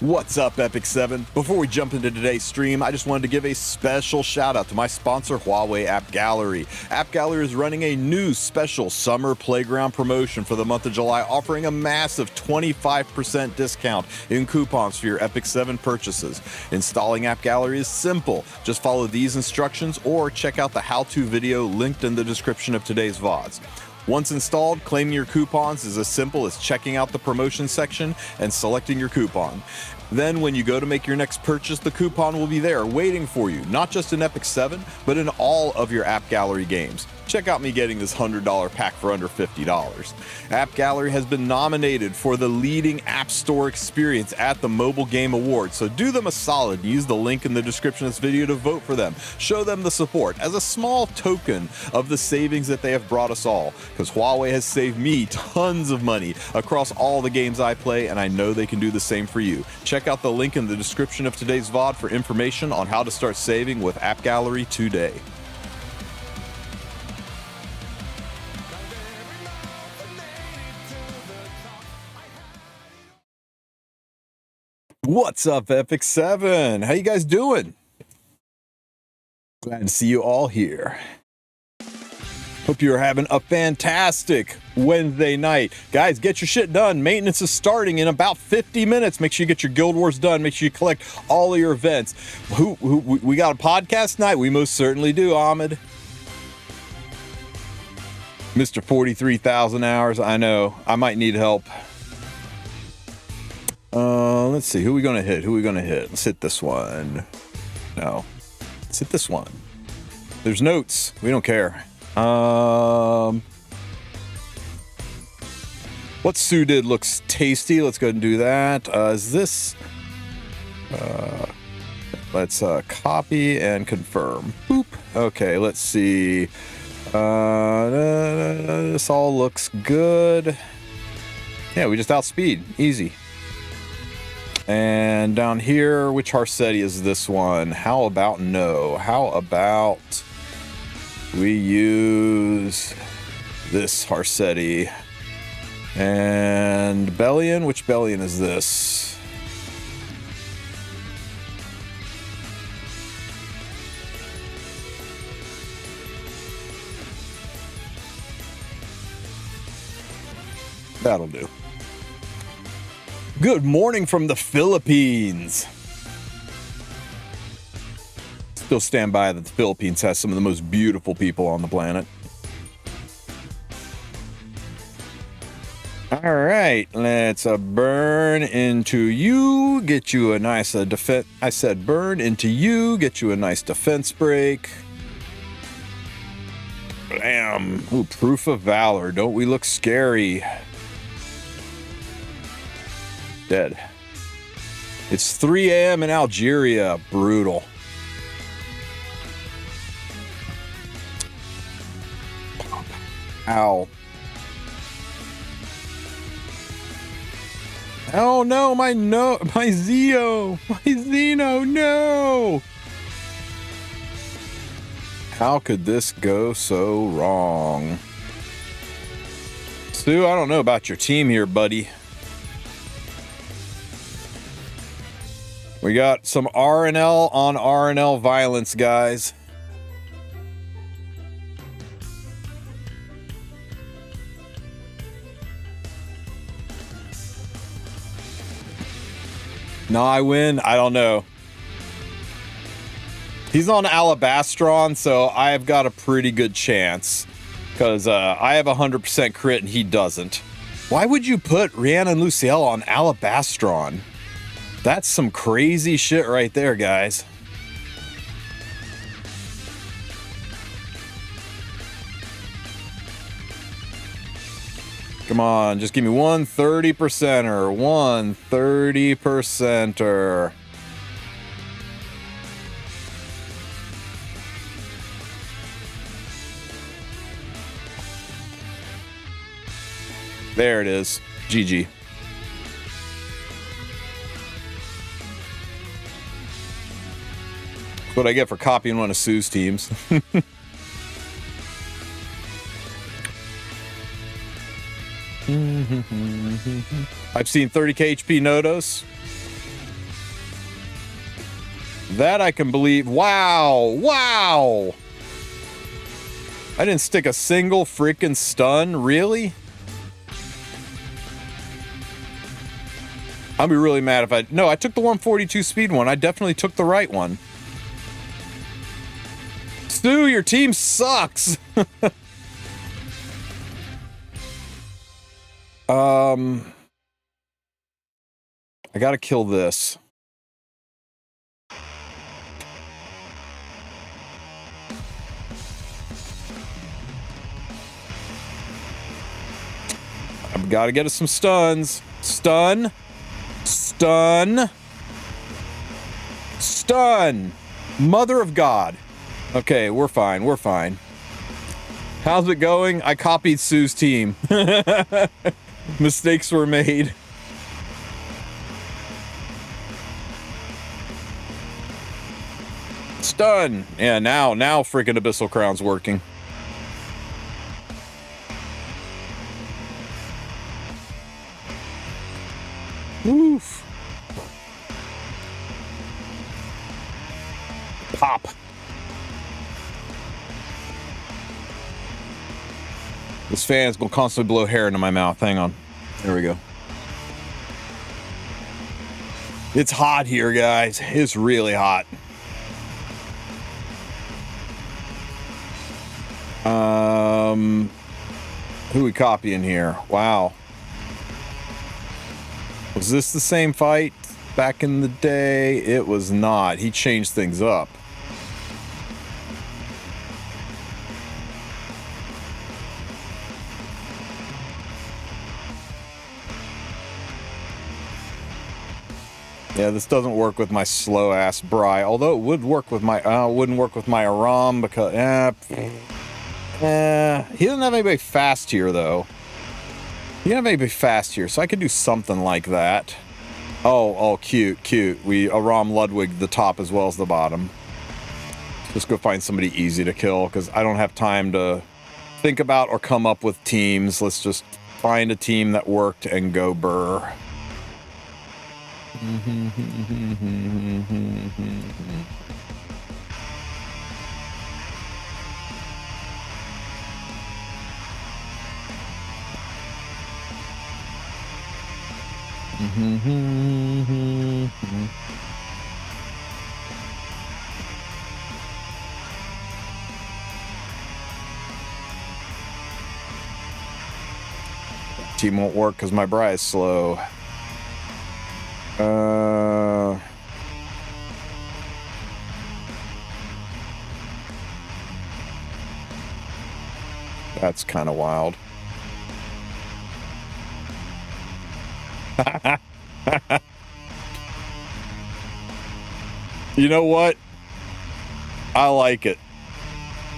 What's up, Epic 7? Before we jump into today's stream, I just wanted to give a special shout out to my sponsor, HUAWEI AppGallery. AppGallery is running a new special summer playground promotion for the month of July, offering a massive 25% discount in coupons for your Epic 7 purchases. Installing AppGallery is simple. Just follow these instructions or check out the how-to video linked in the description of today's VODs. Once installed, claiming your coupons is as simple as checking out the promotion section and selecting your coupon. Then when you go to make your next purchase, the coupon will be there waiting for you, not just in Epic 7, but in all of your AppGallery games. Check out me getting this $100 pack for under $50. AppGallery has been nominated for the leading app store experience at the Mobile Game Awards, so do them a solid. Use the link in the description of this video to vote for them. Show them the support as a small token of the savings that they have brought us all, because HUAWEI has saved me tons of money across all the games I play, and I know they can do the same for you. Check out the link in the description of today's VOD for information on how to start saving with AppGallery today. What's up, Epic 7? How you guys doing? Glad to see you all here. Hope you're having a fantastic Wednesday night. Guys, get your shit done. Maintenance is starting in about 50 minutes. Make sure you get your Guild Wars done. Make sure you collect all of your events. We got a podcast night? We most certainly do, Ahmed. Mr. 43,000 hours. I know. I might need help. Let's see. Who are we going to hit? Let's hit this one. No. Let's hit this one. There's notes. We don't care. What Sue did looks tasty. Let's go ahead and do that. Is this... let's copy and confirm. Boop. Okay, let's see. This all looks good. Yeah, we just outspeed. Easy. And down here, which Harsetti is this one? How about no? How about we use this Harsetti? And Bellion, which Bellion is this? That'll do. Good morning from the Philippines. Still stand by that the Philippines has some of the most beautiful people on the planet. All right, let's burn into you, get you a nice defense. I said burn into you, get you a nice defense break. Bam. Ooh, proof of valor. Don't we look scary? Dead. It's 3 a.m. in Algeria. Brutal. Ow. Oh no, my Zeno, no. How could this go so wrong? Stu, I don't know about your team here, buddy. We got some RNL on RNL violence, guys. No, I win. I don't know. He's on Alabastron, so I've got a pretty good chance. Because I have 100% crit and he doesn't. Why would you put Rihanna and Lucielle on Alabastron? That's some crazy shit right there, guys. Come on, just give me one 30%er. One 30%er. There it is. GG. That's what I get for copying one of Sue's teams. I've seen 30k HP Nodos. That I can believe. Wow. Wow. I didn't stick a single freaking stun. Really? I'd be really mad if I... No, I took the 142 speed one. I definitely took the right one. Stu, your team sucks. I gotta kill this. I've got to get us some stuns. Stun. Stun. Stun. Mother of God. Okay, we're fine. We're fine. How's it going? I copied Sue's team. Mistakes were made. Stun. Yeah, now freaking Abyssal Crown's working. Oof. Pop. This fan's gonna constantly blow hair into my mouth. Hang on. There we go. It's hot here, guys. It's really hot. Who we copying here? Wow. Was this the same fight back in the day? It was not. He changed things up. Yeah, this doesn't work with my slow ass Bri, although it would work with my wouldn't work with my Aram because he doesn't have anybody fast here though. He doesn't have anybody fast here, so I could do something like that. Oh, cute. We Aram Ludwig the top as well as the bottom. Just go find somebody easy to kill because I don't have time to think about or come up with teams. Let's just find a team that worked and go burr. Team won't work because my Bri is slow. That's kind of wild. You know what? I like it.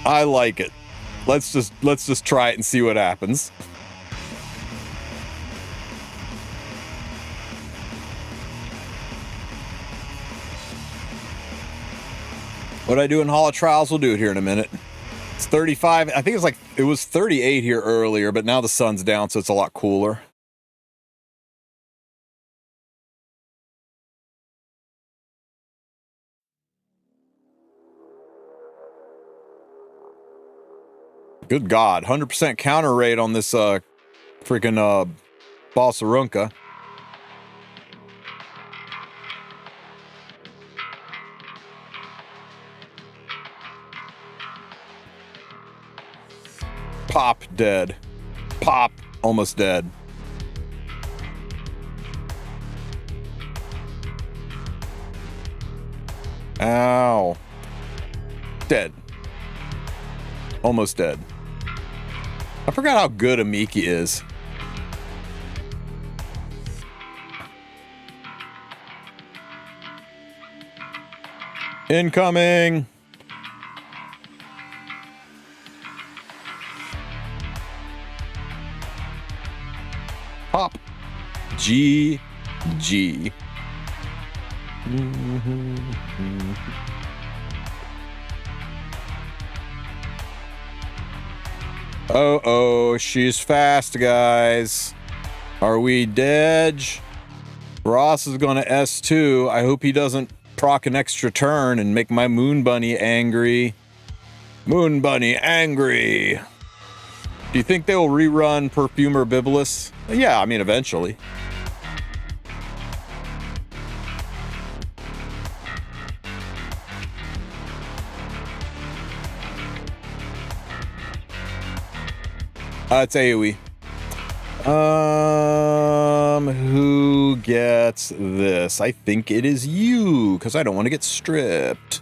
I like it. Let's just try it and see what happens. What I do in Hall of Trials, we'll do it here in a minute. It's 35. I think it was 38 here earlier, but now the sun's down, so it's a lot cooler. Good God, 100% counter rate on this freaking Bossarunka. Pop, dead. Pop, almost dead. Ow. Dead. Almost dead. I forgot how good a Miki is. Incoming. Pop. GG. Uh-oh, she's fast, guys. Are we dead? Ross is going to S2. I hope he doesn't proc an extra turn and make my Moon Bunny angry. Moon Bunny angry. Do you think they will rerun Perfumer Bibulus? Yeah, I mean, eventually. It's AoE. Who gets this? I think it is you, because I don't want to get stripped.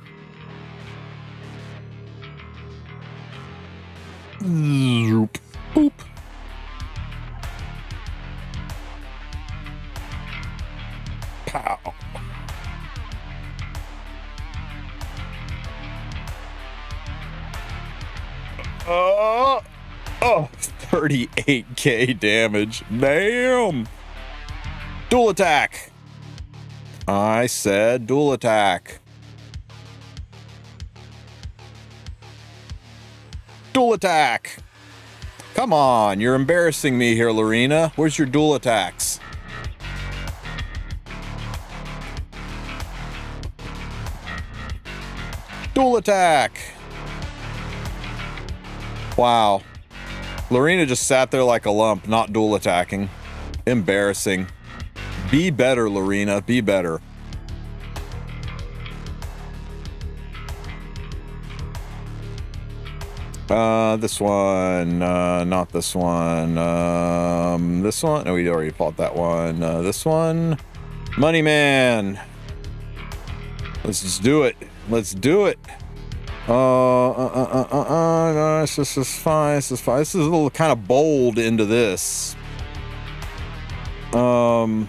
Zoop. Boop. Pow. Oh, 38k damage. Damn. Dual attack. I said dual attack. Dual attack. Come on, you're embarrassing me here, Lorena. Where's your dual attacks? Dual attack. Wow. Lorena just sat there like a lump, not dual attacking. Embarrassing. Be better, Lorena. Be better. This one, not this one, this one, no, we already fought that one, this one, Money Man, let's just do it, let's do it, no, this is fine, this is a little kind of bold into this, no,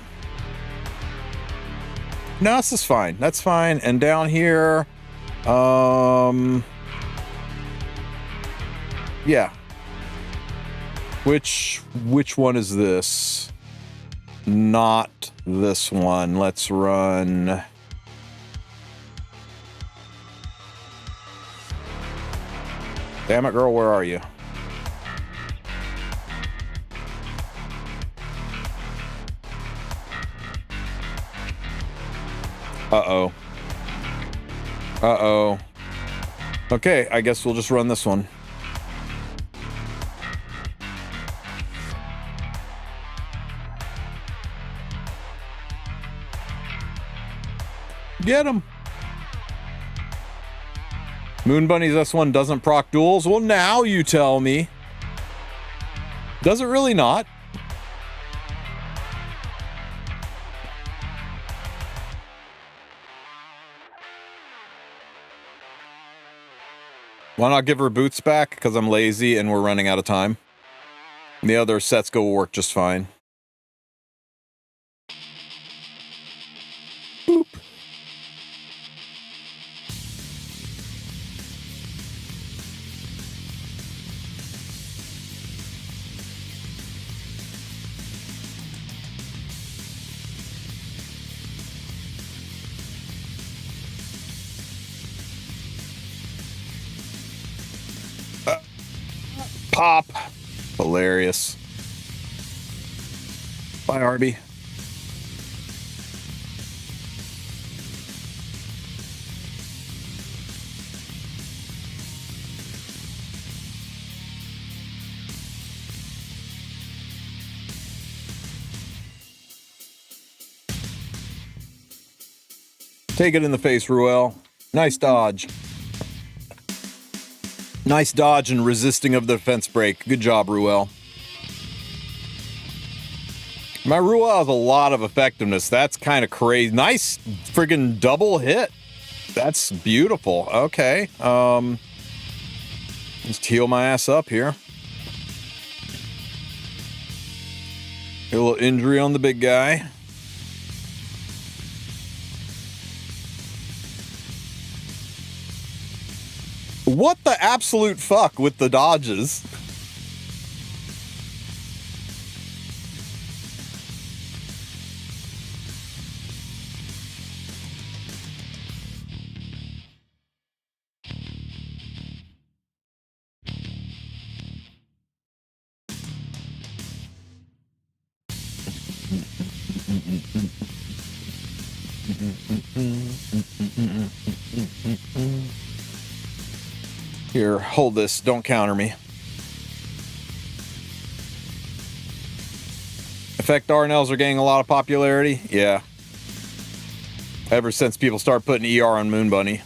this is fine, that's fine, and down here, yeah. Which one is this? Not this one. Let's run. Damn it, girl, where are you? Uh-oh. Uh-oh. Okay, I guess we'll just run this one. Get him. Moon Bunny's S1 doesn't proc duels? Well, now you tell me. Does it really not? Why not give her boots back? Because I'm lazy and we're running out of time. The other sets go work just fine. Boop. Pop. Hilarious. Bye, Arby. Take it in the face, Ruel. Nice dodge. Nice dodge and resisting of the defense break. Good job, Ruel. My Ruel has a lot of effectiveness. That's kind of crazy. Nice friggin' double hit. That's beautiful. Okay. Let's heal my ass up here. A little injury on the big guy. What the absolute fuck with the dodges? Here, hold this. Don't counter me. Effect Darnells are gaining a lot of popularity. Yeah. Ever since people start putting ER on Moon Bunny.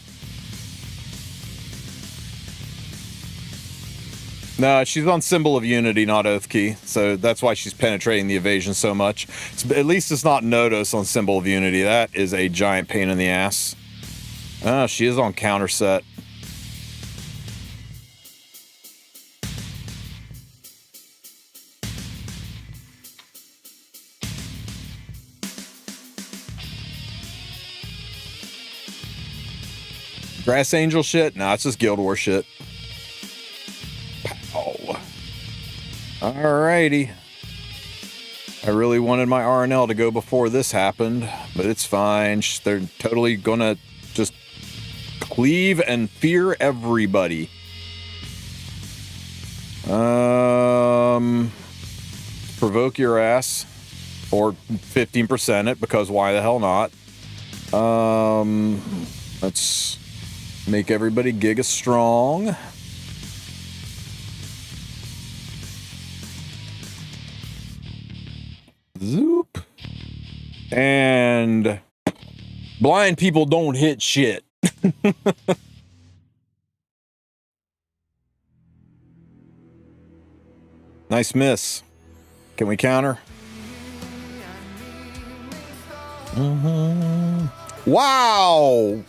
No, she's on Symbol of Unity, not Oath Key. So that's why she's penetrating the evasion so much. At least it's not Nodos on Symbol of Unity. That is a giant pain in the ass. Oh, she is on counter set. Grass Angel shit? Nah, it's just Guild War shit. Pow. Alrighty. I really wanted my RNL to go before this happened, but it's fine. They're totally gonna just cleave and fear everybody. Provoke your ass. Or 15% it, because why the hell not? Let's make everybody Giga strong. Zoop. And blind people don't hit shit. Nice miss. Can we counter? Wow.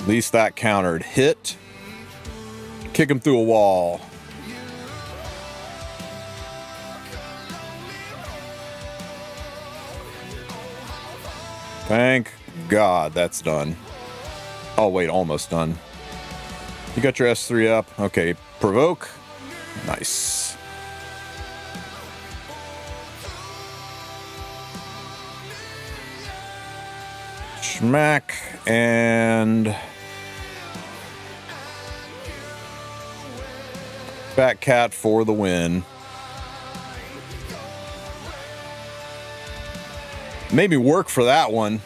At least that countered. Hit. Kick him through a wall. Thank God that's done. Oh, wait, almost done. You got your S3 up. Okay, provoke. Nice. Schmack and Fat Cat for the win. Made me work for that one.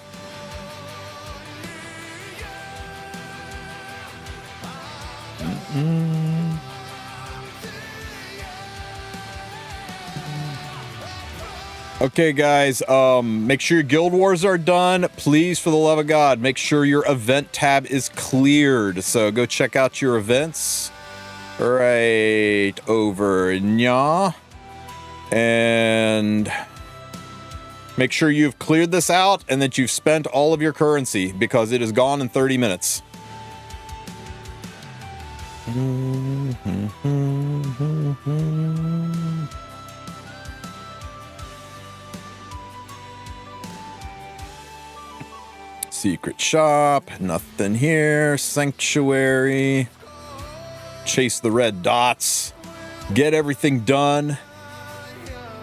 Okay, guys, make sure your guild wars are done. Please, for the love of God, make sure your event tab is cleared. So go check out your events right over nya. And make sure you've cleared this out and that you've spent all of your currency, because it is gone in 30 minutes. Secret shop, nothing here. Sanctuary. Chase the red dots. Get everything done.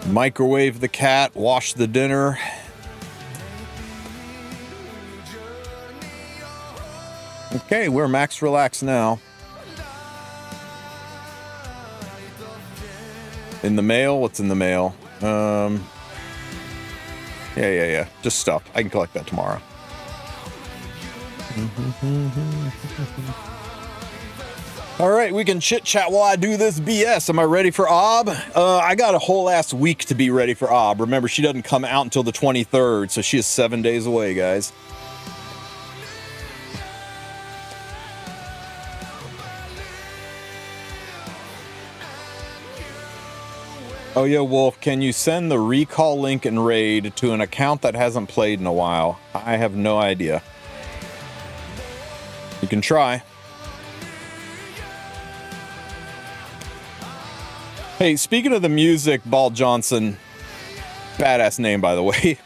Microwave the cat. Wash the dinner. Okay, we're max relax now. In the mail? What's in the mail? Yeah. Just stuff. I can collect that tomorrow. All right, we can chit chat while I do this BS. Am I ready for Ob? I got a whole ass week to be ready for Ob. Remember, she doesn't come out until the 23rd, so she is 7 days away, guys. Oh yeah, Wulf, can you send the recall link in Raid to an account that hasn't played in a while? I have no idea. You can try. Hey, speaking of the music, Ball Johnson, badass name, by the way.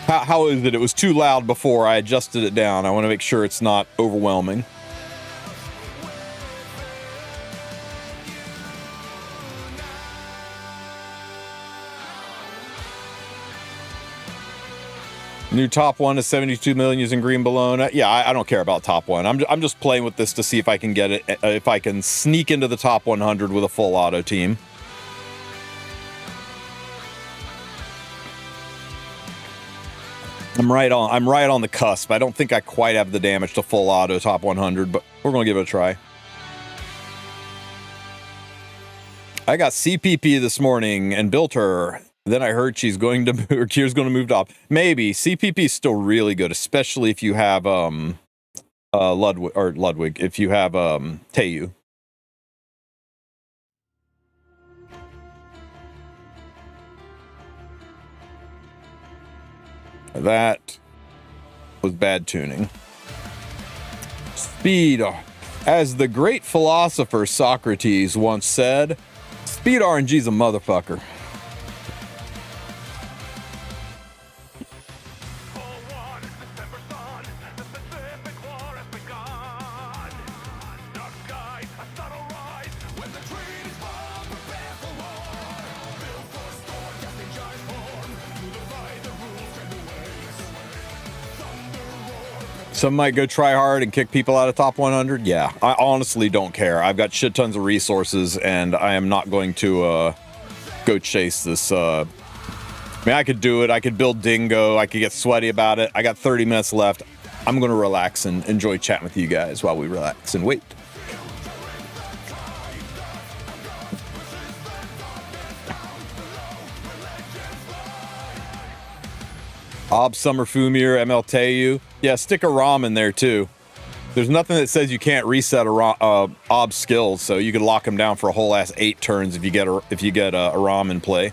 How is it? It was too loud before. I adjusted it down. I want to make sure it's not overwhelming. New top one is 72 million using green balloon. Yeah, I don't care about top one. I'm just playing with this to see if I can get it, if I can sneak into the top 100 with a full auto team. I'm right on the cusp. I don't think I quite have the damage to full auto top 100, but we're gonna give it a try. I got CPP this morning and built her. Then I heard she's going to move, or Kier's going to move top. Maybe CPP is still really good, especially if you have Ludwig, if you have Tayu. That was bad tuning. Speed, as the great philosopher Socrates once said, speed RNG's a motherfucker. Some might go try hard and kick people out of top 100. Yeah, I honestly don't care. I've got shit tons of resources, and I am not going to go chase this. I mean, I could do it. I could build Dingo. I could get sweaty about it. I got 30 minutes left. I'm going to relax and enjoy chatting with you guys while we relax and wait. Ob Summer Fumir, ML Tayu. Yeah, stick a ROM in there too. There's nothing that says you can't reset a Ob skills, so you can lock him down for a whole ass 8 turns if you get a ROM in play.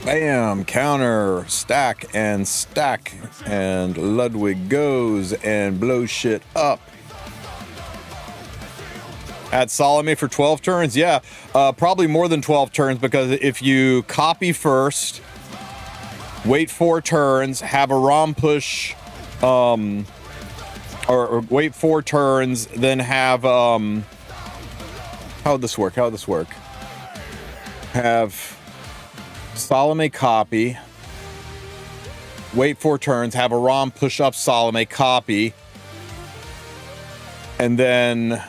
Bam, counter, stack, and Ludwig goes and blows shit up. Add Salome for 12 turns? Yeah, probably more than 12 turns, because if you copy first, wait 4 turns, have a ROM push, or wait 4 turns, then have, how would this work? Have Salome copy, wait 4 turns, have a ROM push up Salome copy, and then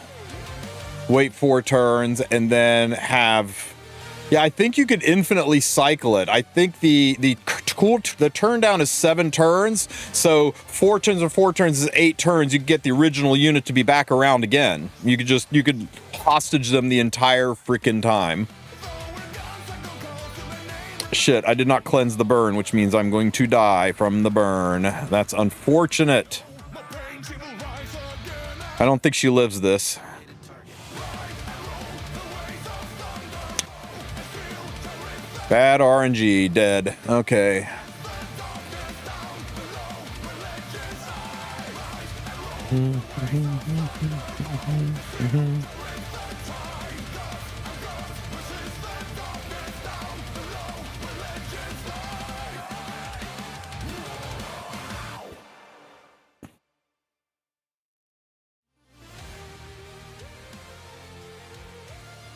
wait 4 turns, and then have, yeah, I think you could infinitely cycle it. I think the turn down is 7 turns, so 4 turns and 4 turns is 8 turns. You could get the original unit to be back around again. You could hostage them the entire freaking time. Shit, I did not cleanse the burn, which means I'm going to die from the burn. That's unfortunate. I don't think she lives this. Bad RNG, dead. Okay.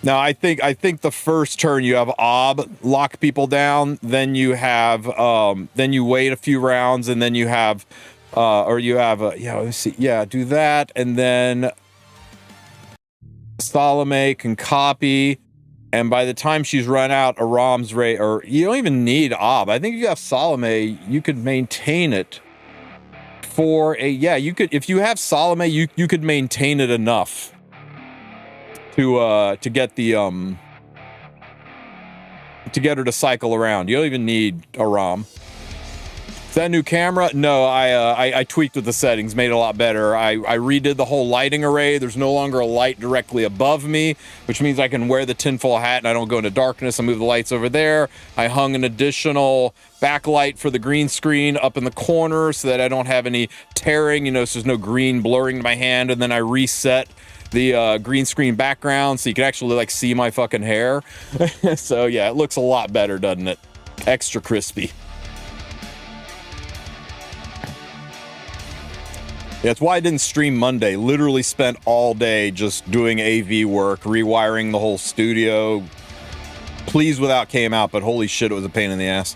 Now, I think the first turn you have Ob lock people down, then you have then you wait a few rounds, and then you have yeah, let's see, yeah, do that, and then Salome can copy, and by the time she's run out a ROM's rate, or you don't even need Ob. I think if you have Salome, you could maintain it for a, yeah, you could, if you have Salome, you could maintain it enough to get the to get her to cycle around. You don't even need a ROM. Is that a new camera? No, I tweaked with the settings, made it a lot better. I redid the whole lighting array. There's no longer a light directly above me, which means I can wear the tinfoil hat and I don't go into darkness. I move the lights over there. I hung an additional backlight for the green screen up in the corner so that I don't have any tearing, you know, so there's no green blurring my hand. And then I reset the green screen background so you can actually like see my fucking hair. So yeah, it looks a lot better, doesn't it? Extra crispy. That's why I didn't stream Monday. Literally spent all day just doing AV work, rewiring the whole studio. Pleased with how it came out, but holy shit, it was a pain in the ass.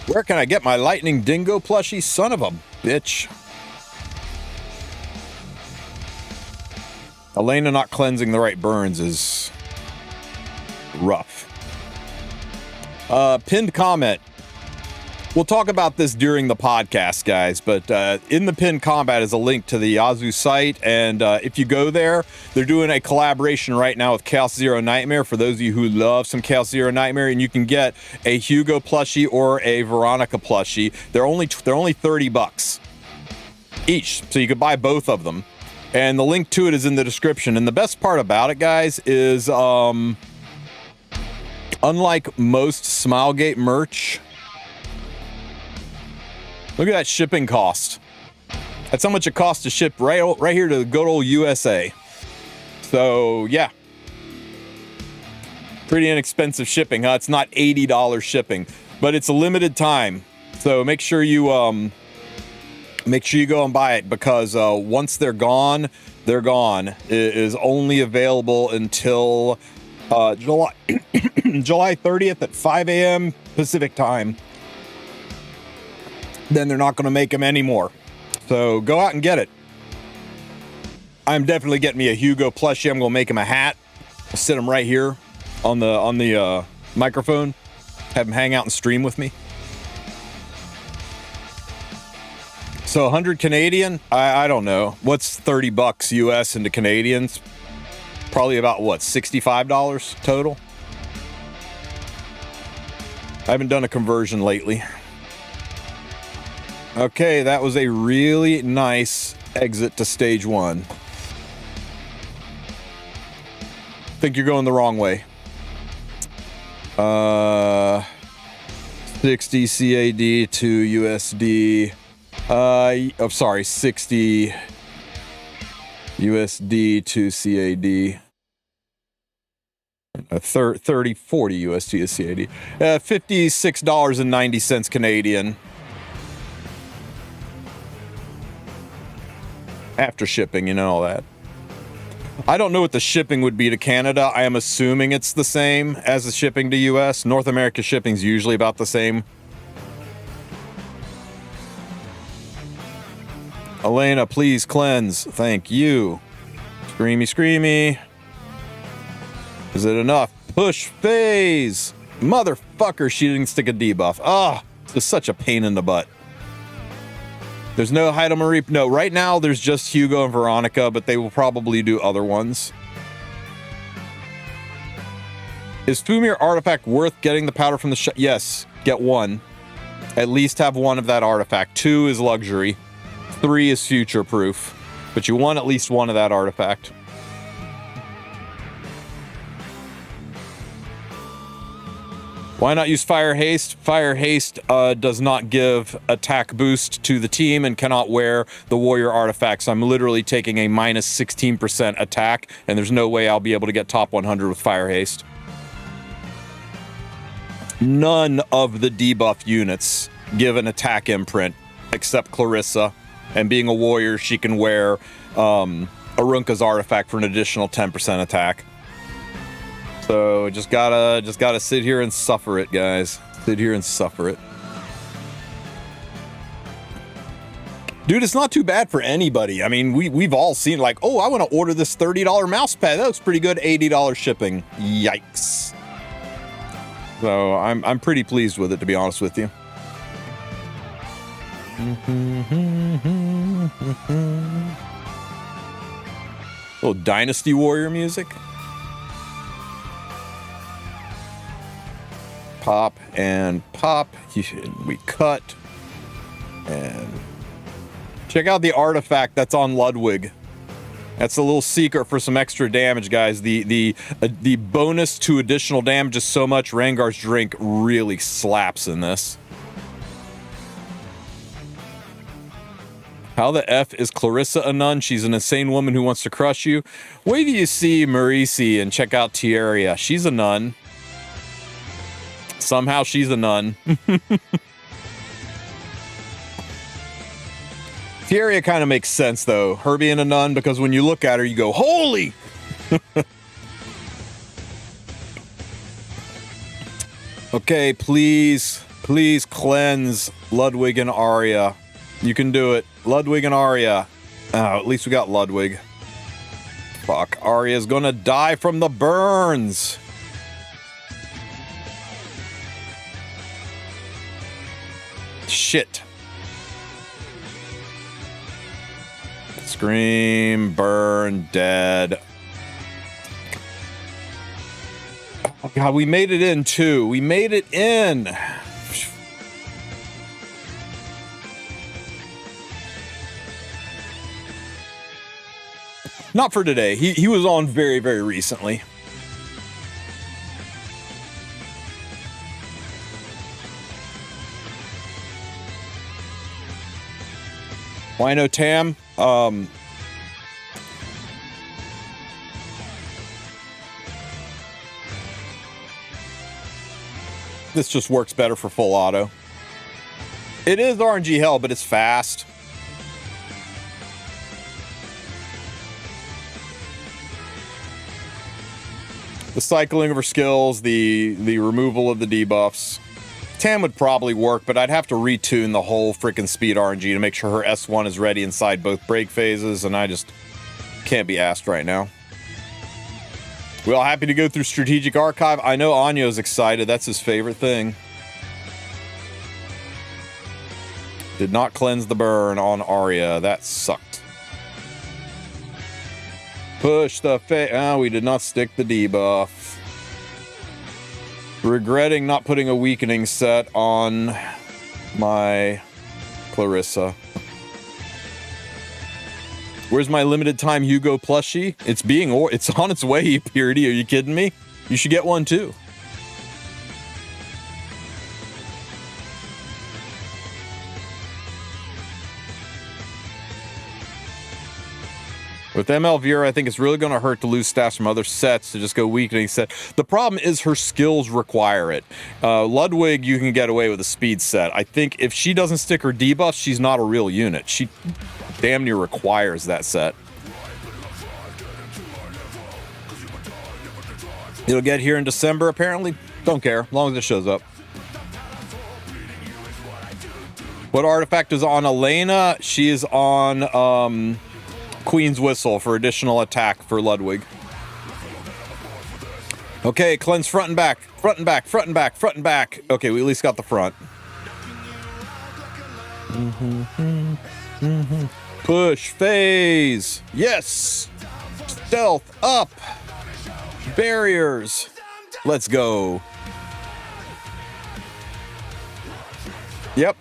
Where can I get my lightning dingo plushie? Son of a bitch. Elena not cleansing the right burns is rough. Pinned comment. We'll talk about this during the podcast, guys, but in the pinned comment is a link to the Yazoo site, and if you go there, they're doing a collaboration right now with Chaos Zero Nightmare for those of you who love some Chaos Zero Nightmare, and you can get a Hugo plushie or a Veronica plushie. They're only $30 each, so you could buy both of them, and the link to it is in the description. And the best part about it, guys, is unlike most Smilegate merch, look at that shipping cost. That's how much it costs to ship right here to the good old USA. So, yeah. Pretty inexpensive shipping, huh? It's not $80 shipping, but it's a limited time. So make sure you go and buy it, because once they're gone, they're gone. It is only available until July 30th at 5 a.m. Pacific time. Then they're not going to make them anymore. So go out and get it. I'm definitely getting me a Hugo plushie. I'm going to make him a hat. I'll sit him right here on the microphone. Have him hang out and stream with me. So 100 Canadian? I don't know. What's $30 US into Canadians? Probably about, what, $65 total? I haven't done a conversion lately. Okay, that was a really nice exit to stage 1. Think you're going the wrong way. 60 CAD to USD. I'm sorry, 60 USD to CAD. 30, 40 USD to CAD. $56.90 Canadian. After shipping, you know, all that. I don't know what the shipping would be to Canada. I am assuming it's the same as the shipping to US. North America shipping's usually about the same. Elena, please cleanse. Thank you. Screamy, screamy. Is it enough? Push phase. Motherfucker, she didn't stick a debuff. Ah, it's such a pain in the butt. There's no Heidelmarie. No, right now there's just Hugo and Veronica, but they will probably do other ones. Is Fumir artifact worth getting the powder from the shop? Yes, get one. At least have one of that artifact. 2 is luxury. 3 is future proof. But you want at least one of that artifact. Why not use Fire Haste? Fire Haste does not give attack boost to the team and cannot wear the warrior artifacts. I'm literally taking a minus 16% attack, and there's no way I'll be able to get top 100 with Fire Haste. None of the debuff units give an attack imprint, except Clarissa. And being a warrior, she can wear Arunka's artifact for an additional 10% attack. So just gotta sit here and suffer it, guys. Sit here and suffer it. Dude, it's not too bad for anybody. I mean, we've all seen, like, oh, I want to order this $30 mouse pad. That looks pretty good. $80 shipping. Yikes. So I'm pretty pleased with it, to be honest with you. Little Dynasty Warrior music. Pop and pop. We cut. And check out the artifact that's on Ludwig. That's a little secret for some extra damage, guys. The bonus to additional damage is so much. Rengar's Drink really slaps in this. How the F is Clarissa a nun? She's an insane woman who wants to crush you. Wait till you see Marisi and check out Tierria. She's a nun. Somehow she's a nun. Tieria kind of makes sense, though. Her being a nun, because when you look at her, you go, holy! Okay, please cleanse Ludwig and Arya. You can do it. Ludwig and Arya. Oh, at least we got Ludwig. Fuck, Arya's gonna die from the burns. Shit. Scream, burn, dead. Oh God, we made it in too. We made it in. Not for today. He was on very, very recently. Wino Tam. This just works better for full auto. It is RNG hell, but it's fast. The cycling of her skills, the removal of the debuffs. Tam would probably work, but I'd have to retune the whole freaking speed RNG to make sure her S1 is ready inside both break phases, and I just can't be asked right now. We all happy to go through Strategic Archive? I know Anyo's excited. That's his favorite thing. Did not cleanse the burn on Arya. That sucked. Push the we did not stick the debuff. Regretting not putting a weakening set on my Clarissa. Where's my limited time Hugo plushie? It's on its way, Purity. Are you kidding me? You should get one too. With ML Vera, I think it's really going to hurt to lose stats from other sets to just go weakening set. The problem is her skills require it. Ludwig, you can get away with a speed set. I think if she doesn't stick her debuff, she's not a real unit. She damn near requires that set. It'll get here in December, apparently. Don't care, as long as it shows up. What artifact is on Elena? She is on Queen's Whistle for additional attack for Ludwig. Okay, cleanse front and back. Front and back, front and back, front and back. Okay, we at least got the front. Push phase. Yes. Stealth up. Barriers. Let's go. Yep,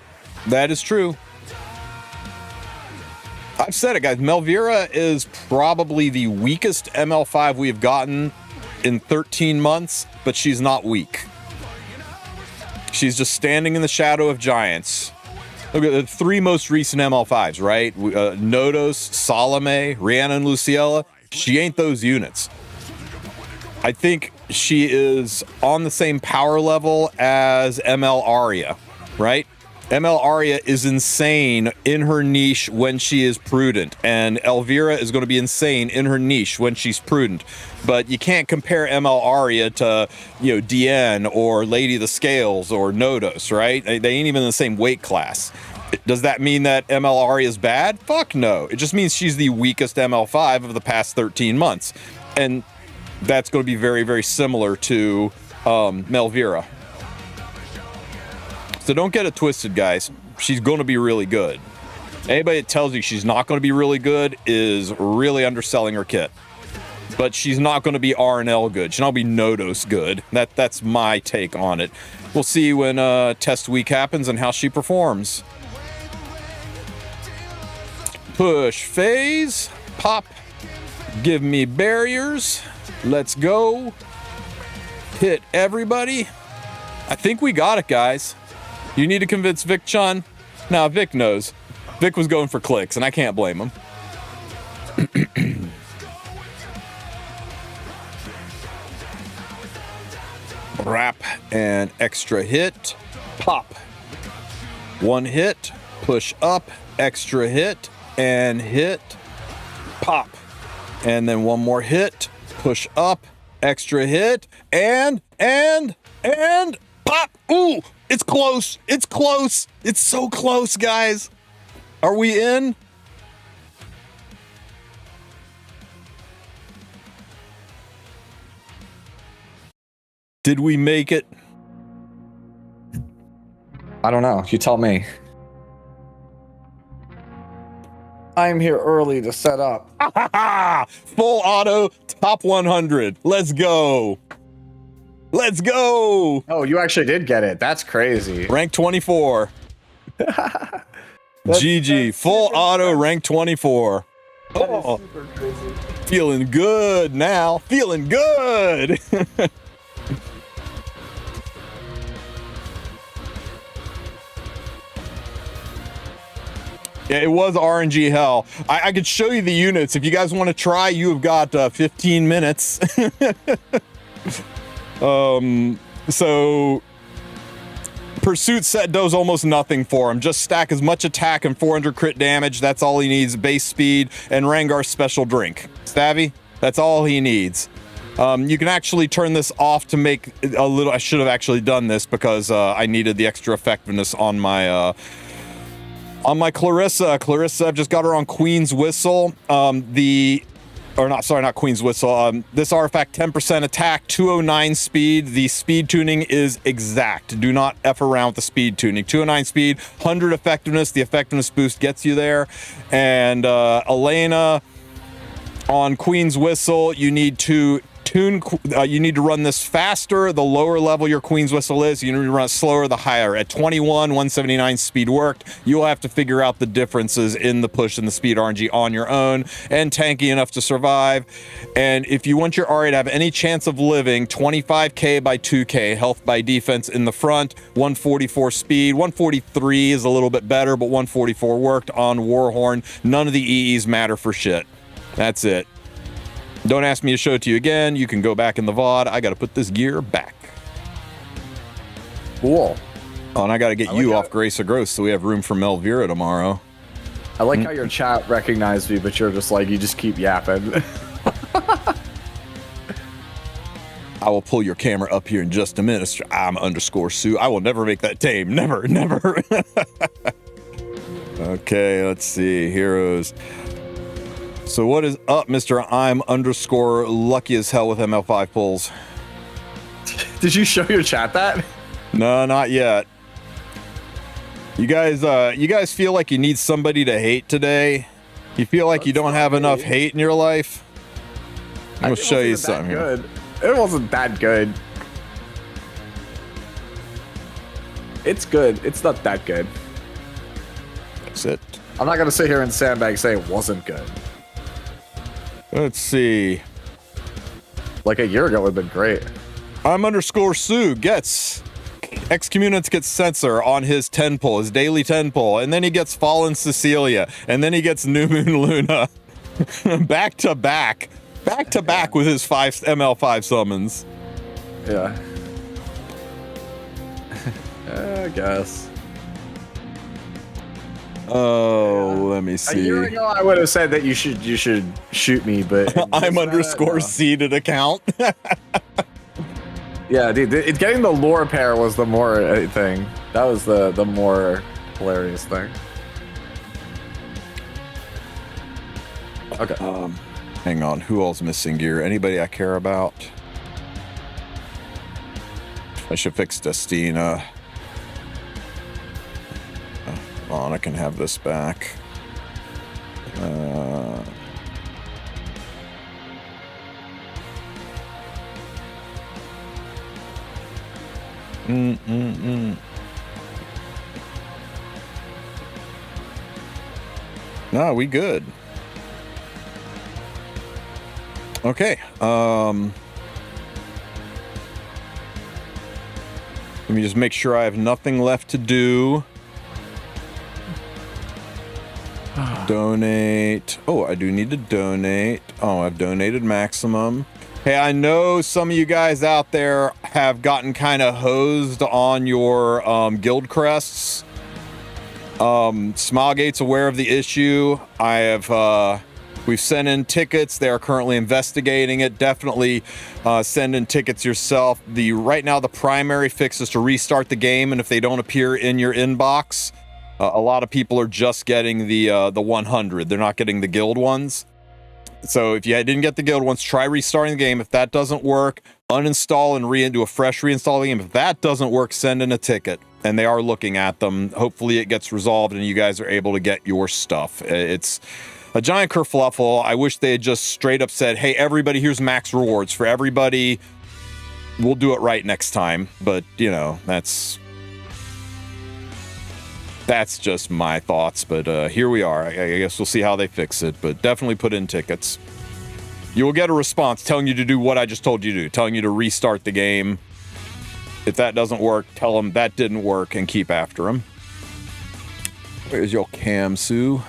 that is true. I've said it, guys. Melvira is probably the weakest ML5 we have gotten in 13 months, but she's not weak. She's just standing in the shadow of giants. Look at the three most recent ML5s, right? Nodos, Salome, Rihanna, and Luciella. She ain't those units. I think she is on the same power level as ML Arya, right? ML Arya is insane in her niche when she is prudent, and Elvira is going to be insane in her niche when she's prudent. But you can't compare ML Arya to, you know, DN or Lady of the Scales or Nodos, right? They ain't even in the same weight class. Does that mean that ML Arya is bad? Fuck no. It just means she's the weakest ML5 of the past 13 months. And that's going to be very, very similar to Melvira. So don't get it twisted, guys. She's going to be really good. Anybody that tells you she's not going to be really good is really underselling her kit. But she's not going to be RNL good. She's not going to be Nodos good. That's my take on it. We'll see when test week happens and how she performs. Push phase. Pop. Give me barriers. Let's go. Hit everybody. I think we got it, guys. You need to convince Vic Chun. Now, Vic knows. Vic was going for clicks, and I can't blame him. Wrap and extra hit, pop. One hit, push up, extra hit, and hit, pop. And then one more hit, push up, extra hit, and pop. Ooh, it's close. It's close. It's so close, guys. Are we in? Did we make it? I don't know. You tell me. I'm here early to set up. Full auto, top 100. Let's go. Let's go. Oh, you actually did get it. That's crazy. Rank 24. GG. Full auto, rank 24. Oh, super crazy. feeling good now. Feeling good. Yeah, it was RNG hell. I could show you the units. If you guys want to try, you have got 15 minutes. So Pursuit set does almost nothing for him. Just stack as much attack and 400 crit damage. That's all he needs. Base speed and Rangar's special drink. Stabby, that's all he needs. You can actually turn this off to make a little... I should have actually done this because I needed the extra effectiveness on my Clarissa. I've just got her on Queen's Whistle. Not Queen's Whistle. This artifact, 10% attack, 209 speed. The speed tuning is exact. Do not F around with the speed tuning. 209 speed, 100 effectiveness. The effectiveness boost gets you there. And Elena, on Queen's Whistle, you need to run this faster the lower level your Queen's Whistle is. You need to run it slower the higher. At 21, 179 speed worked. You'll have to figure out the differences in the push and the speed RNG on your own, and tanky enough to survive. And if you want your Aria to have any chance of living, 25k by 2k, health by defense in the front, 144 speed. 143 is a little bit better, but 144 worked on Warhorn. None of the EEs matter for shit. That's it. Don't ask me to show it to you again. You can go back in the VOD. I got to put this gear back. Cool. Oh, and I got to get you off Grace of Gross so we have room for Melvira tomorrow. I like how your chat recognized me, but you're just like, you just keep yapping. I will pull your camera up here in just a minute. I'm _Sue. I will never make that tame. Never, never. Okay, let's see. Heroes. So what is up, Mr. I'm _lucky as hell with ML5 pulls? Did you show your chat that? No, not yet. You guys feel like you need somebody to hate today? You feel like you don't have enough hate in your life? I'm gonna show you something here. It wasn't that good. It's good. It's not that good. That's it. I'm not gonna sit here and sandbag say it wasn't good. Let's see. Like a year ago would have been great. I'm _Sue gets Excommunicants gets Censor on his 10 pull, his daily 10 pull, and then he gets Fallen Cecilia, and then he gets New Moon Luna. back to back with his ML5 summons. Yeah. I guess. Oh, let me see. A year ago, I would have said that you should shoot me, but I'm _seeded account. Yeah, dude, getting the lore pair was the more thing. That was the more hilarious thing. Okay. Hang on. Who else missing gear? Anybody I care about? I should fix Destina. On, I can have this back. No, we good. Okay. Let me just make sure I have nothing left to do. Donate. Oh, I do need to donate. Oh, I've donated maximum. Hey, I know some of you guys out there have gotten kind of hosed on your guild crests. Smilegate's aware of the issue. We've sent in tickets. They are currently investigating it. Definitely send in tickets yourself. Right now, the primary fix is to restart the game, and if they don't appear in your inbox, a lot of people are just getting the 100. They're not getting the guild ones. So if you didn't get the guild ones, try restarting the game. If that doesn't work, uninstall and do a fresh reinstall of the game. If that doesn't work, send in a ticket. And they are looking at them. Hopefully it gets resolved and you guys are able to get your stuff. It's a giant kerfluffle. I wish they had just straight up said, hey, everybody, here's max rewards for everybody. We'll do it right next time. But, you know, that's just my thoughts. But here we are. I guess we'll see how they fix it. But definitely put in tickets. You will get a response telling you to do what I just told you to do. Telling you to restart the game. If that doesn't work, tell them that didn't work and keep after them. Where's your cam, Sue?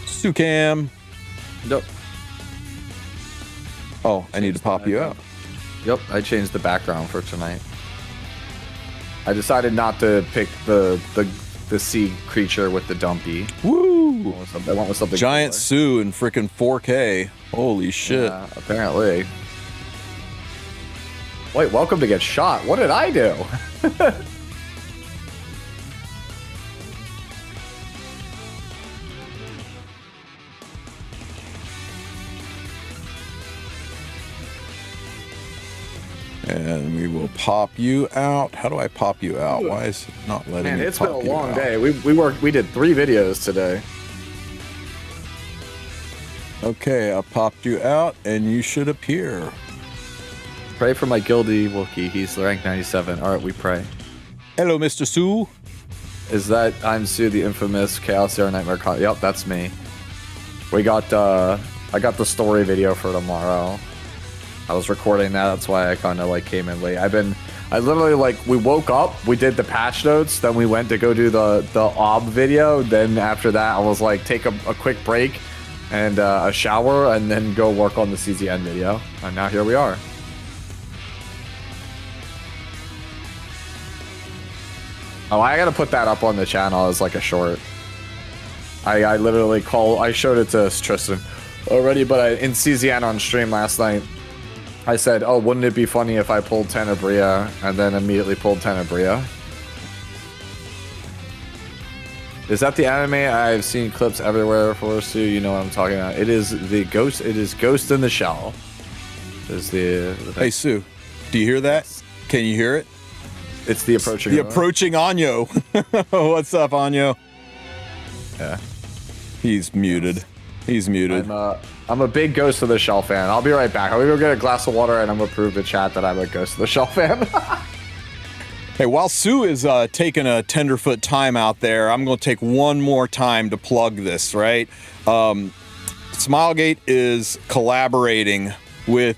Sue cam. Nope. Oh, I need to pop you out. Yep, I changed the background for tonight. I decided not to pick the sea creature with the dumpy. Woo! I went with something Giant cooler. Sue in freaking 4K. Holy shit. Yeah, apparently. Wait, welcome to get shot. What did I do? And we will pop you out. How do I pop you out? Why is it not letting me It's been pop a you long out? day. We did 3 videos today. Okay, I popped you out and you should appear. Pray for my guilty Wookiee. He's rank 97. All right, we pray. Hello, Mr. Sue. Is that I'm Sue, the infamous Chaos Zero Nightmare? Yep, that's me. We got I got the story video for tomorrow. I was recording that. That's why I kind of like came in late. I literally like we woke up, we did the patch notes, then we went to go do the OB video. Then after that, I was like take a quick break and a shower, and then go work on the CZN video. And now here we are. Oh, I gotta put that up on the channel as like a short. I literally I showed it to Tristen already, but in CZN on stream last night, I said, oh, wouldn't it be funny if I pulled Tenebria, and then immediately pulled Tenebria. Is that the anime? I've seen clips everywhere for, Sue. You know what I'm talking about. It is the Ghost. It is Ghost in the Shell. Is the Hey, Sue, do you hear that? Can you hear it? It's the approaching. The approaching Anyo. What's up, Anyo? Yeah. He's muted. He's muted. I'm a big Ghost of the Shell fan. I'll be right back. I'm gonna go get a glass of water, and I'm gonna prove to chat that I'm a Ghost of the Shell fan. Hey, while Sue is taking a tenderfoot time out there, I'm going to take one more time to plug this, right? Smilegate is collaborating with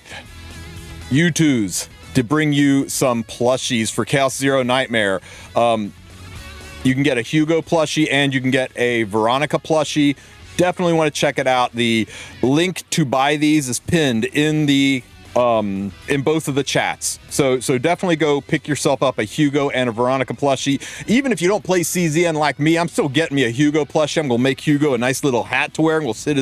U2s to bring you some plushies for Chaos Zero Nightmare. You can get a Hugo plushie and you can get a Veronica plushie. Definitely want to check it out. The link to buy these is pinned in the in both of the chats. So definitely go pick yourself up a Hugo and a Veronica plushie. Even if you don't play CZN like me, I'm still getting me a Hugo plushie. I'm gonna make Hugo a nice little hat to wear, and we'll sit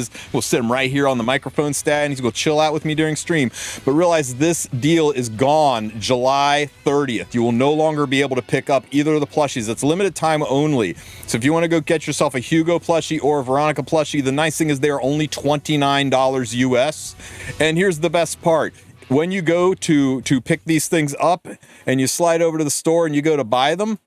him right here on the microphone stand. He's gonna chill out with me during stream. But realize this deal is gone July 30th. You will no longer be able to pick up either of the plushies. It's limited time only. So if you want to go get yourself a Hugo plushie or a Veronica plushie, the nice thing is they're only $29 US. And here's the best part. When you go to pick these things up and you slide over to the store and you go to buy them,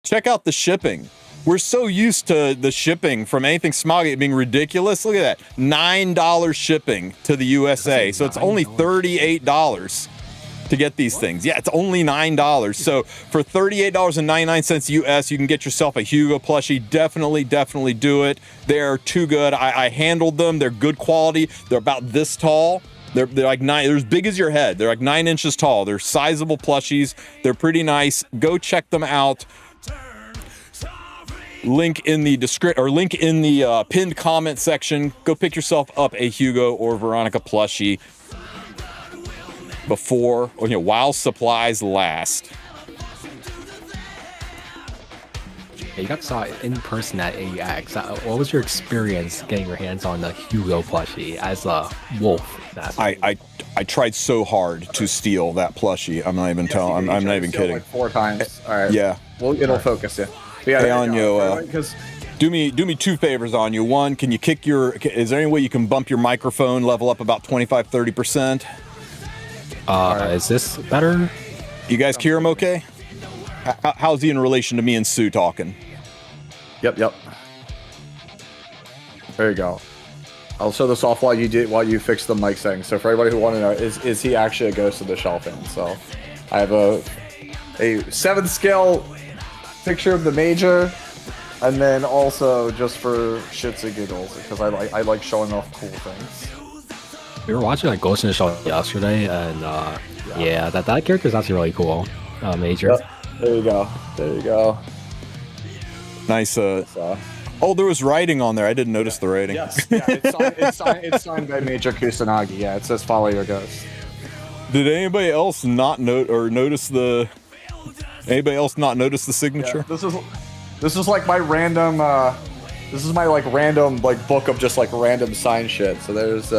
check out the shipping. We're so used to the shipping from anything Smilegate being ridiculous. Look at that. $9 shipping to the USA. So it's only $38 to get these things. Yeah, it's only $9. So for $38.99 US, you can get yourself a Hugo plushie. Definitely do it. They're too good. I handled them. They're good quality. They're about this tall. They're like they're as big as your head. They're like 9 inches tall. They're sizable plushies. They're pretty nice. Go check them out. Link in the link in the pinned comment section. Go pick yourself up a Hugo or Veronica plushie before, or, while supplies last. Yeah, you got saw it in person at AX. What was your experience getting your hands on the Hugo plushie as a Wulf? I tried so hard to steal that plushie. I'm not even telling. I'm not even kidding. Like 4 times. All right. Yeah. Well, it'll focus you. Yeah, hey, Anyo, do me 2 favors, Anyo. One, can you kick is there any way you can bump your microphone level up about 25-30%? Is this better? You guys hear him okay? How's he in relation to me and Sue talking? Yep. There you go. I'll show this off while you fix the mic settings. So for everybody who want to know, is he actually a Ghost of the Shell fan? So I have a 7th scale picture of the Major, and then also just for shits and giggles because I like showing off cool things. We were watching like Ghost in the Shell yesterday, and yeah, that character is actually really cool. Major. Yep. There you go. Nice. Oh, there was writing on there. I didn't notice the writing. Yes. Yeah, it's signed by Major Kusanagi. Yeah, it says "Follow your ghost." Did anybody else not notice the? Anybody else not notice the signature? Yeah, this is like my random. This is my random book of just random sign shit. So there's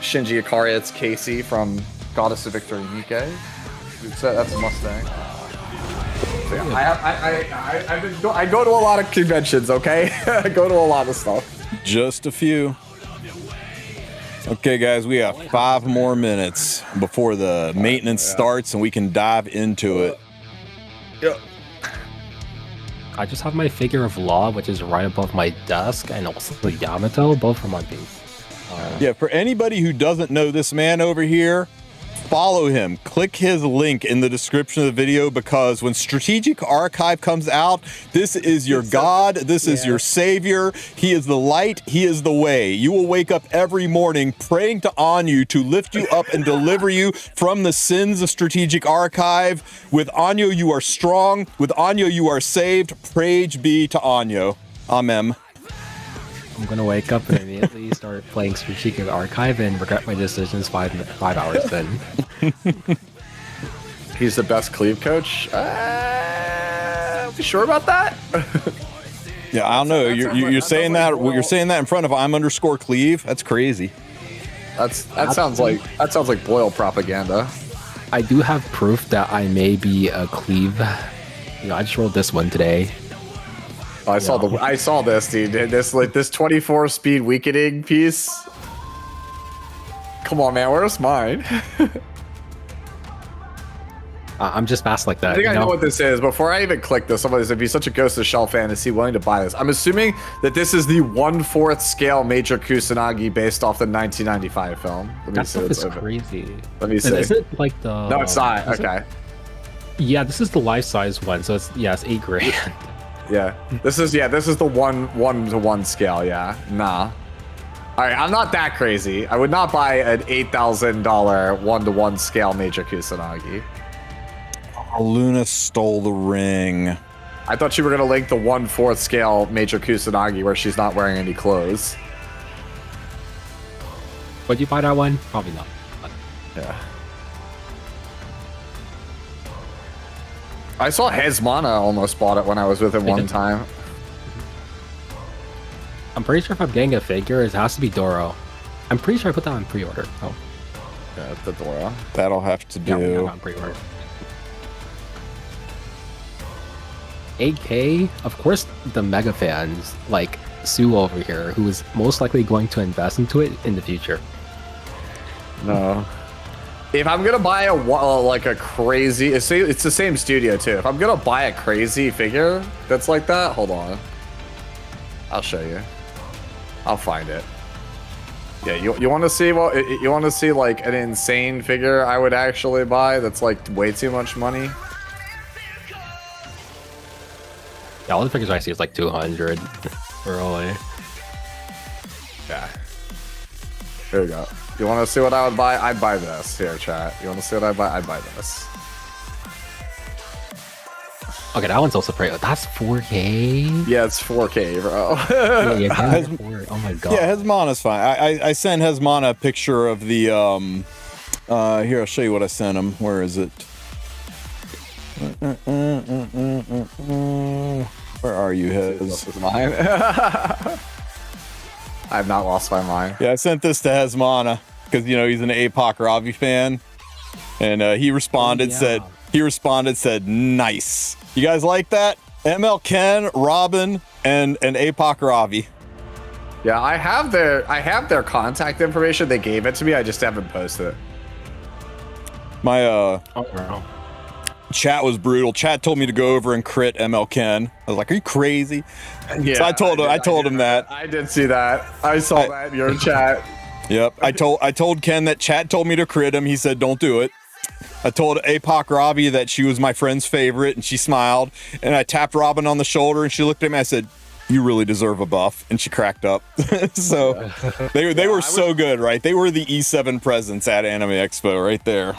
Shinji Ikari. It's Casey from Goddess of Victory Nikkei. That's a Mustang. So yeah, I go to a lot of conventions, okay? I go to a lot of stuff. Just a few. Okay, guys, we have 5 more minutes before the maintenance starts, and we can dive into it. Yep. I just have my figure of Law, which is right above my desk, and also the Yamato, both from One Piece. Yeah, for anybody who doesn't know this man over here, follow him. Click his link in the description of the video, because when Strategic Archive comes out, this is your God. This is your savior. He is the light. He is the way. You will wake up every morning praying to Anyo to lift you up and deliver you from the sins of Strategic Archive. With Anyo, you are strong. With Anyo, you are saved. Praise be to Anyo. Amen. I'm gonna wake up and immediately start playing Strategic Archive and regret my decisions 5 hours then. He's the best cleave coach. You sure about that? Yeah, I don't know. You're saying that. You're saying that in front of I'm_Cleave. That's crazy. That sounds like Boyle propaganda. I do have proof that I may be a cleave. I just rolled this one today. I saw this, dude. This 24 speed weakening piece. Come on, man. Where's mine? I'm just fast like that. I think I know what this is. Before I even click this, somebody said, if he's such a Ghost of the Shell fan, is he willing to buy this? I'm assuming that this is the 1/4 scale Major Kusanagi based off the 1995 film. That stuff is crazy. Let me see. Is it like the... No, it's not. Okay. Yeah, this is the life-size one, so it's $8 grand. Yeah, this is the 1:1 scale. Yeah, nah. All right, I'm not that crazy. I would not buy an $8,000 1:1 scale Major Kusanagi. Oh, Luna stole the ring. I thought you were gonna link the 1/4 scale Major Kusanagi where she's not wearing any clothes. Would you buy that one? Probably not. Yeah. I saw Hezmana almost bought it when I was with him one time. I'm pretty sure if I'm getting a figure, it has to be Doro. I'm pretty sure I put that on pre-order. Oh. Yeah, it's the Doro. That'll have to do. Yeah, on pre-order. 8K, of course, the mega fans like Sue over here, who is most likely going to invest into it in the future. No. If I'm gonna buy a crazy, it's the same studio too. If I'm gonna buy a crazy figure that's like that, hold on, I'll show you. I'll find it. Yeah, you want to see you want to see like an insane figure I would actually buy that's like way too much money. Yeah, all the figures I see is like 200 early. Yeah. There you go. You want to see what I would buy? I'd buy this. Here, chat. You want to see what I'd buy? I'd buy this. Okay, that one's also pretty. That's 4K. Yeah, it's 4K, bro. Yeah, oh my god. Yeah, Hezmana's fine. I sent Hezmana a picture of the here, I'll show you what I sent him. Where is it? Where are you, Hez? Mine. I have not lost my mind. Yeah, I sent this to Hezmana because he's an APOC Ravi fan, and he responded, said nice. You guys like that? ML Ken, Robin, and APOC Ravi. Yeah, I have their contact information. They gave it to me. I just haven't posted it. My chat was brutal. Chat told me to go over and crit ML Ken. I was like, "Are you crazy?" Yeah, so I told him that. I did see that. I saw that in your chat. Yep. I told Ken that chat told me to crit him. He said, "Don't do it." I told APOC Ravi that she was my friend's favorite, and she smiled. And I tapped Robin on the shoulder, and she looked at me. I said, "You really deserve a buff," and she cracked up. So they were so good, right? They were the E7 presence at Anime Expo right there.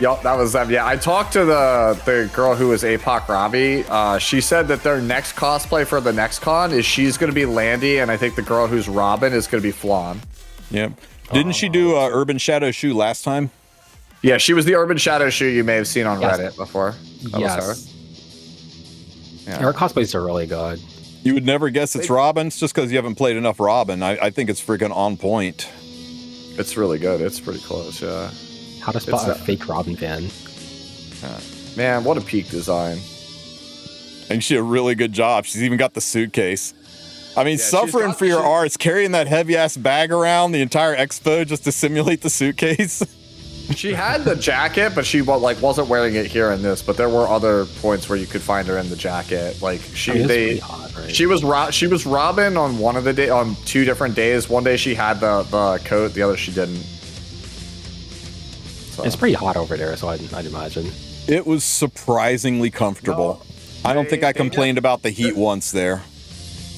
Yep, that was them. Yeah, I talked to the girl who was APOC Ravi. She said that their next cosplay for the next con is she's going to be Landy, and I think the girl who's Robin is going to be Flan. Yep. Didn't she do Urban Shadow Shoe last time? Yeah, she was the Urban Shadow Shoe you may have seen on Reddit before. That was her. Yeah. Her cosplays are really good. You would never guess it's Robin. It's just because you haven't played enough Robin. I think it's freaking on point. It's really good. It's pretty close, yeah. How to spot a fake Robin fan. Man, what a peak design. I think she did a really good job. She's even got the suitcase. I mean, suffering for your arts, carrying that heavy-ass bag around the entire expo just to simulate the suitcase. She had the jacket, but she wasn't wearing it here in this. But there were other points where you could find her in the jacket. Like she was Robin on one of the on 2 different days. One day she had the coat, the other she didn't. So. It's pretty hot over there, so I'd imagine. It was surprisingly comfortable. No, I don't think I complained about the heat once there.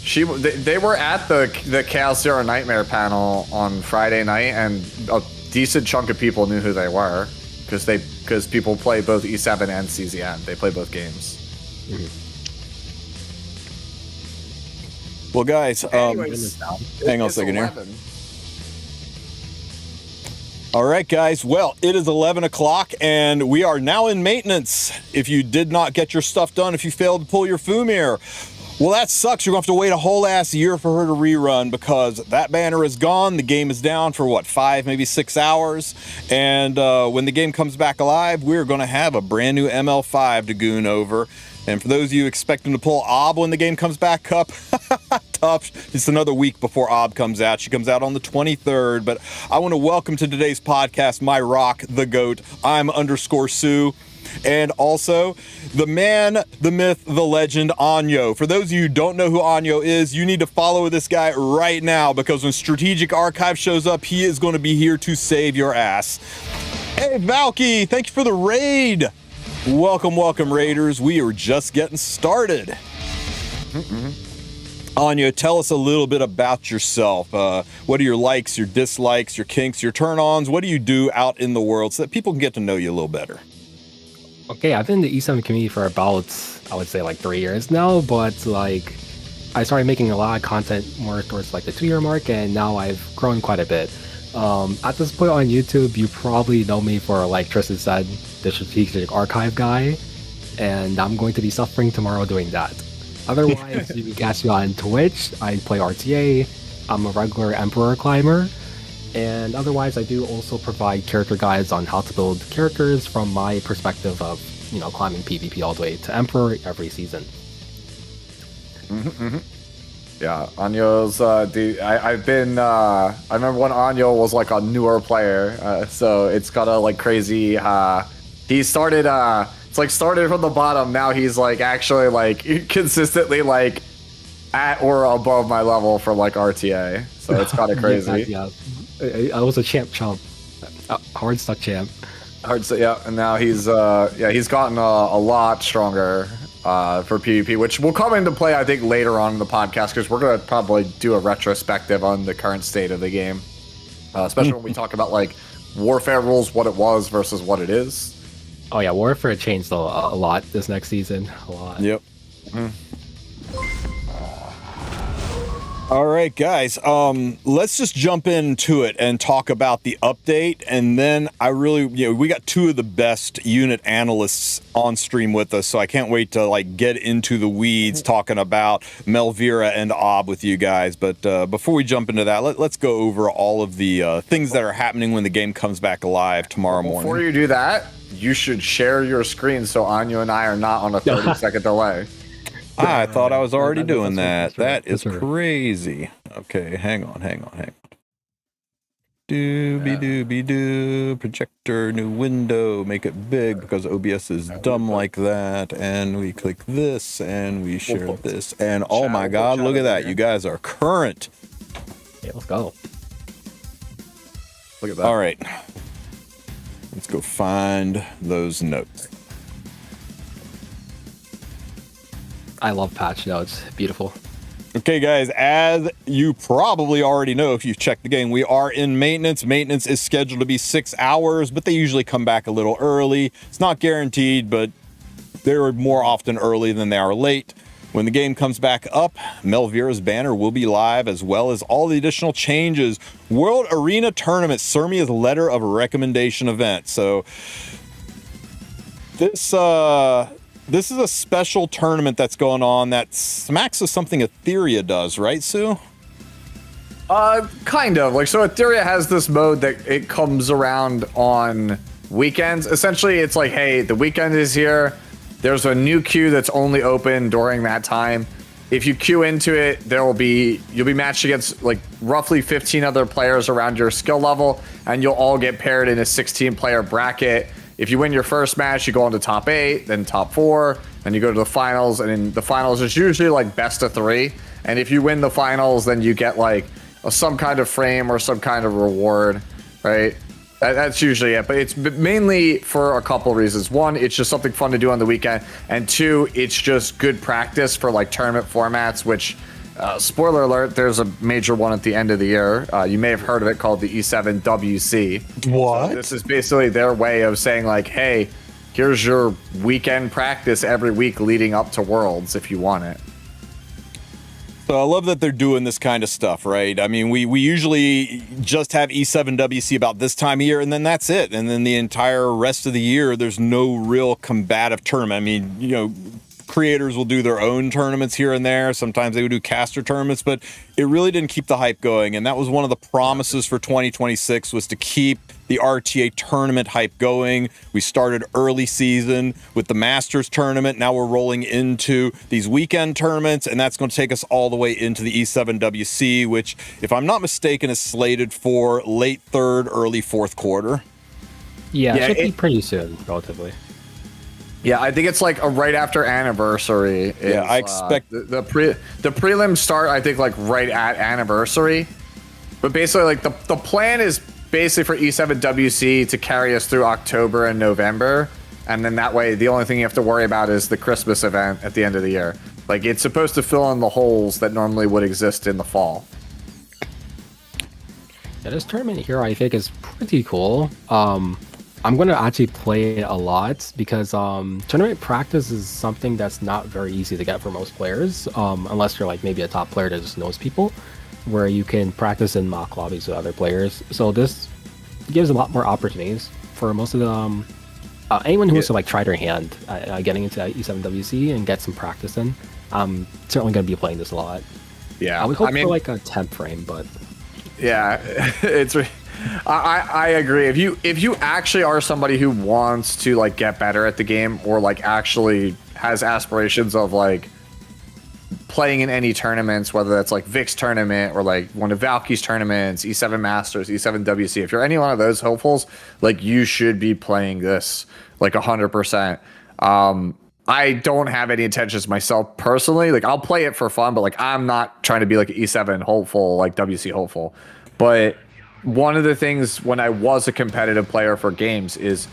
They were at the Chaos Zero Nightmare panel on Friday night, and a decent chunk of people knew who they were because people play both E7 and CZN. They play both games. Mm-hmm. Well, guys, hang on a second 11. Here. All right, guys. Well, it is 11 o'clock, and we are now in maintenance. If you did not get your stuff done, if you failed to pull your Fumir, well, that sucks. You're going to have to wait a whole ass year for her to rerun because that banner is gone. The game is down for, 5, maybe 6 hours. And when the game comes back alive, we're going to have a brand new ML5 to goon over. And for those of you expecting to pull Ob when the game comes back up, tough. It's another week before Ob comes out. She comes out on the 23rd. But I want to welcome to today's podcast my rock, the GOAT. I'm _Sue. And also, the man, the myth, the legend, Anyo. For those of you who don't know who Anyo is, you need to follow this guy right now because when Strategic Archive shows up, he is going to be here to save your ass. Hey, Valky, thank you for the raid. Welcome, welcome, Raiders. We are just getting started. Anyo, tell us a little bit about yourself. What are your likes, your dislikes, your kinks, your turn-ons? What do you do out in the world so that people can get to know you a little better? Okay, I've been in the E7 community for about, I would say 3 years now, but I started making a lot of content more towards the 2-year mark, and now I've grown quite a bit. At this point on YouTube, you probably know me for, Tristen said, the Strategic Archive guy, and I'm going to be suffering tomorrow doing that. Otherwise, you can catch me on Twitch. I play RTA. I'm a regular Emperor climber. And otherwise, I do also provide character guides on how to build characters from my perspective of, climbing PvP all the way to Emperor every season. Yeah, Anyo's, I've been, I remember when Anyo was a newer player, so it's got a crazy, he started, it's started from the bottom, now he's actually consistently at or above my level for RTA, so it's kind of crazy. Yeah. I was a champ, hard stuck champ. Yeah, and now he's gotten a lot stronger for PvP, which will come into play I think later on in the podcast because we're gonna probably do a retrospective on the current state of the game, especially when we talk about warfare rules, what it was versus what it is. Oh yeah, Warfare changed a lot this next season. A lot. Yep. All right, guys. Let's just jump into it and talk about the update, and then we got two of the best unit analysts on stream with us, so I can't wait to like get into the weeds talking about Melvira and Ob with you guys. But before we jump into that, let's go over all of the things that are happening when the game comes back alive tomorrow morning. Before you do that, you should share your screen so Anya and I are not on a 30-second delay. I thought I was already doing that. That is That's right. crazy. Okay, hang on. Doobie-doo, projector, new window, make it big because OBS is dumb like that. And we click this and we share this. And oh my God, look at that. You guys are current. Okay, let's go. Look at that. All right. Let's go find those notes. I love patch notes. Beautiful. Okay, guys, as you probably already know if you've checked the game, we are in maintenance. Maintenance is scheduled to be 6 hours, but they usually come back a little early. It's not guaranteed, but they're more often early than they are late. When the game comes back up, Melvira's banner will be live, as well as all the additional changes. World Arena Tournament, Sirmia's Letter of Recommendation event. So this is a special tournament that's going on that smacks of something Etheria does, right, Sue? Kind of. Like, so Etheria has this mode that it comes around on weekends. Essentially, it's like, hey, the weekend is here. There's a new queue that's only open during that time. If you queue into it, you'll be matched against like roughly 15 other players around your skill level, and you'll all get paired in a 16-player bracket. If you win your first match, you go on to top 8, then top 4, then you go to the finals, and in the finals it's usually like best of 3. And if you win the finals, then you get like some kind of frame or some kind of reward, right? That's usually it, but it's mainly for a couple reasons. One, it's just something fun to do on the weekend, and two, it's just good practice for like tournament formats, which spoiler alert, there's a major one at the end of the year. You may have heard of it, called the E7WC. What? So this is basically their way of saying like, hey, here's your weekend practice every week leading up to Worlds if you want it. So I love that they're doing this kind of stuff, right? I mean, we usually just have E7WC about this time of year, and then that's it. And then the entire rest of the year, there's no real combative tournament. I mean, you know, creators will do their own tournaments here and there. Sometimes they would do caster tournaments, but it really didn't keep the hype going. And that was one of the promises for 2026, was to keep the RTA tournament hype going. We started early season with the Masters tournament. Now we're rolling into these weekend tournaments, and that's going to take us all the way into the E7WC, which, if I'm not mistaken, is slated for late third, early fourth quarter. Yeah, it should be pretty soon, relatively. Yeah, I think it's like a right after anniversary. Yeah, I expect the prelims start, I think, like right at anniversary. But basically, like the plan is basically for E7WC to carry us through October and November, and then that way the only thing you have to worry about is the Christmas event at the end of the year. Like, it's supposed to fill in the holes that normally would exist in the fall. Yeah, this tournament here I think is pretty cool. I'm going to actually play it a lot because tournament practice is something that's not very easy to get for most players, unless you're like maybe a top player that just knows people, where you can practice in mock lobbies with other players. So this gives a lot more opportunities for most of the anyone who wants to like try their hand getting into E7WC and get some practice in. I'm certainly going to be playing this a lot. Yeah, I would hope for like a 10th frame, but yeah, it's. I agree. If you actually are somebody who wants to like get better at the game, or like actually has aspirations of like playing in any tournaments, whether that's like Vic's tournament or like one of Valky's tournaments, E7 Masters, E7WC, if you're any one of those hopefuls, like you should be playing this like 100%. I don't have any intentions myself personally. Like, I'll play it for fun, but like I'm not trying to be like an E7 hopeful, like WC hopeful. But one of the things when I was a competitive player for games is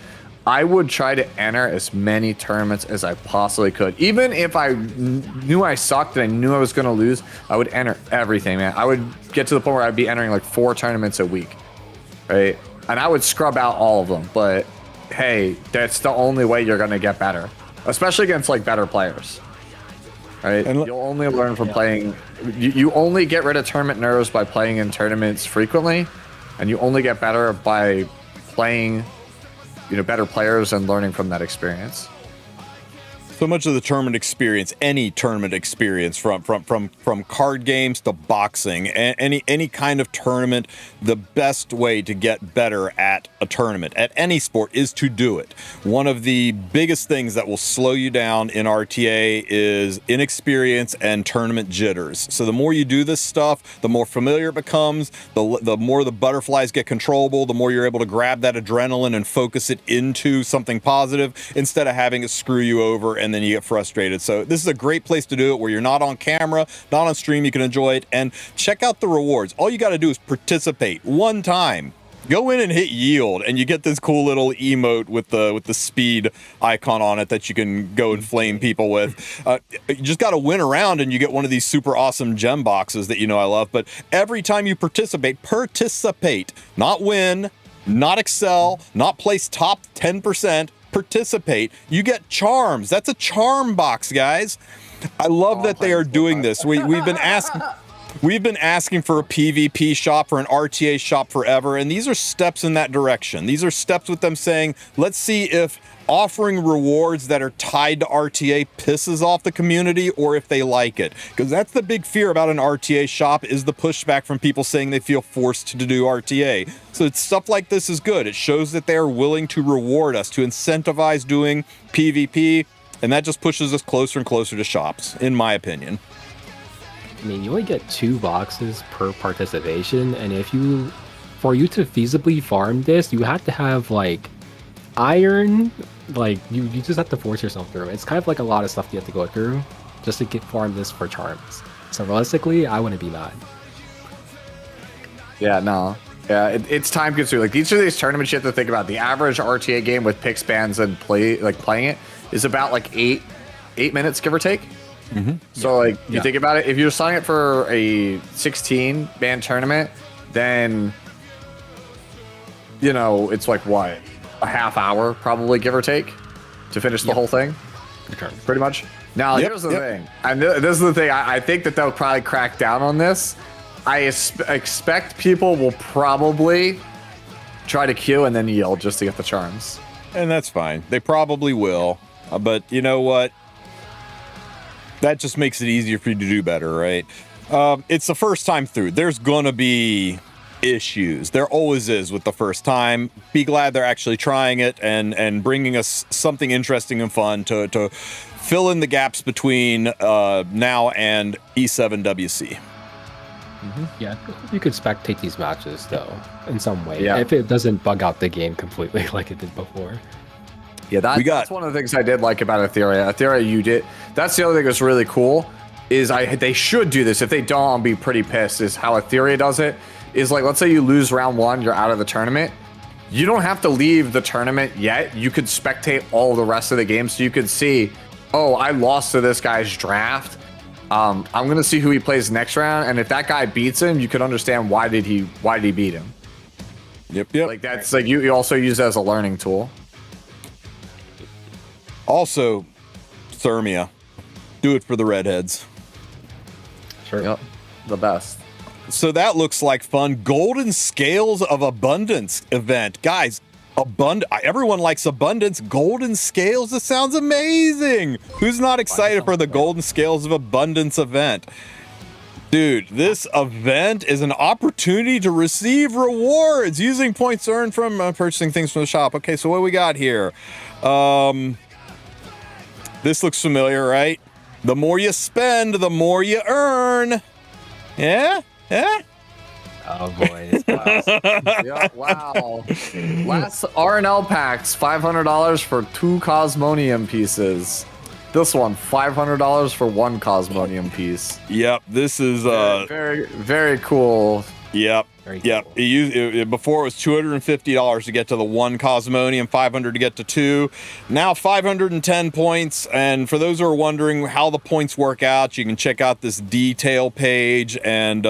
I would try to enter as many tournaments as I possibly could. Even if I knew I sucked and I knew I was going to lose, I would enter everything, man. I would get to the point where I'd be entering like 4 tournaments a week, right? And I would scrub out all of them. But hey, that's the only way you're gonna get better, especially against like better players. Right? And you'll only learn from playing. You only get rid of tournament nerves by playing in tournaments frequently, and you only get better by playing, better players and learning from that experience. So much of the tournament experience, any tournament experience, from card games to boxing, any kind of tournament, the best way to get better at a tournament, at any sport, is to do it. One of the biggest things that will slow you down in RTA is inexperience and tournament jitters. So the more you do this stuff, the more familiar it becomes, the more the butterflies get controllable, the more you're able to grab that adrenaline and focus it into something positive instead of having it screw you over and then you get frustrated. So this is a great place to do it, where you're not on camera, not on stream, you can enjoy it, and check out the rewards. All you got to do is participate one time. Go in and hit yield, and you get this cool little emote with the speed icon on it that you can go and flame people with. You just got to win around, and you get one of these super awesome gem boxes that I love. But every time you participate, not win, not excel, not place top 10%. Participate, you get charms. That's a charm box, guys. I love that they are doing this. We've been asking for a PvP shop, for an RTA shop forever, and these are steps in that direction. These are steps with them saying, let's see if offering rewards that are tied to RTA pisses off the community or if they like it. Because that's the big fear about an RTA shop, is the pushback from people saying they feel forced to do RTA. So it's stuff like this is good. It shows that they are willing to reward us, to incentivize doing PvP, and that just pushes us closer and closer to shops, in my opinion. I mean, you only get 2 boxes per participation, and for you to feasibly farm this, you have to have like iron, like you just have to force yourself through. It's kind of like a lot of stuff you have to go through just to farm this for charms. So realistically, I wouldn't be mad. Yeah, no. Yeah, it's time consuming. Like, each of these tournaments you have to think about. The average RTA game with pick spans and playing it is about like 8 minutes, give or take. Mm-hmm. So you think about it, if you're signing up for a 16-man tournament, then it's like what, a half hour probably, give or take, to finish the whole thing. Pretty much. Now here's the thing, and this is the thing. I think that they'll probably crack down on this. I expect people will probably try to queue and then yield just to get the charms, and that's fine. They probably will, but you know what? That just makes it easier for you to do better, right? It's the first time through. There's gonna be issues. There always is with the first time. Be glad they're actually trying it and bringing us something interesting and fun to fill in the gaps between now and E7WC. Mm-hmm. Yeah, you could spectate these matches though in some way, if it doesn't bug out the game completely like it did before. Yeah, that's one of the things I did like about Etheria. That's the other thing that's really cool, is they should do this. If they don't, I'll be pretty pissed, is how Etheria does it. Is like, let's say you lose round 1, you're out of the tournament. You don't have to leave the tournament yet. You could spectate all the rest of the game, so you could see, oh, I lost to this guy's draft. I'm gonna see who he plays next round, and if that guy beats him, you could understand why did he beat him. Yep. Like, that's like you also use it as a learning tool. Also, Thermia, do it for the redheads. Sure. Yep. The best. So that looks like fun. Golden Scales of Abundance event. Guys, everyone likes abundance. Golden Scales, this sounds amazing. Who's not excited for the Golden Scales of Abundance event? Dude, this event is an opportunity to receive rewards using points earned from purchasing things from the shop. Okay, so what we got here? This looks familiar, right? The more you spend, the more you earn. Yeah? Oh boy, it's class. Yeah, wow. Last RNL packs, $500 for 2 Cosmonium pieces. This one, $500 for 1 Cosmonium piece. Yep, this is very, very cool. Yep. Cool. Before it was $250 to get to the 1 Cosmonium, $500 to get to 2. Now 510 points. And for those who are wondering how the points work out, you can check out this detail page and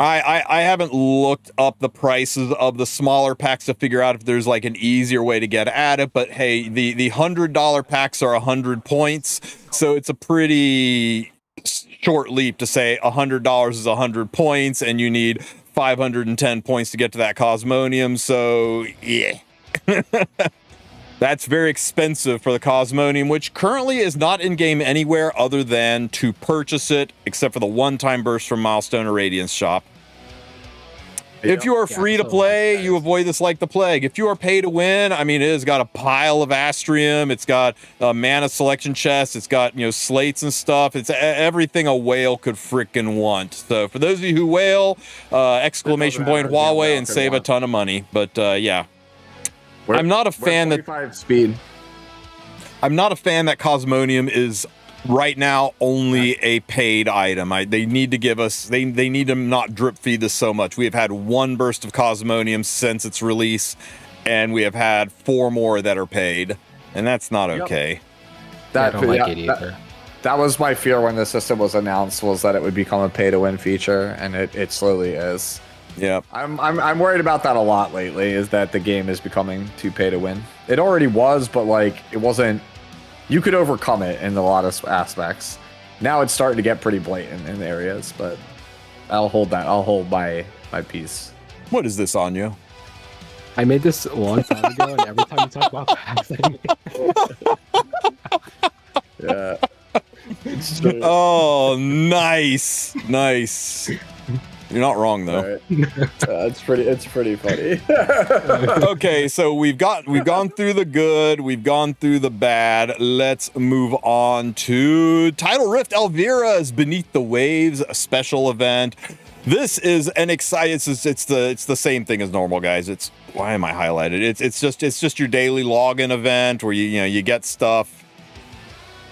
I haven't looked up the prices of the smaller packs to figure out if there's like an easier way to get at it. But hey, the $100 packs are 100 points, so it's a pretty short leap to say $100 is 100 points, and you need 510 points to get to that Cosmonium. So yeah. That's very expensive for the Cosmonium, which currently is not in-game anywhere other than to purchase it, except for the one-time burst from Milestone or Radiance shop. If you are free to play, you avoid this like the plague. If you are pay to win, I mean, it has got a pile of Astrium. It's got a mana selection chest. It's got, you know, slates and stuff. It's everything a whale could frickin' want. So for those of you who whale, exclamation point Huawei and save a ton of money. But yeah. I'm not a fan that speed. I'm not a fan that Cosmonium is right now only a paid item. They need to give us they need to not drip feed this so much. We have had one burst of Cosmonium since its release, and we have had 4 more that are paid, and that's not okay. I don't like it either. That was my fear when the system was announced, was that it would become a pay to win feature, and it slowly is. Yeah, I'm worried about that a lot lately, is that the game is becoming too pay to win. It already was, but like it wasn't. You could overcome it in a lot of aspects. Now it's starting to get pretty blatant in areas, but I'll hold my peace. What is this, Anya? I made this a long time ago, and every time you talk about packs, Yeah. Oh, nice. You're not wrong though. Right. It's pretty funny. Okay, so we've gone through the good, we've gone through the bad. Let's move on to Tidal Rift Elvira's Beneath the Waves, a special event. This is an exciting. It's the same thing as normal, guys. It's why am I highlighted? It's just your daily login event where you get stuff.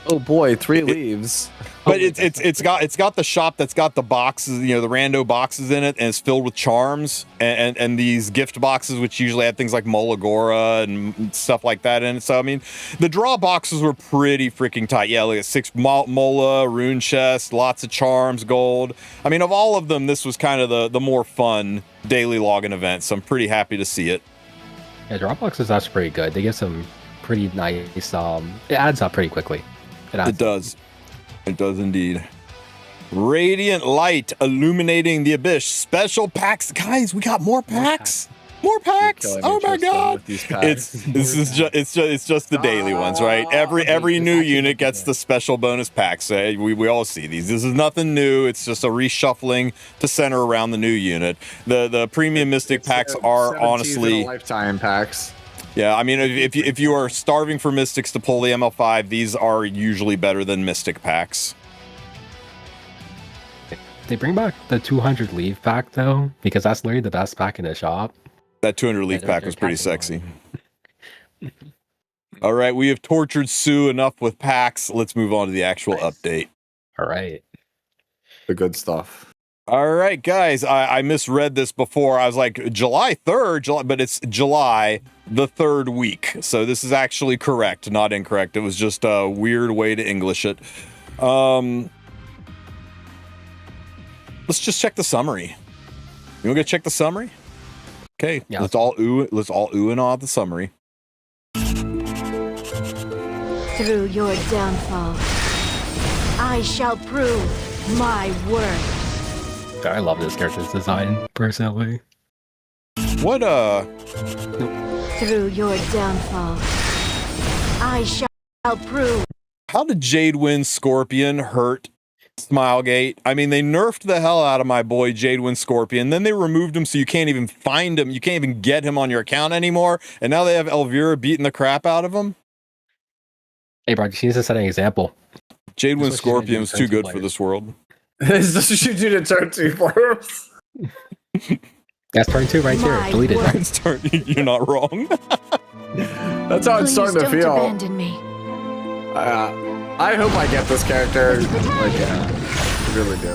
Oh boy, 3 leaves. But it's got the shop that's got the boxes, the rando boxes in it, and it's filled with charms and these gift boxes, which usually had things like Molagora and stuff like that in it. So I mean, the draw boxes were pretty freaking tight. Yeah, look at 6 Mola, rune chest, lots of charms, gold. I mean, of all of them, this was kind of the more fun daily login event. So I'm pretty happy to see it. Yeah, draw boxes, that's pretty good. They get some pretty nice. It adds up pretty quickly. It does. It does indeed. Radiant Light Illuminating the Abyss. Special packs. Guys, we got more packs. More packs. Oh my god. It's just the daily ones, right? Every new unit gets the special bonus packs. We all see these. This is nothing new. It's just a reshuffling to center around the new unit. The premium Mystic packs are honestly lifetime packs. Yeah, I mean, if you are starving for Mystics to pull the ML5, these are usually better than Mystic packs. They bring back the 200 leaf pack, though, because that's literally the best pack in the shop. That 200 leaf pack was pretty sexy. All right, we have tortured Sue enough with packs. Let's move on to the actual update. All right. The good stuff. All right, guys, I misread this before. I was like, July 3rd, but it's July the 3rd week. So this is actually correct, not incorrect. It was just a weird way to English it. Let's just check the summary. You want to go check the summary? Okay, yeah. Let's all ooh and ah the summary. Through your downfall, I shall prove my worth. I love this character's design, personally. What, Through your downfall, I shall prove. How did Jadewind Scorpion hurt Smilegate? I mean, they nerfed the hell out of my boy Jadewind Scorpion, then they removed him so you can't even find him, you can't even get him on your account anymore, and now they have Elvira beating the crap out of him? Hey, bro, she needs to set an example. Jadewind Scorpion was too good for this world. This is what you do to turn 2 players. That's turn 2 right here. Deleted. You're not wrong. That's how it's starting to feel. Abandon me. I hope I get this character. Like, yeah, I really do.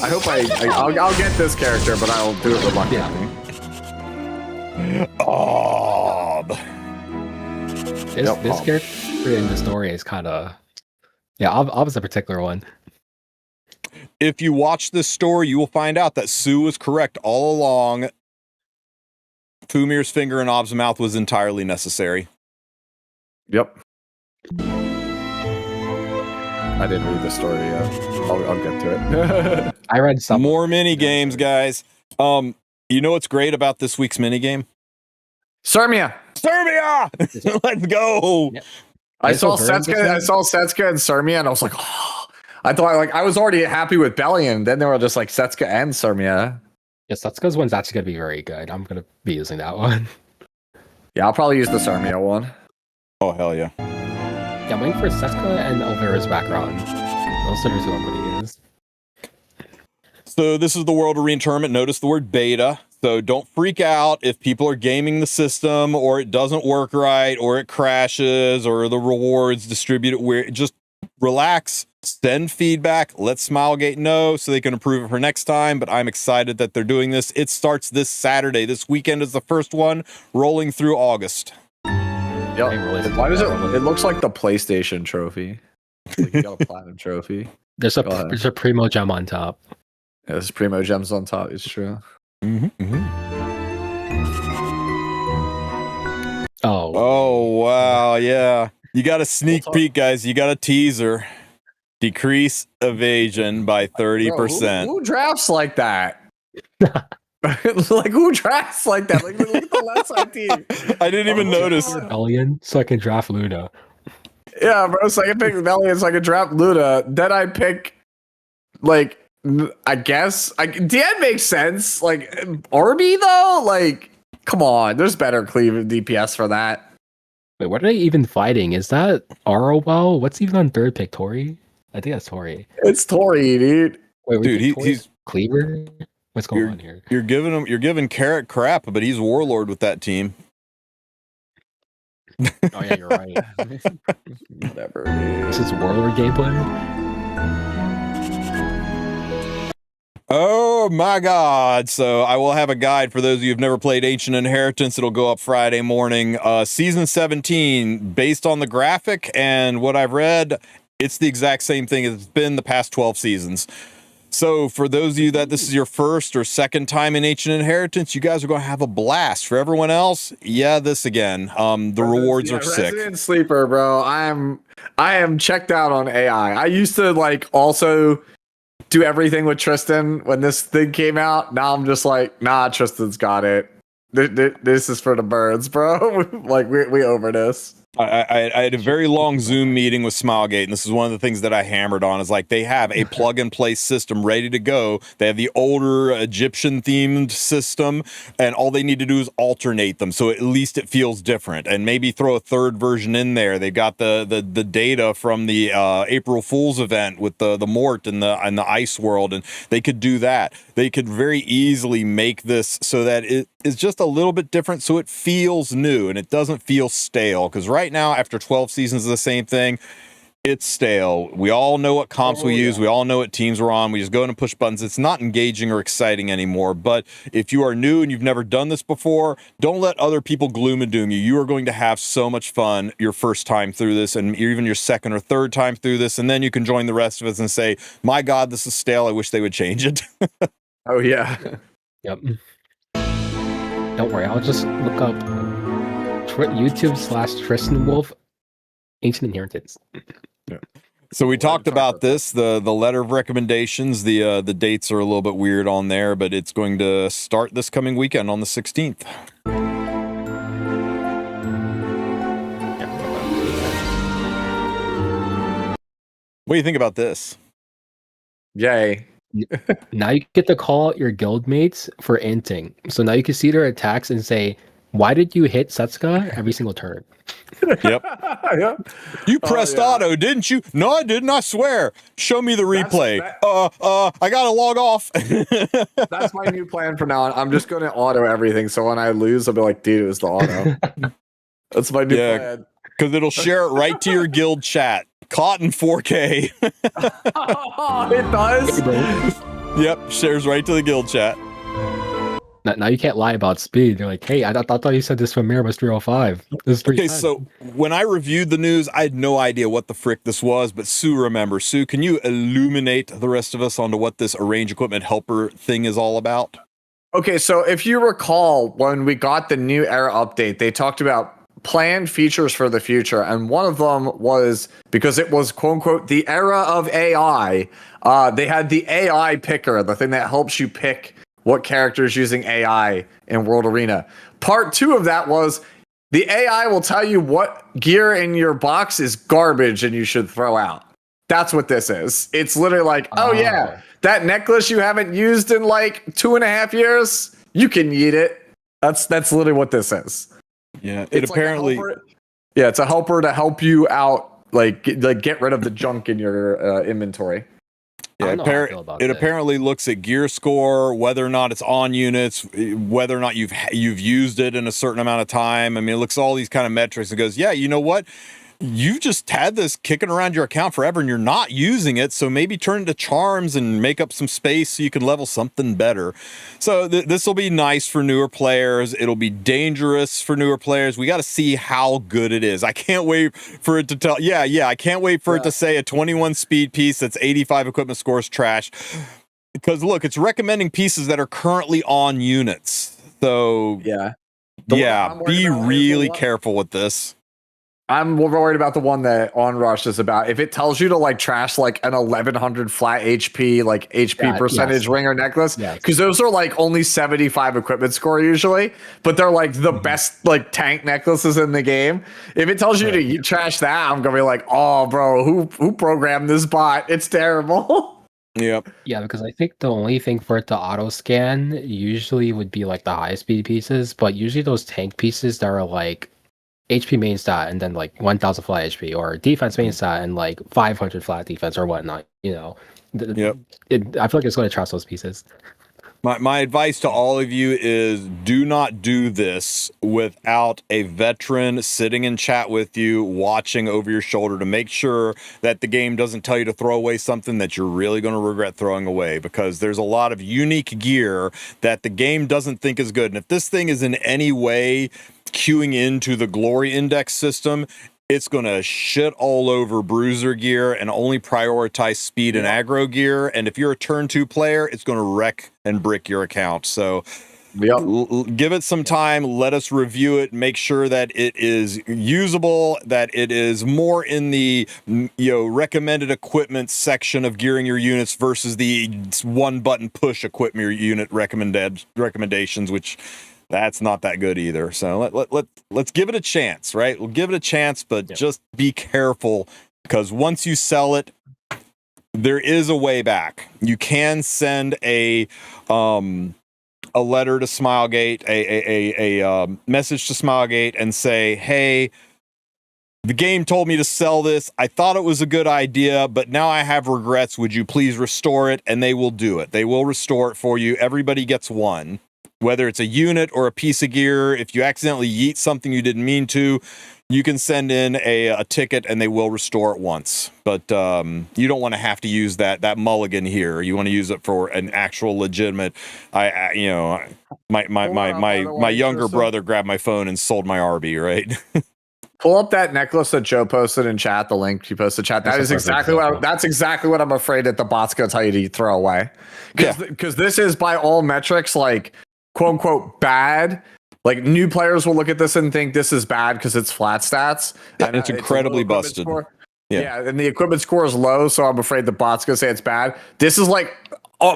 I hope I'll get this character, but I'll do it reluctantly. Oh. This character in the story is kind of... Yeah, Ob is a particular one. if you watch this story, you will find out that Sue was correct all along. Fumir's finger in Ob's mouth was entirely necessary. Yep. I didn't read the story yet. I'll get to it. I read some more mini games, guys. You know what's great about this week's mini game? Sirmia! Let's go! Yep. I saw Setsuka and Sirmia, and I was like, oh. I thought, like, I was already happy with Bellion. Then they were just like Setsuka and Sirmia. Yes, Setsuka's one's actually going to be very good. I'm going to be using that one. Yeah, I'll probably use the Sirmia one. Oh, hell yeah. Yeah, I'm waiting for Setsuka and Elvira's background. Those are the two I'm going to use. So this is the World Arena Tournament. Notice the word beta. So don't freak out if people are gaming the system or it doesn't work right or it crashes or the rewards distribute it weird. Just relax, send feedback, let Smilegate know so they can improve it for next time. But I'm excited that they're doing this. It starts this Saturday. This weekend is the first one, rolling through August. Yep. Why does it? It looks like the PlayStation trophy. Like you got a platinum trophy. There's a Primo gem on top. Yeah, there's Primo gems on top. It's true. Oh wow, yeah. You got a sneak peek, guys. You got a teaser. Decrease evasion by 30%. Who drafts like that? Like who drafts like that? Like look at the left side team. I didn't even notice. Rebellion, so I can draft Luna. Yeah, bro. So I can pick Rebellion, so I can draft Luna. Then I pick, like, I guess Dan makes sense. Like Arby though, like, come on. There's better cleave DPS for that. Wait, what are they even fighting? Is that Arowell? What's even on third pick? Tori? I think that's Tori. It's Tori, dude. Wait, dude, he's Cleaver. What's going on here? You're giving Carrot crap, but he's Warlord with that team. Oh yeah, you're right. Whatever. Dude. This is Warlord gameplay. Oh my god. So I will have a guide for those of you who've never played Ancient Inheritance. It'll go up Friday morning. Season 17, based on the graphic and what I've read, it's the exact same thing as it's been the past 12 seasons. So for those of you that this is your first or second time in Ancient Inheritance, you guys are going to have a blast. For everyone else, yeah, this again. The rewards are sick. Resident Sleeper, bro. I am checked out on AI. I used to like also do everything with Tristen when this thing came out. Now I'm just like, nah, Tristan's got it. This is for the birds, bro. Like we over this. I had a very long Zoom meeting with Smilegate, and this is one of the things that I hammered on, is like they have a plug-and-play system ready to go. They have the older Egyptian-themed system, and all they need to do is alternate them, so at least it feels different, and maybe throw a third version in there. They've got the data from the April Fool's event with the Mort and the Ice World, and they could do that. They could very easily make this so that it is just a little bit different, so it feels new, and it doesn't feel stale, because right now, after 12 seasons of the same thing, it's stale. We all know what comps we use. We all know what teams we're on. We just go in and push buttons. It's not engaging or exciting anymore. But if you are new and you've never done this before, don't let other people gloom and doom you. You are going to have so much fun your first time through this, and even your second or third time through this. And then you can join the rest of us and say, my God, this is stale. I wish they would change it. Oh, yeah. Yep. Don't worry. I'll just look up YouTube/Tristen Wulf Ancient Inheritance. Yeah. So we talked about this, the letter of recommendations. The dates are a little bit weird on there, but it's going to start this coming weekend on the 16th. What do you think about this? Yay. Now you get to call out your guildmates for inting. So now you can see their attacks and say, why did you hit Setsuka every single turn? Yep. Yep. You pressed auto, didn't you? No, I didn't, I swear. Show me the replay. I gotta log off. That's my new plan from now on. I'm just gonna auto everything, so when I lose, I'll be like, dude, it was the auto. That's my new plan. Because it'll share it right to your guild chat. Caught in 4K. Oh, it does? Yep, shares right to the guild chat. Now you can't lie about speed. You're like, hey, I thought you said this from Mirror was 305. This is 310. Okay, so when I reviewed the news, I had no idea what the frick this was, but Sue remembers. Sue, can you illuminate the rest of us onto what this arrange equipment helper thing is all about? Okay, so if you recall, when we got the new era update, they talked about planned features for the future, and one of them was, because it was quote unquote the era of AI, they had the AI picker, the thing that helps you pick what characters using AI in World Arena. Part 2 of that was the AI will tell you what gear in your box is garbage and you should throw out. That's what this is. It's literally like, oh yeah, that necklace you haven't used in like 2.5 years, you can eat it. That's literally what this is. Yeah, It's apparently, it's a helper to help you out, like get rid of the junk in your inventory. Yeah, it apparently looks at gear score, whether or not it's on units, whether or not you've used it in a certain amount of time. I mean, it looks at all these kind of metrics and goes, yeah, you know what? You've just had this kicking around your account forever and you're not using it. So maybe turn it to charms and make up some space so you can level something better. So this will be nice for newer players. It'll be dangerous for newer players. We got to see how good it is. I can't wait for it to tell. Yeah. I can't wait for it to say a 21 speed piece that's 85 equipment scores trash. Because look, it's recommending pieces that are currently on units. So be really careful with this. I'm worried about the one that Onrush is about. If it tells you to like trash like an 1100 flat HP, like HP percentage ring or necklace, because those are like only 75 equipment score usually, but they're like the best like tank necklaces in the game. If it tells you to trash that, I'm gonna be like, oh, bro, who programmed this bot? It's terrible. Yep. Yeah, because I think the only thing for it to auto scan usually would be like the high speed pieces, but usually those tank pieces that are like HP main stat and then like 1000 flat HP, or defense main stat and like 500 flat defense or whatnot, you know. Yep. I feel like it's going to trust those pieces. My advice to all of you is do not do this without a veteran sitting in chat with you, watching over your shoulder to make sure that the game doesn't tell you to throw away something that you're really going to regret throwing away, because there's a lot of unique gear that the game doesn't think is good. And if this thing is in any way queuing into the glory index system, it's going to shit all over bruiser gear and only prioritize speed and aggro gear. And if you're a turn 2 player, it's going to wreck and brick your account. So give it some time. Let us review it. Make sure that it is usable, that it is more in the recommended equipment section of gearing your units versus the one button push equip your unit recommendations, which that's not that good either. So let's give it a chance, right? We'll give it a chance, but just be careful, because once you sell it, there is a way back. You can send a letter to Smilegate, a message to Smilegate, and say, hey, the game told me to sell this. I thought it was a good idea, but now I have regrets. Would you please restore it? And they will do it. They will restore it for you. Everybody gets one. Whether it's a unit or a piece of gear, if you accidentally yeet something you didn't mean to, you can send in a ticket and they will restore it once. But you don't want to have to use that mulligan here. You want to use it for an actual legitimate. My younger brother grabbed my phone and sold my RB, right? Pull up that necklace that Joe posted in chat. The link you posted in chat. That's exactly what I'm afraid that the bot's gonna tell you to throw away. Because this is by all metrics like quote unquote bad. Like new players will look at this and think this is bad because it's flat stats. And it's incredibly busted. Yeah, and the equipment score is low, so I'm afraid the bot's gonna say it's bad. This is like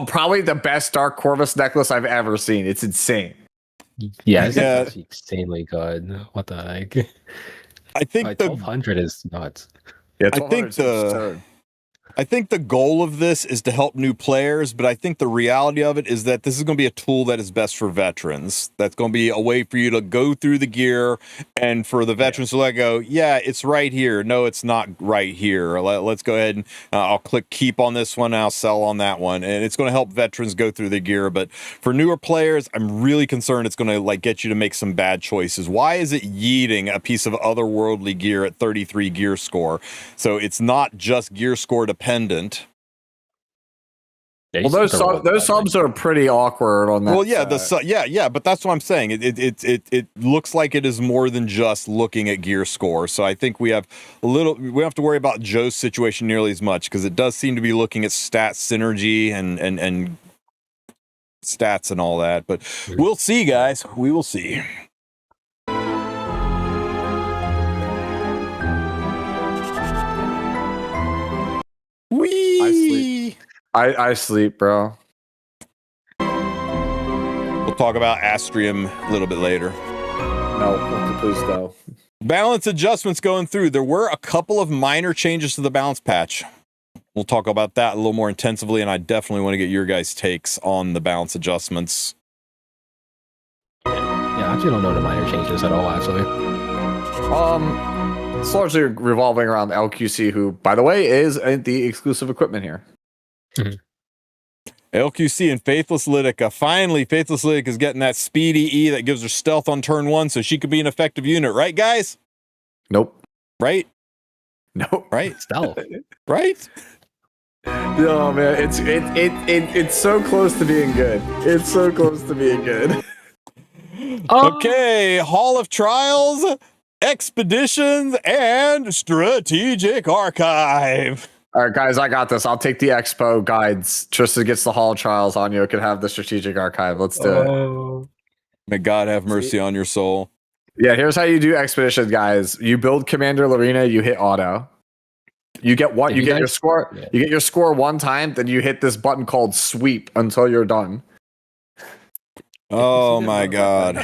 probably the best Dark Corvus necklace I've ever seen. It's insane. Yeah, it's insanely good. What the heck? I think 1200 is nuts. Yeah, I think the goal of this is to help new players, but I think the reality of it is that this is going to be a tool that is best for veterans. That's going to be a way for you to go through the gear and for the veterans to let go, yeah, it's right here. No, it's not right here. Let's go ahead and I'll click keep on this one. And I'll sell on that one. And it's going to help veterans go through the gear. But for newer players, I'm really concerned it's going to get you to make some bad choices. Why is it yeeting a piece of otherworldly gear at 33 gear score? So it's not just gear score dependent. Yeah, Well, those subs are pretty awkward on that. Well, yeah, but that's what I'm saying. It looks like it is more than just looking at gear score. So I think we have we don't have to worry about Joe's situation nearly as much because it does seem to be looking at stat synergy and stats and all that. But we'll see, guys. We will see. I sleep, bro. We'll talk about Astrium a little bit later. No, please go. Balance adjustments going through. There were a couple of minor changes to the balance patch. We'll talk about that a little more intensively, and I definitely want to get your guys' takes on the balance adjustments. Yeah, I actually don't know the minor changes at all, actually. It's largely revolving around LQC, who, by the way, is the exclusive equipment here. LQC and Faithless Lidica. Finally, Faithless Lidica is getting that speedy E that gives her stealth on turn 1, so she could be an effective unit, right, guys? Nope. Right? Nope. Right? Stealth. Right? No, man, it's so close to being good. It's so close to being good. Okay, Hall of Trials, Expeditions, and Strategic Archive. All right, guys, I got this. I'll take the Expo guides. Tristen gets the Hall of Trials. Anya can have the Strategic Archive. Let's do it. May God have mercy on your soul. Yeah, here's how you do Expedition, guys. You build Commander Lorena, you hit auto. You get one. You get your score. Yeah. You get your score one time, then you hit this button called Sweep until you're done. Oh my God.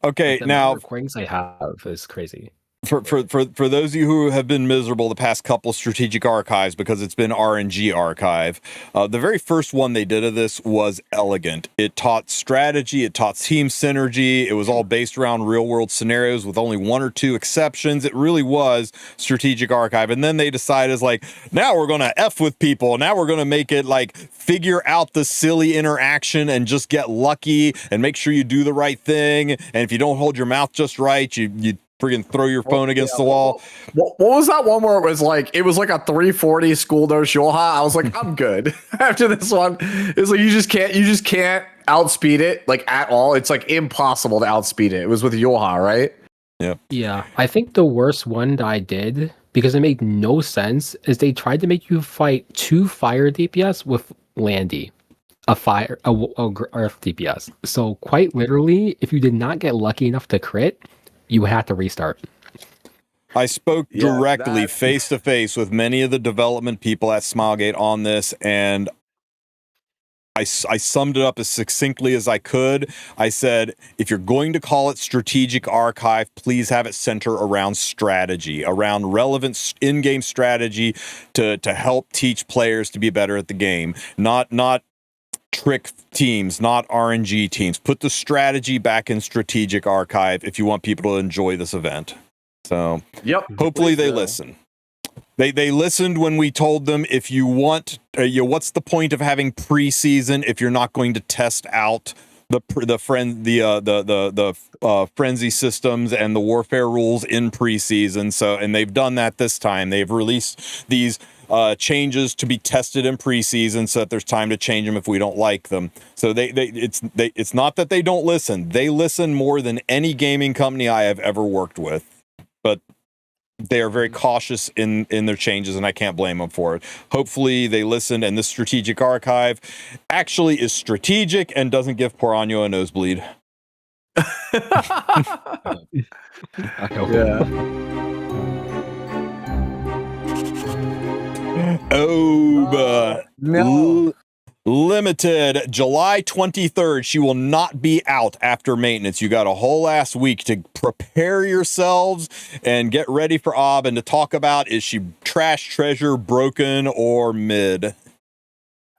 Okay, now recordings I have is crazy. For those of you who have been miserable the past couple strategic archives because it's been RNG archive, the very first one they did of this was elegant. It taught strategy, it taught team synergy, it was all based around real world scenarios with only 1 or 2 exceptions. It really was strategic archive. And then they decided, like, now we're going to F with people. Now we're going to make it like figure out the silly interaction and just get lucky and make sure you do the right thing. And if you don't hold your mouth just right, you friggin' throw your phone against the wall. What was that one where it was like a 340 school no Shoha? I was like, I'm good. After this one, it's like you just can't outspeed it like at all. It's like impossible to outspeed it. It was with Yoha, right? Yeah. Yeah. I think the worst one that I did, because it made no sense, is they tried to make you fight 2 fire DPS with Landy. A earth DPS. So quite literally, if you did not get lucky enough to crit, you had to restart. I spoke directly face to face with many of the development people at Smilegate on this, and I summed it up as succinctly as I could. I said, if you're going to call it Strategic Archive, please have it center around strategy, around relevant in-game strategy to help teach players to be better at the game, not trick teams, not RNG teams. Put the strategy back in Strategic Archive if you want people to enjoy this event. So, hopefully they listen. They listened when we told them, if you want, what's the point of having preseason if you're not going to test out the frenzy systems and the warfare rules in preseason? So, and they've done that this time. They've released these changes to be tested in preseason so that there's time to change them if we don't like them. So it's not that they don't listen. They listen more than any gaming company I have ever worked with, but they are very cautious in their changes, and I can't blame them for it. Hopefully they listen, and this Strategic Archive actually is strategic and doesn't give poor Anyo a nosebleed. No. Limited July 23rd. She will not be out after maintenance. You got a whole ass week to prepare yourselves and get ready for Ob and to talk about, is she trash, treasure, broken, or mid?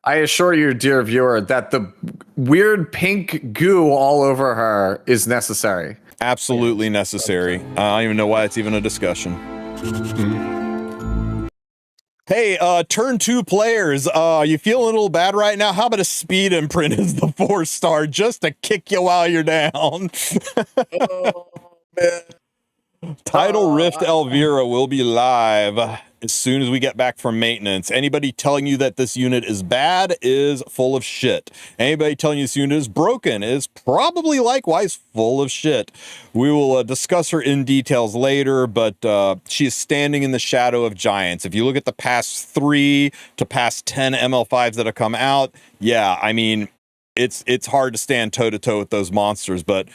I assure you, dear viewer, that the weird pink goo all over her is necessary. Absolutely necessary. I don't even know why it's even a discussion. Hey, turn 2 players. You feeling a little bad right now? How about a speed imprint as the 4-star just to kick you while you're down? Oh, man. Tidal Rift Elvira will be live. as soon as we get back from maintenance. Anybody telling you that this unit is bad is full of shit. Anybody telling you this unit is broken is probably likewise full of shit. We will discuss her in details later, but she is standing in the shadow of giants. If you look at the past 3 to past 10 ML5s that have come out, yeah, I mean, it's hard to stand toe-to-toe with those monsters, but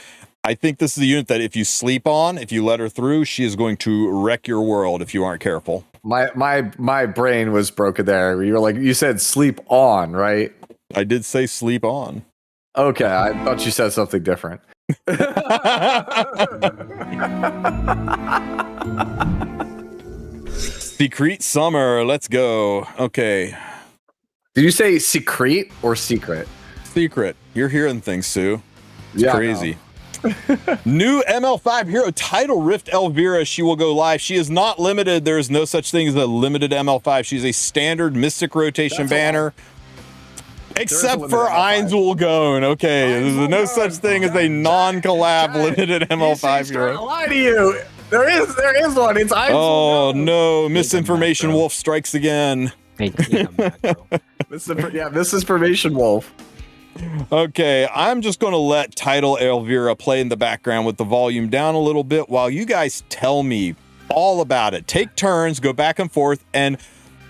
I think this is a unit that if you sleep on, if you let her through, she is going to wreck your world if you aren't careful. My brain was broken there. You were like, you said sleep on, right? I did say sleep on. Okay, I thought you said something different. Secret Summer, let's go. Okay. Did you say secret or secret? Secret. You're hearing things, Sue. It's Yeah, crazy. New ML5 hero, Title Rift Elvira. She will go live. She is not limited. There is no such thing as a limited ML5. She's a standard Mystic rotation banner. Except for Eins Gone. Okay, there's no such thing as a non-collab limited ML5 hero. Lie to you. There is one. It's Eins. Oh no, misinformation Wolf strikes again. Misinformation Wolf. Okay, I'm just going to let Title Elvira play in the background with the volume down a little bit while you guys tell me all about it. Take turns, go back and forth, and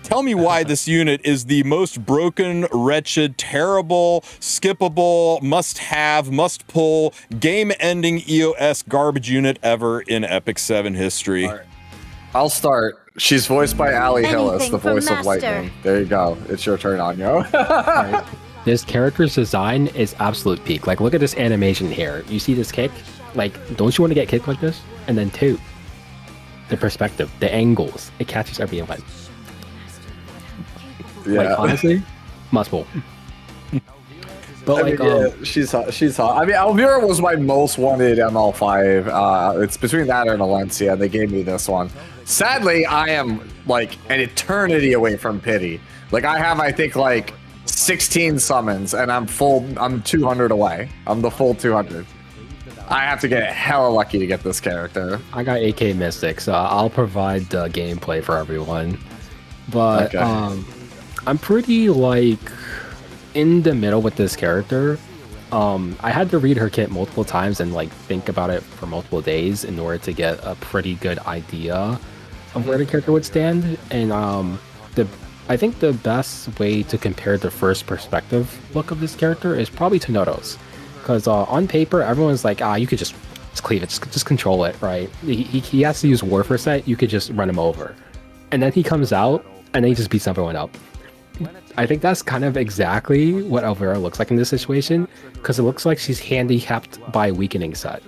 tell me why this unit is the most broken, wretched, terrible, skippable, must-have, must-pull, game-ending EOS garbage unit ever in Epic 7 history. Right. I'll start. She's voiced by Ali Hillis, the voice of Lightning. There you go. It's your turn, Anyo. Right. This character's design is absolute peak. Like, look at this animation here. You see this kick? Like, don't you want to get kicked like this? And then 2, the perspective, the angles, it catches everyone. Yeah. Like, honestly, must pull. But I mean, she's hot. She's hot. I mean, Elvira was my most wanted ML5. It's between that and Valencia, and they gave me this one. Sadly, I am like an eternity away from pity. Like, I have, I think, like 16 summons, and I'm 200 away. I'm the full 200. I have to get hella lucky to get this character. I got AK Mystic, so I'll provide the gameplay for everyone. But Okay. I'm pretty like in the middle with this character. I had to read her kit multiple times and like think about it for multiple days in order to get a pretty good idea of where the character would stand. And I think the best way to compare the first perspective look of this character is probably to Notos. Because on paper, everyone's like, you could just cleave it, just control it, right? He has to use Warfare set, you could just run him over. And then he comes out, and then he just beats everyone up. I think that's kind of exactly what Elvira looks like in this situation, because it looks like she's handicapped by weakening set.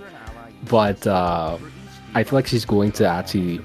But I feel like she's going to actually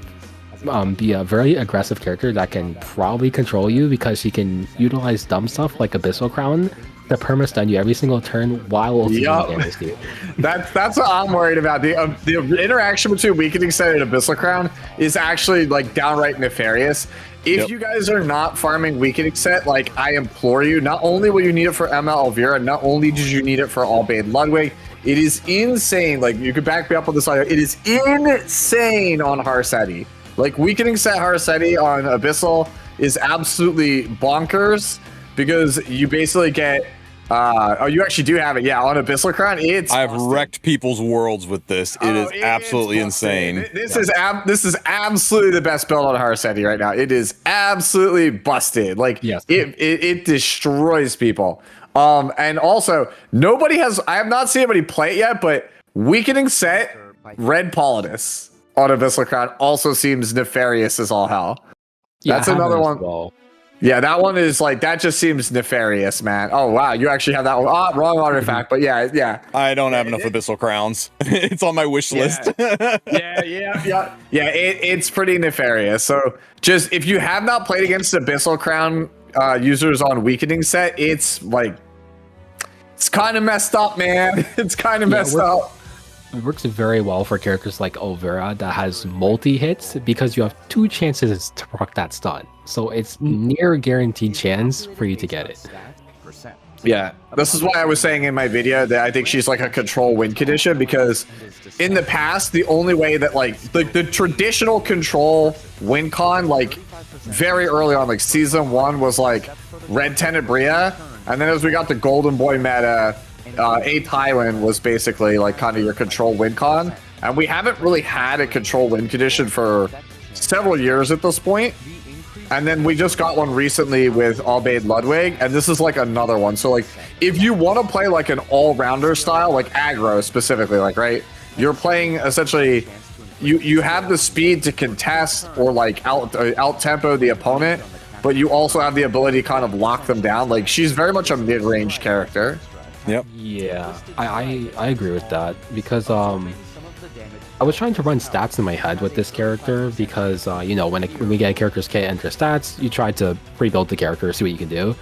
be a very aggressive character that can probably control you, because she can utilize dumb stuff like Abyssal Crown to perma-stun you every single turn while also doing damage to you. That's what I'm worried about. The interaction between Weakening Set and Abyssal Crown is actually like downright nefarious. If you guys are not farming Weakening Set, like, I implore you, not only will you need it for ML Elvira, not only did you need it for Albane Ludwig, it is insane. Like, you could back me up on this audio. It is insane on Harseti. Like, Weakening Set Harseti on Abyssal is absolutely bonkers, because you basically get you actually do have it, on Abyssal Crown. I've wrecked people's worlds with this. It is absolutely insane. This is absolutely the best build on Harseti right now. It is absolutely busted. Like, it destroys people. And also, I have not seen anybody play it yet, but Weakening Set Red Politis on Abyssal Crown also seems nefarious as all hell. That's another one. Well. Yeah, that one is like, that just seems nefarious, man. Oh, wow, you actually have that one. Wrong artifact, but yeah. I don't have enough Abyssal Crowns. It's on my wish list. It's pretty nefarious. So just, if you have not played against Abyssal Crown users on Weakening Set, it's like, it's kind of messed up, man. It's kind of messed up. It works very well for characters like Elvira that has multi-hits, because you have 2 chances to proc that stun. So it's near guaranteed chance for you to get it. Yeah, this is why I was saying in my video that I think she's like a control win condition, because in the past, the only way that like the traditional control win con, like very early on, like season 1 was like Red Tenebria, and then as we got the Golden Boy meta, A Thailand was basically like kind of your control win con, and we haven't really had a control win condition for several years at this point. And then we just got one recently with Albade Ludwig, and this is like another one. So like, if you want to play like an all-rounder style, like aggro specifically, like, right, you're playing essentially, you have the speed to contest or like out tempo the opponent, but you also have the ability to kind of lock them down. Like, she's very much a mid-range character. Yep. Yeah, I agree with that, because I was trying to run stats in my head with this character, because you know, when we get a character's kit, enter stats, you try to pre-build the character, see what you can do,